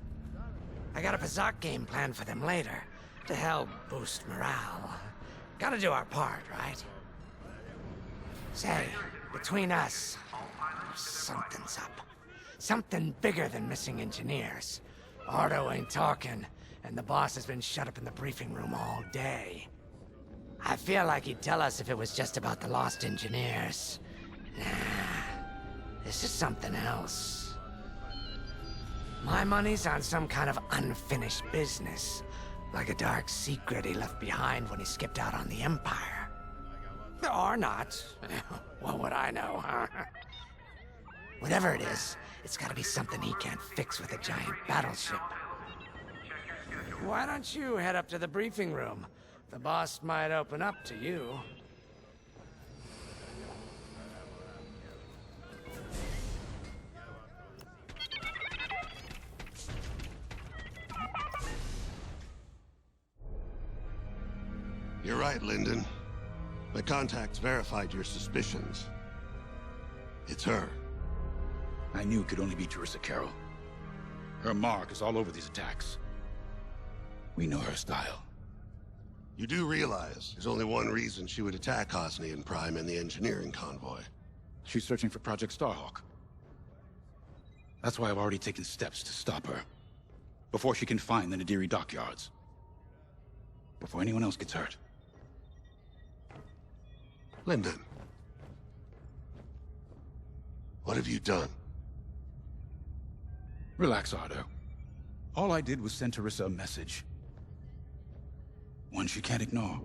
I got a Pazak game planned for them later, to help boost morale. Gotta do our part, right? Say, between us, something's up. Something bigger than missing engineers. Ardo ain't talking, and the boss has been shut up in the briefing room all day. I feel like he'd tell us if it was just about the lost engineers. Nah. This is something else. My money's on some kind of unfinished business. Like a dark secret he left behind when he skipped out on the Empire. Or not. What would I know, huh? Whatever it is, it's gotta be something he can't fix with a giant battleship. Why don't you head up to the briefing room? The boss might open up to you. You're right, Linden. My contacts verified your suspicions. It's her. I knew it could only be Teresa Carroll. Her mark is all over these attacks. We know her style. You do realize there's only one reason she would attack Hosnian Prime and the engineering convoy. She's searching for Project Starhawk. That's why I've already taken steps to stop her. Before she can find the Nadiri dockyards. Before anyone else gets hurt. Linden. What have you done? Relax, Ardo. All I did was send Teresa a message. One she can't ignore.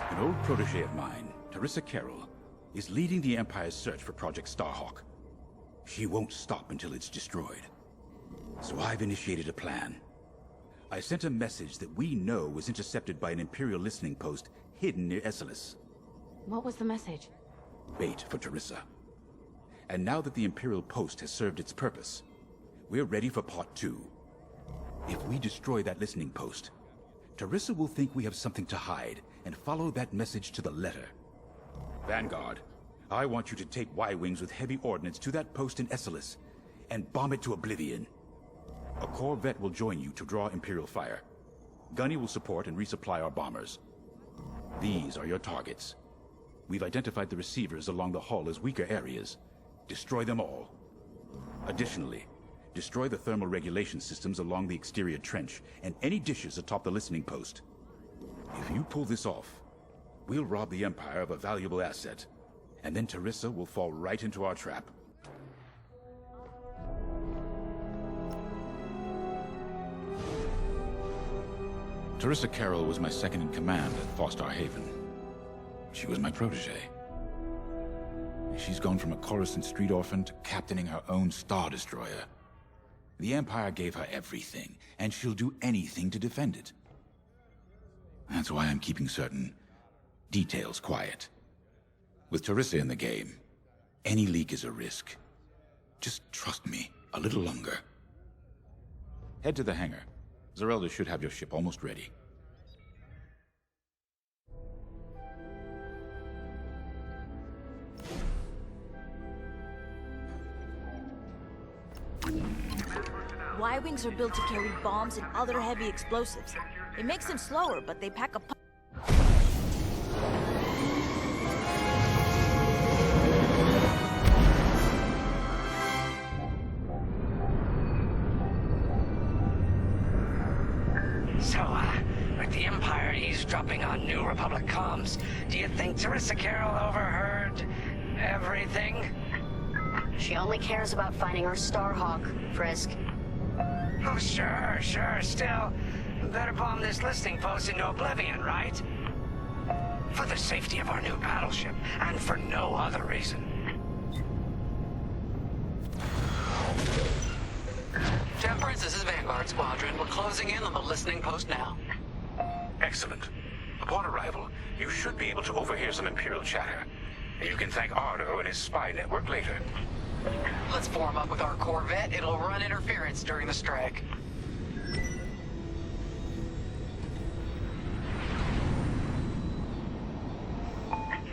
An old protege of mine, Teresa Carroll, is leading the Empire's search for Project Starhawk. She won't stop until it's destroyed. So I've initiated a plan. I sent a message that we know was intercepted by an Imperial listening post hidden near Esselis. What was the message? Bait for Teresa. And now that the Imperial post has served its purpose, we're ready for Part 2. If we destroy that listening post, Teresa will think we have something to hide and follow that message to the letter. Vanguard, I want you to take Y-Wings with heavy ordnance to that post in Esselis and bomb it to oblivion. A corvette will join you to draw Imperial fire. Gunny will support and resupply our bombers. These are your targets. We've identified the receivers along the hull as weaker areas. Destroy them all. Additionally, destroy the thermal regulation systems along the exterior trench and any dishes atop the listening post. If you pull this off, we'll rob the Empire of a valuable asset, and then Teresa will fall right into our trap. Teresa Carroll was my second in command at Fostar Haven. She was my protege. She's gone from a Coruscant street orphan to captaining her own Star Destroyer. The Empire gave her everything, and she'll do anything to defend it. That's why I'm keeping certain details quiet. With Teresa in the game, any leak is a risk. Just trust me a little longer. Head to the hangar. Zerelda should have your ship almost ready. Y-wings are built to carry bombs and other heavy explosives. It makes them slower, but they pack a punch. So, with the Empire eavesdropping on New Republic comms, do you think Teresa Carroll overheard everything? She only cares about finding her Starhawk, Frisk. Oh, sure. Still, better bomb this listening post into oblivion, right? For the safety of our new battleship, and for no other reason. Temperance, this is Vanguard Squadron. We're closing in on the listening post now. Excellent. Upon arrival, you should be able to overhear some Imperial chatter. You can thank Ardo and his spy network later. Let's form up with our Corvette. It'll run interference during the strike.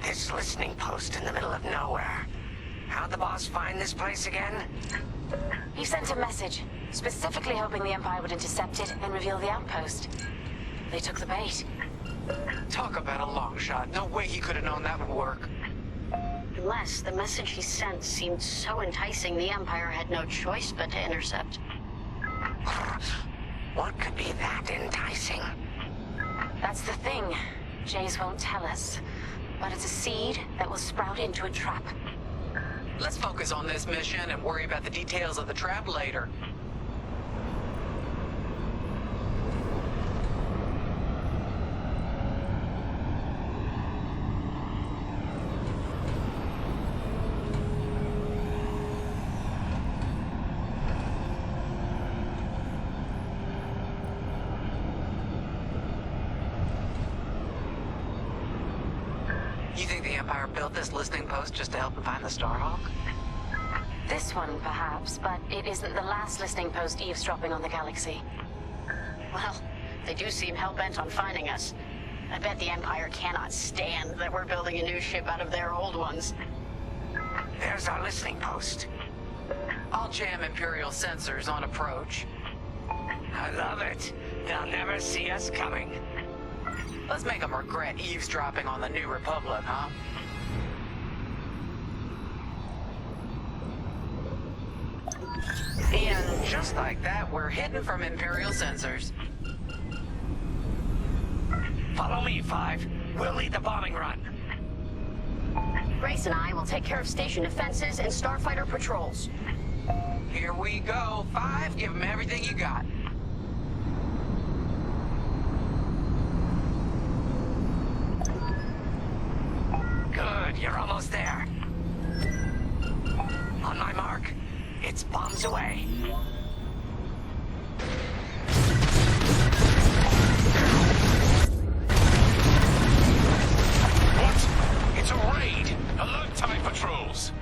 This listening post in the middle of nowhere. How'd the boss find this place again? He sent a message, specifically hoping the Empire would intercept it and reveal the outpost. They took the bait. Talk about a long shot. No way he could have known that would work. Unless the message he sent seemed so enticing the Empire had no choice but to intercept. What could be that enticing? That's the thing. Jays won't tell us. But it's a seed that will sprout into a trap. Let's focus on this mission and worry about the details of the trap later. You think the Empire built this listening post just to help them find the Starhawk? This one, perhaps, but it isn't the last listening post eavesdropping on the galaxy. Well, they do seem hell-bent on finding us. I bet the Empire cannot stand that we're building a new ship out of their old ones. There's our listening post. I'll jam Imperial sensors on approach. I love it. They'll never see us coming. Let's make them regret eavesdropping on the New Republic, huh? And just like that, we're hidden from Imperial sensors. Follow me, Five. We'll lead the bombing run. Grace and I will take care of station defenses and starfighter patrols. Here we go. Five, give them everything you got. Good, you're almost there. On my mark, it's bombs away. What? It's a raid! Alert TIE patrols!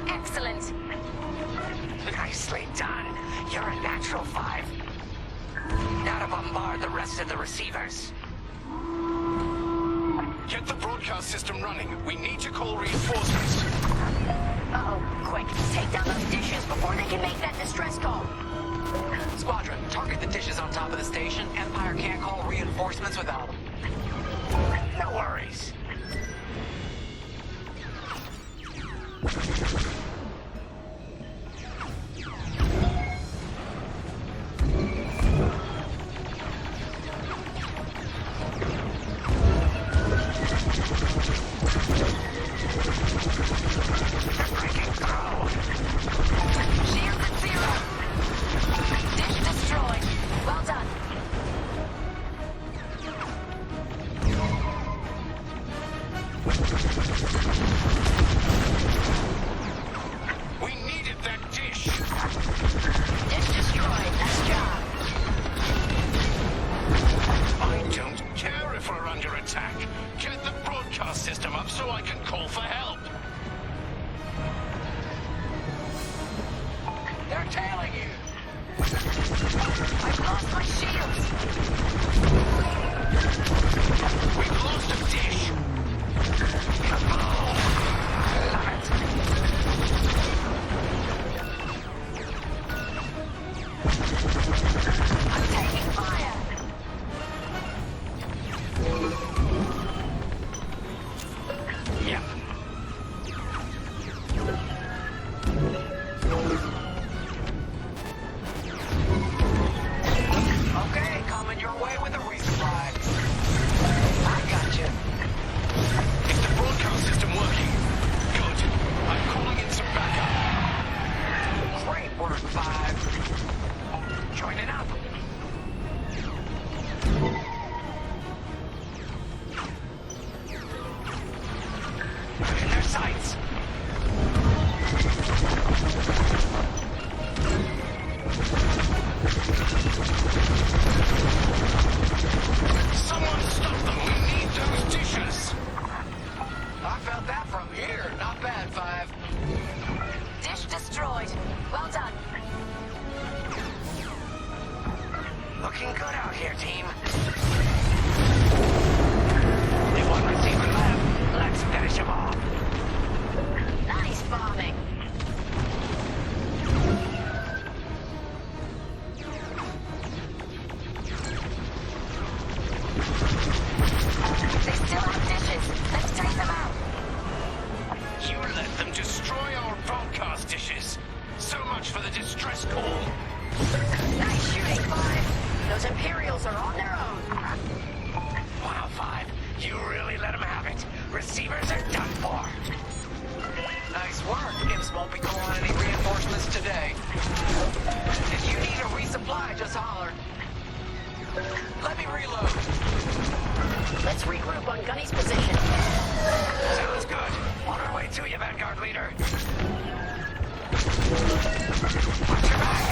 Excellent. Nicely done. You're a natural, Five. Now to bombard the rest of the receivers. Get the broadcast system running. We need to call reinforcements. Uh-oh, quick. Take down those dishes before they can make that distress call. Squadron, target the dishes on top of the station. Empire can't call reinforcements without them. No worries. system up so I can call for help. They're tailing you. I've lost my shields. We've lost a dish. I'm taking fire. Yep. Okay, coming your way with a resupply. I got you. Is the broadcast system working? Good. I'm calling in some backup. Great work, 5. Joining up. In their sights. Someone stop them! We need those dishes! I felt that from here. Not bad, 5. Dish destroyed. Well done. Looking good out here, team. They one receiver left. Let's finish him off. Nice bombing. They still have dishes. Let's take them out. You let them destroy our broadcast dishes. So much for the distress call. Nice shooting, 5. Those Imperials are on their own. Wow, 5. You really let them have it. Receivers are done for. Nice work. Imps won't be calling any reinforcements today. If you need a resupply, just holler. Let me reload. Let's regroup on Gunny's position. Sounds good. On our way to you, Vanguard leader. Watch your back.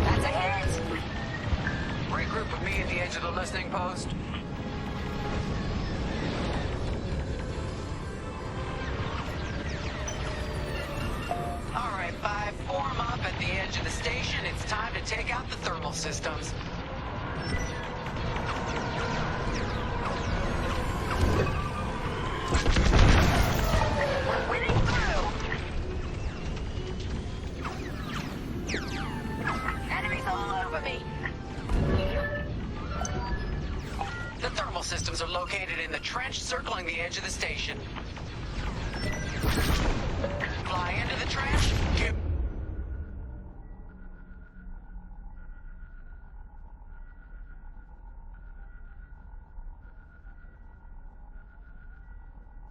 That's a hit. Regroup with me at the edge of the listening post. All right, 5, form up at the edge of the station. It's time to take out the thermal systems. We're winning through. Enemies all over me. The thermal systems are located in the trench circling the edge of the station. Fly into the trench. Give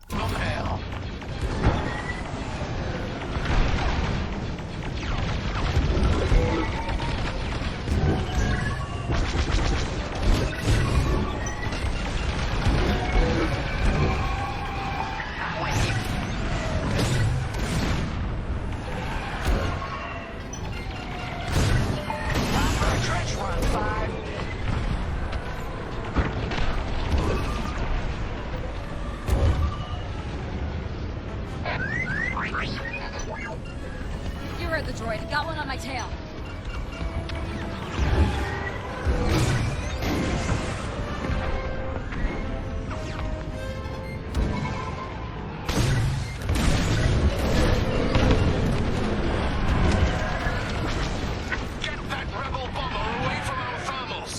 them hell. I'm with you. Time for a trench run, 5. You heard the droid. Got one on my tail. Get that rebel bomber away from our thermals.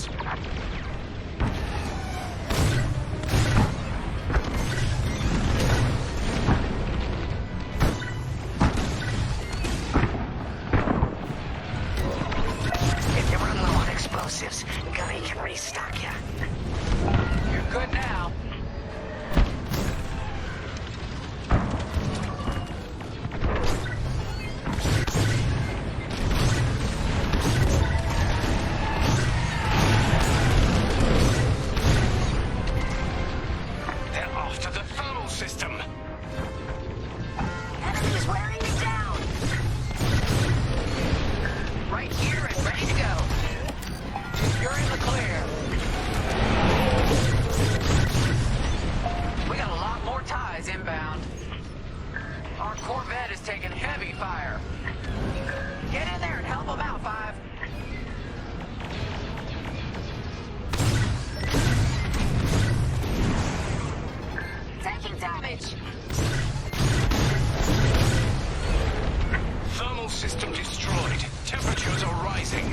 System destroyed. Temperatures are rising.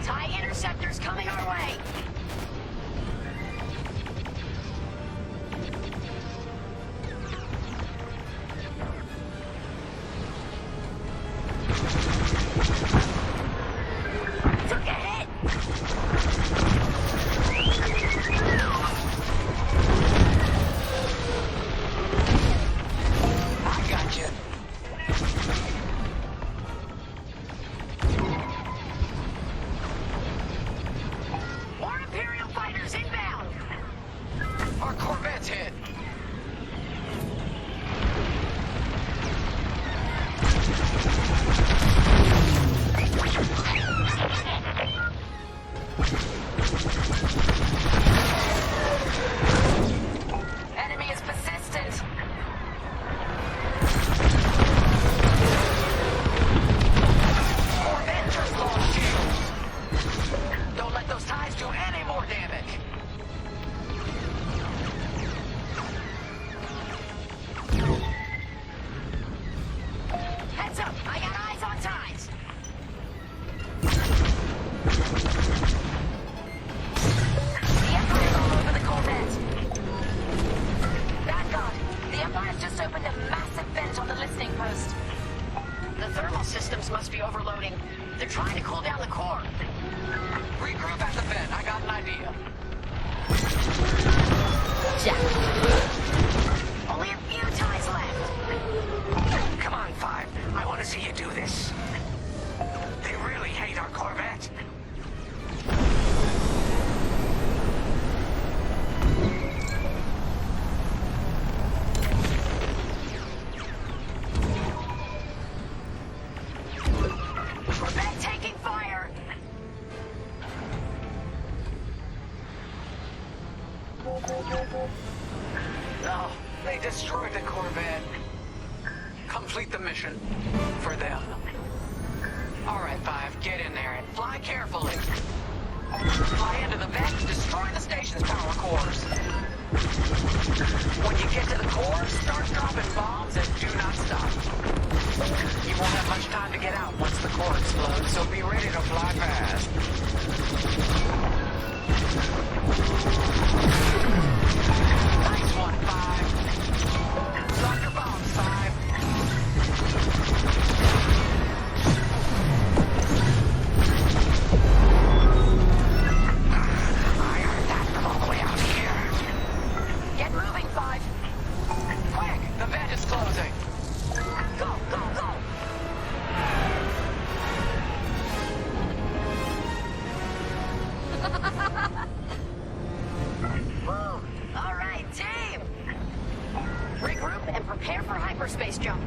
TIE interceptors coming our way. Took a hit. I got you. More Imperial fighters inbound. Our Corvette's hit. Enemy is persistent. Corvette just lost shields. Don't let those ties do any more damage. Heads up, I got eyes on ties. The Empire's all over the Corvette. Bad God, the Empire's just opened a massive vent on the listening post. The thermal systems must be overloading. They're trying to cool down the core. Regroup at the vent. I got an idea. Only a few ties left. Come on, Five. I want to see you do this. They really hate our Corvette. Corvette taking fire. No, they destroyed the Corvette. Complete the mission. For them. Alright, Five, get in there and fly carefully. Fly into the vent and destroy the station's power cores. When you get to the core, start dropping bombs and do not stop. You won't have much time to get out once the core explodes, so be ready to fly fast. Nice one, Five. Drop your bombs, Five. I heard that from all the way out here. Get moving, Five. Quick, the vent is closing. Go, go, go. Woo! All right, team. Regroup and prepare for hyperspace jump.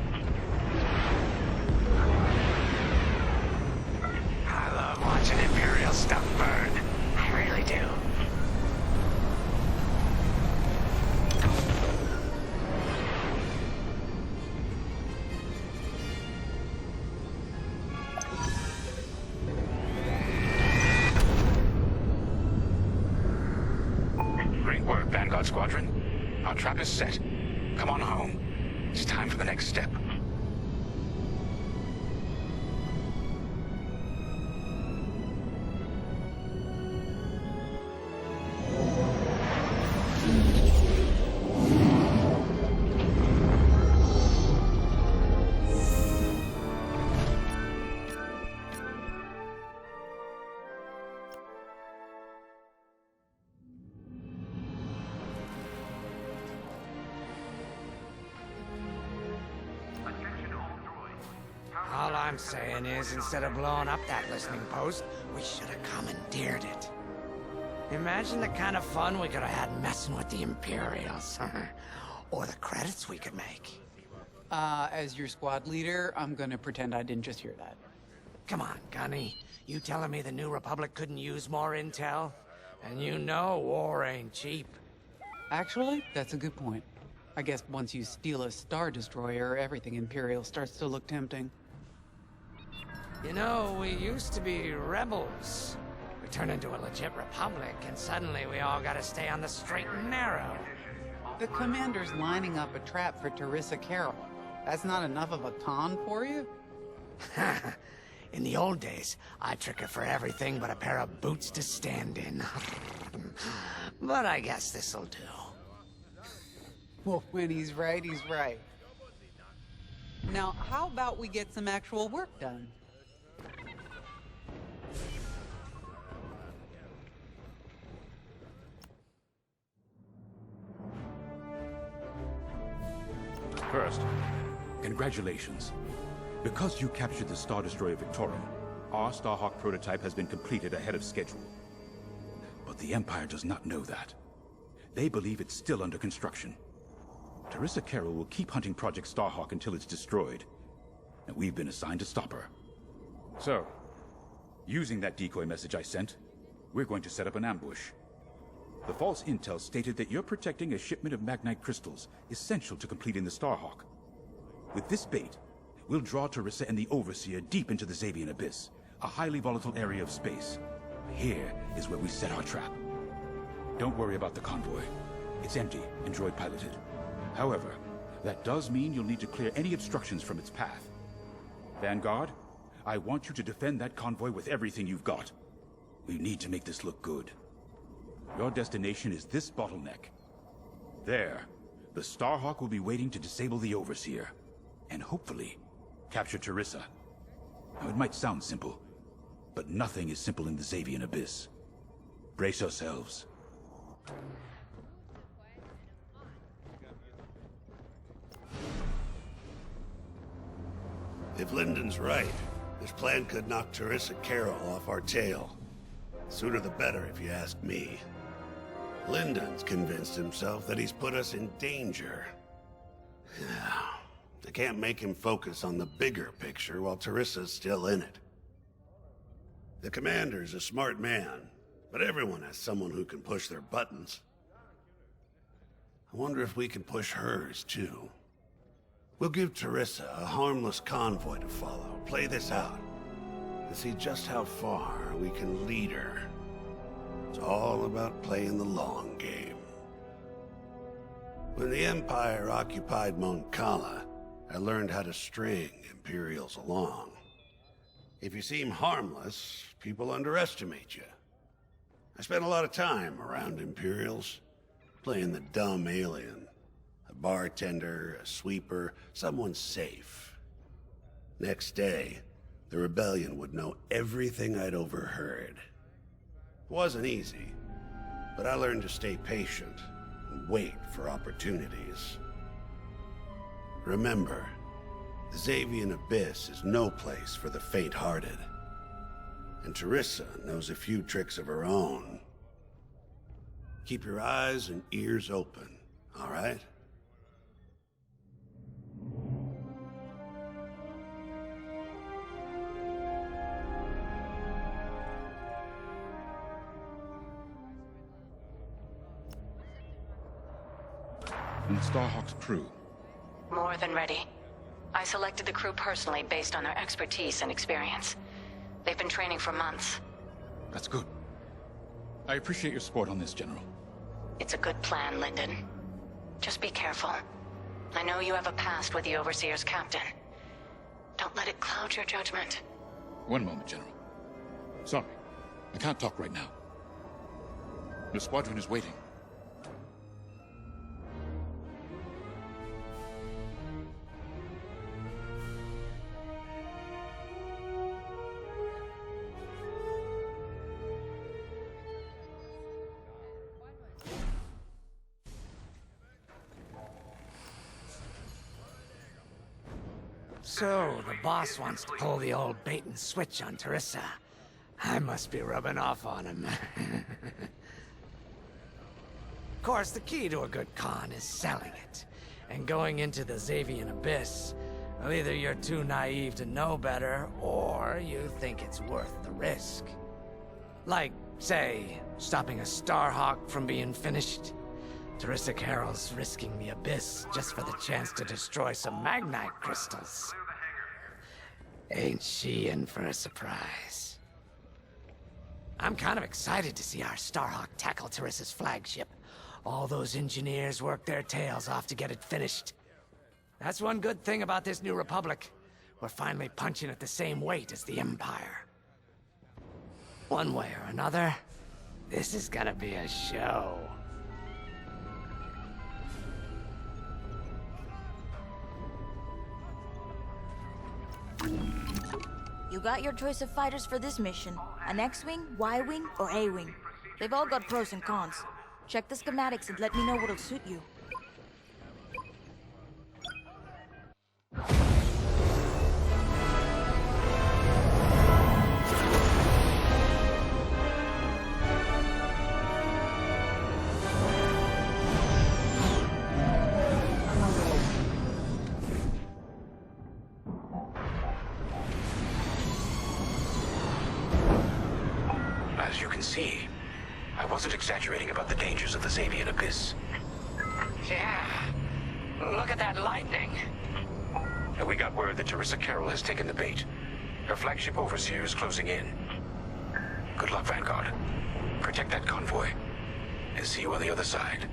I love watching Imperial stuff burn. I really do. Great work, Vanguard Squadron. Our trap is set. Come on home. It's time for the next step. All I'm saying is, instead of blowing up that listening post, we should have commandeered it. Imagine the kind of fun we could have had messing with the Imperials. Or the credits we could make. As your squad leader, I'm gonna pretend I didn't just hear that. Come on, Gunny. You telling me the New Republic couldn't use more intel? And you know war ain't cheap. Actually, that's a good point. I guess once you steal a Star Destroyer, everything Imperial starts to look tempting. You know, we used to be rebels. We turned into a legit republic, and suddenly we all gotta stay on the straight and narrow. The commander's lining up a trap for Teresa Carroll. That's not enough of a con for you? In the old days, I'd trick her for everything but a pair of boots to stand in. But I guess this'll do. Well, when he's right, he's right. Now, how about we get some actual work done? First, congratulations. Because you captured the Star Destroyer Victorum, our Starhawk prototype has been completed ahead of schedule. But the Empire does not know that. They believe it's still under construction. Teresa Carroll will keep hunting Project Starhawk until it's destroyed, and we've been assigned to stop her. So, using that decoy message I sent, we're going to set up an ambush. The false intel stated that you're protecting a shipment of Magnite crystals, essential to completing the Starhawk. With this bait, we'll draw Teresa and the Overseer deep into the Xavian Abyss, a highly volatile area of space. Here is where we set our trap. Don't worry about the convoy. It's empty and droid piloted. However, that does mean you'll need to clear any obstructions from its path. Vanguard, I want you to defend that convoy with everything you've got. We need to make this look good. Your destination is this bottleneck. There, the Starhawk will be waiting to disable the Overseer, and hopefully, capture Teresa. Now, it might sound simple, but nothing is simple in the Xavian Abyss. Brace yourselves. If Lyndon's right, this plan could knock Teresa Carroll off our tail. Sooner the better, if you ask me. Lyndon's convinced himself that he's put us in danger. I can't make him focus on the bigger picture while Teresa's still in it. The commander's a smart man, but everyone has someone who can push their buttons. I wonder if we can push hers, too. We'll give Teresa a harmless convoy to follow, play this out, and see just how far we can lead her. It's all about playing the long game. When the Empire occupied Mon Cala, I learned how to string Imperials along. If you seem harmless, people underestimate you. I spent a lot of time around Imperials, playing the dumb alien. A bartender, a sweeper, someone safe. Next day, the rebellion would know everything I'd overheard. It wasn't easy, but I learned to stay patient and wait for opportunities. Remember, the Xavian Abyss is no place for the faint-hearted. And Teresa knows a few tricks of her own. Keep your eyes and ears open, all right? And Starhawk's crew. More than ready. I selected the crew personally based on their expertise and experience. They've been training for months. That's good. I appreciate your support on this, General. It's a good plan, Lyndon. Just be careful. I know you have a past with the Overseer's captain. Don't let it cloud your judgment. One moment, General. Sorry, I can't talk right now. The squadron is waiting. So, the boss wants to pull the old bait and switch on Teresa. I must be rubbing off on him. Of course, the key to a good con is selling it. And going into the Xavian Abyss, well, either you're too naive to know better, or you think it's worth the risk. Like, say, stopping a Starhawk from being finished. Teresa Carroll's risking the Abyss just for the chance to destroy some Magnite crystals. Ain't she in for a surprise? I'm kind of excited to see our Starhawk tackle Teresa's flagship. All those engineers work their tails off to get it finished. That's one good thing about this new Republic. we're finally punching at the same weight as the Empire. One way or another, this is gonna be a show. You got your choice of fighters for this mission. An X-Wing, Y-Wing, or A-Wing. They've all got pros and cons. Check the schematics and let me know what'll suit you. As you can see, I wasn't exaggerating about the dangers of the Xavian Abyss. Yeah. Look at that lightning. And we got word that Teresa Carroll has taken the bait. Her flagship overseer is closing in. Good luck, Vanguard. Protect that convoy. And see you on the other side.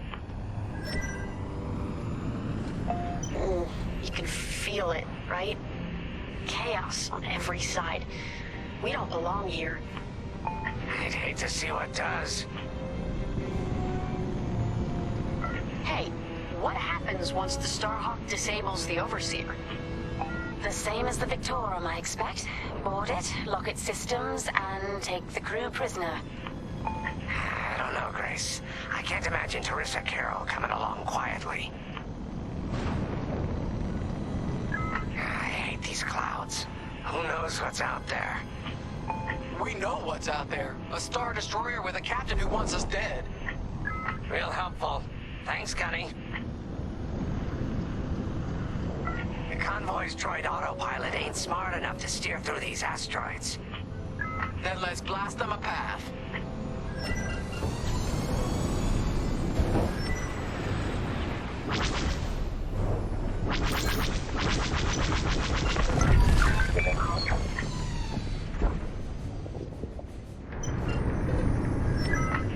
You can feel it, right? Chaos on every side. We don't belong here. I'd hate to see what does. Hey, what happens once the Starhawk disables the Overseer? The same as the Victorum, I expect. Board it, lock its systems, and take the crew prisoner. I don't know, Grace. I can't imagine Teresa Carroll coming along quietly. I hate these clouds. Who knows what's out there? We know what's out there. A Star Destroyer with a captain who wants us dead. Real helpful. Thanks, Gunny. The convoy's droid autopilot ain't smart enough to steer through these asteroids. Then let's blast them a path.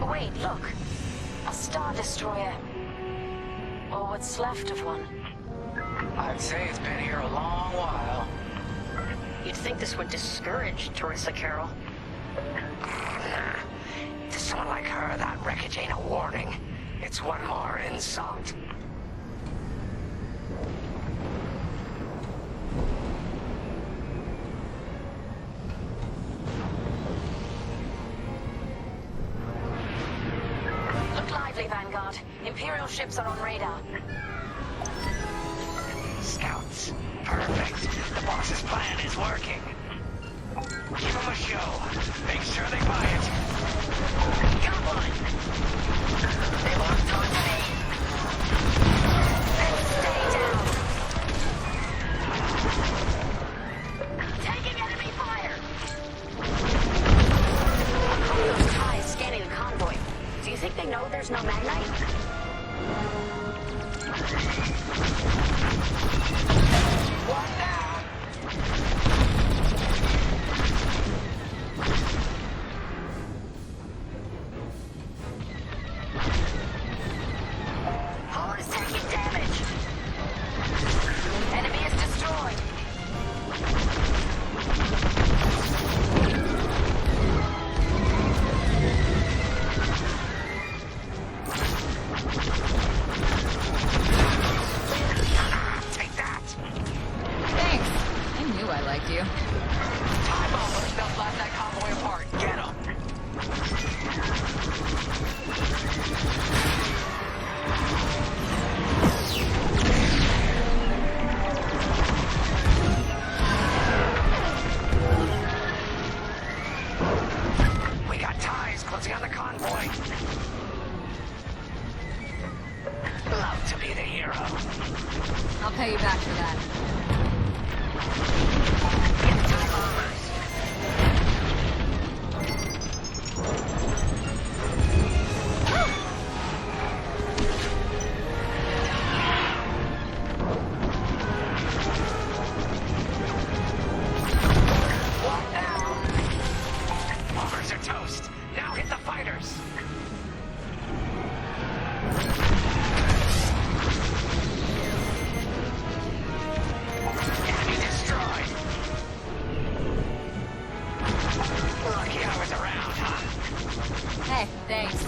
Wait, look. A Star Destroyer. Or what's left of one. I'd say it's been here a long while. You'd think this would discourage Teresa Carroll. To someone like her, that wreckage ain't a warning. It's one more insult. Look lively, Vanguard. Imperial ships are on radar. Scouts. Perfect. The boss's plan is working. Give them a show. Make sure they buy it. Got one. They locked on to me. And stay down. Taking enemy fire. Those ties scanning the convoy. Do you think they know there's no magnite? What now? Hull is taking damage. Enemy is destroyed. Take that. Thanks. I knew I liked you. Time over. They'll blast that convoy apart. Get them. We got ties closing on the convoy. Love to be the hero. I'll pay you back for that. Get time bombers. Hey, thanks.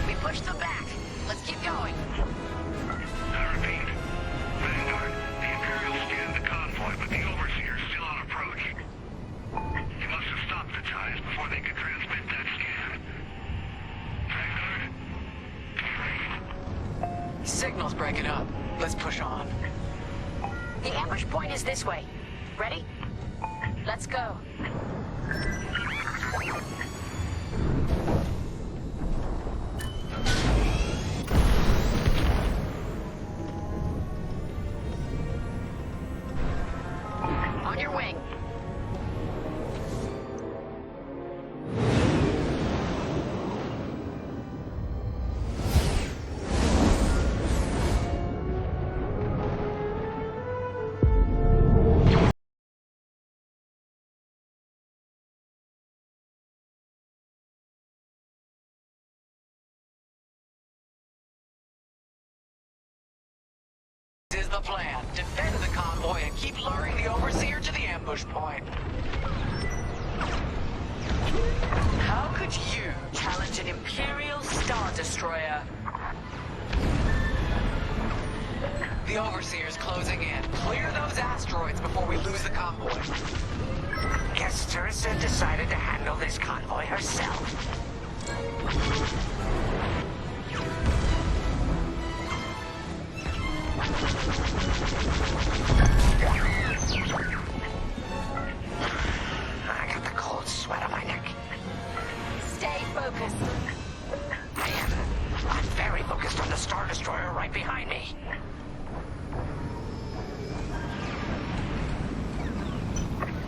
We pushed them back. Let's keep going. I repeat. Vanguard, the Imperials scanned the convoy, but the Overseer's still on approach. You must have stopped the ties before they could transmit that scan. Vanguard? Signal's breaking up. Let's push on. The ambush point is this way. Ready? Let's go. On your wing. This is the plan. Defend the convoy and keep luring the Overseer to the ambush point. How could you challenge an Imperial Star Destroyer? The Overseer's closing in. Clear those asteroids before we lose the convoy. Guess Teresa decided to handle this convoy herself. I got the cold sweat on my neck. Stay focused. I am. I'm very focused on the Star Destroyer right behind me.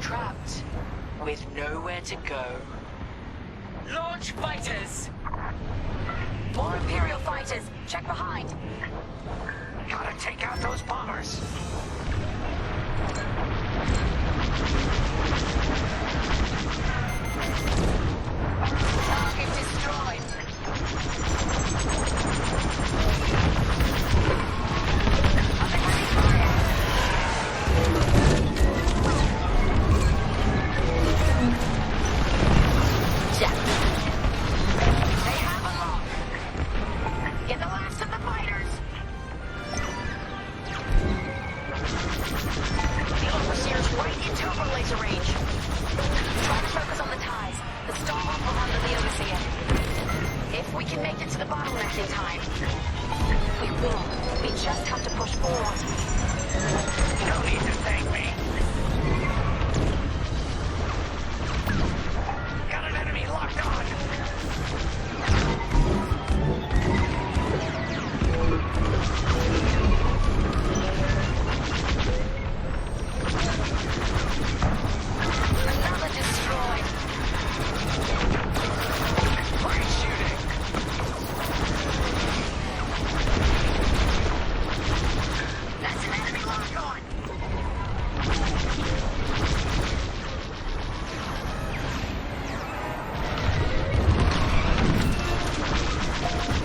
Trapped with nowhere to go. Launch fighters! More Imperial fighters. Check behind. Gotta take out those bombers. Target destroyed. They have a lock. Get the last of the fighters. The Overseer's right in turbo laser range. Try to focus on the ties. The star will under the Overseer. If we can make it to the bottleneck in time. We will. We just have to push forward. No need to thank me. Got an enemy locked on. Another destroyed. Great shooting. That's an enemy locked on.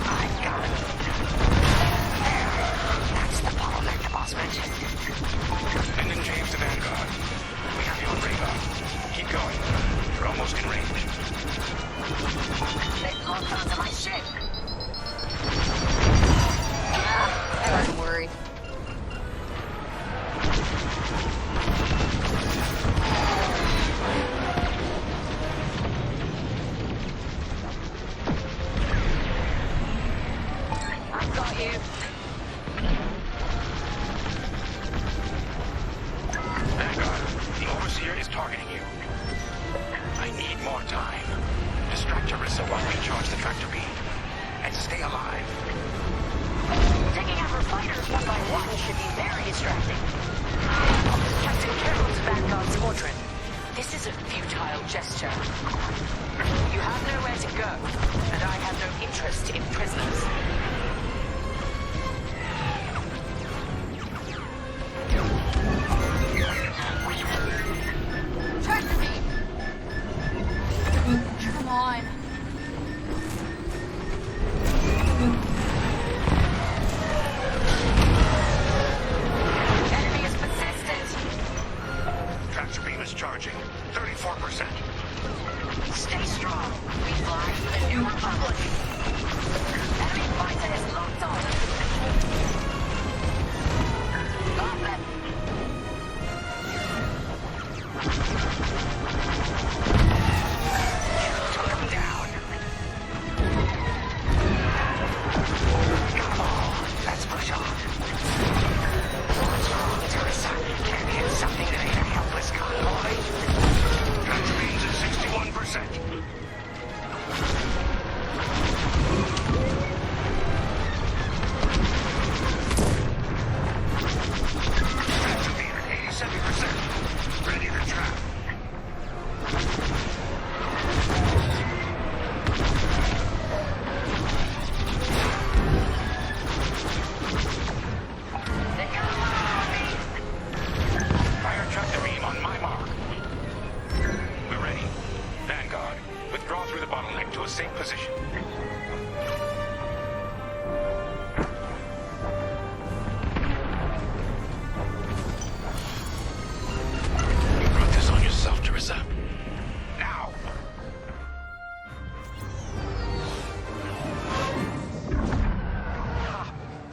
I got it. There. That's the bottleneck the boss mentioned. Sending James to Vanguard. We have you on radar. Keep going. You're almost in range. They locked onto my ship. Don't worry. I've got you. Vanguard, the Overseer is targeting you. I need more time. Distract Teresa while we charge the tractor beam. And stay alive. Taking out her fighters one by one should be very distracting. Captain Carroll's Vanguard Squadron. This is a futile gesture. You have nowhere to go, and I have no interest in prisoners. Tractor beam. Come on. Enemy is persistent.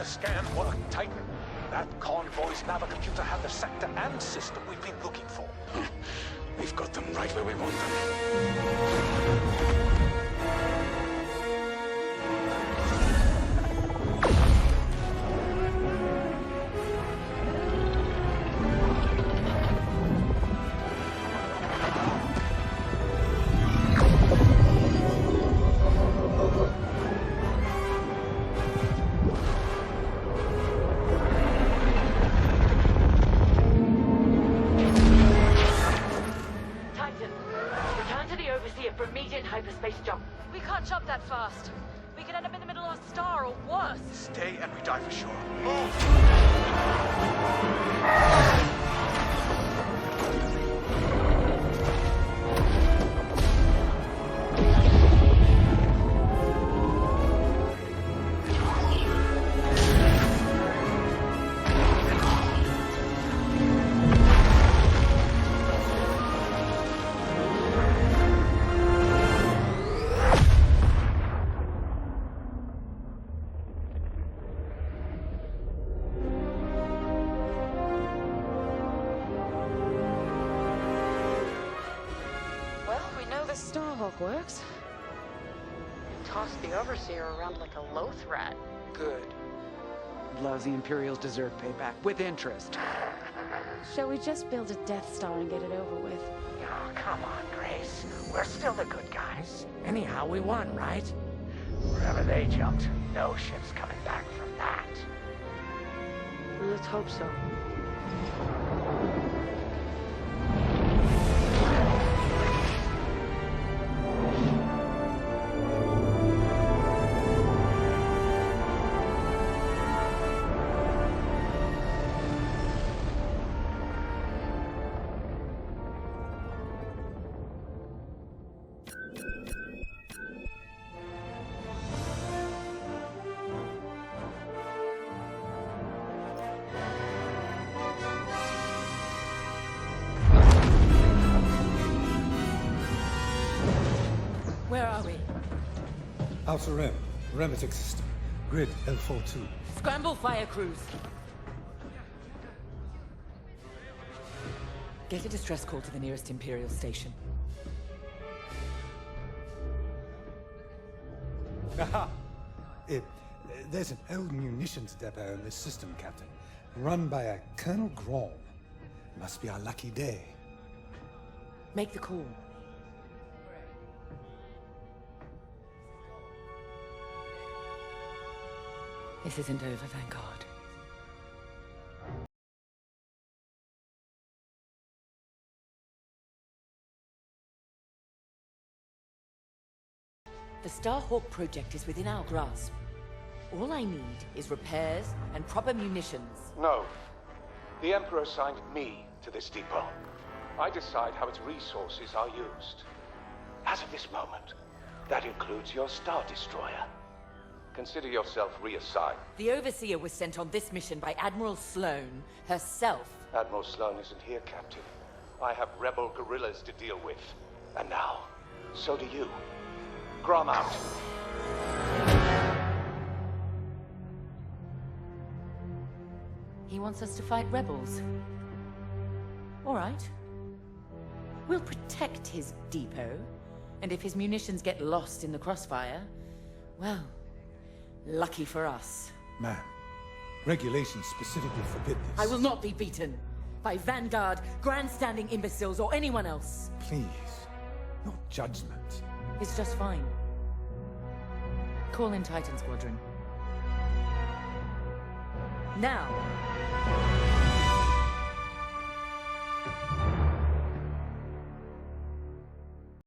scan work, Titan. That convoy's navicomputer had the sector and system we've been looking for. We've got them right where we want them. Titan, return to the Overseer for immediate hyperspace jump. We can't jump that fast. We could end up in the middle of a star or worse. Stay and we die for sure. Well, we know the Starhawk works. Toss the Overseer around like a loath rat. Good. Lousy Imperials deserve payback, with interest. Shall we just build a Death Star and get it over with? Oh, come on, Grace. We're still the good guys. Anyhow, we won, right? Wherever they jumped, no ship's coming back from that. Let's hope so. Where are we? Alpha Rem, Remetic system. Grid L42. Scramble fire crews. Get a distress call to the nearest Imperial station. Aha! There's an old munitions depot in this system, Captain. Run by a Colonel Grom. Must be our lucky day. Make the call. This isn't over, Vanguard. The Starhawk project is within our grasp. All I need is repairs and proper munitions. No. The Emperor assigned me to this depot. I decide how its resources are used. As of this moment, that includes your Star Destroyer. Consider yourself reassigned. The Overseer was sent on this mission by Admiral Sloane herself. Admiral Sloane isn't here, Captain. I have rebel guerrillas to deal with. And now, so do you. Grom out. He wants us to fight rebels. All right. We'll protect his depot, and if his munitions get lost in the crossfire, well, lucky for us. Ma'am, regulations specifically forbid this. I will not be beaten by Vanguard, grandstanding imbeciles, or anyone else. Please, your judgment. It's just fine. Call in Titan Squadron. Now!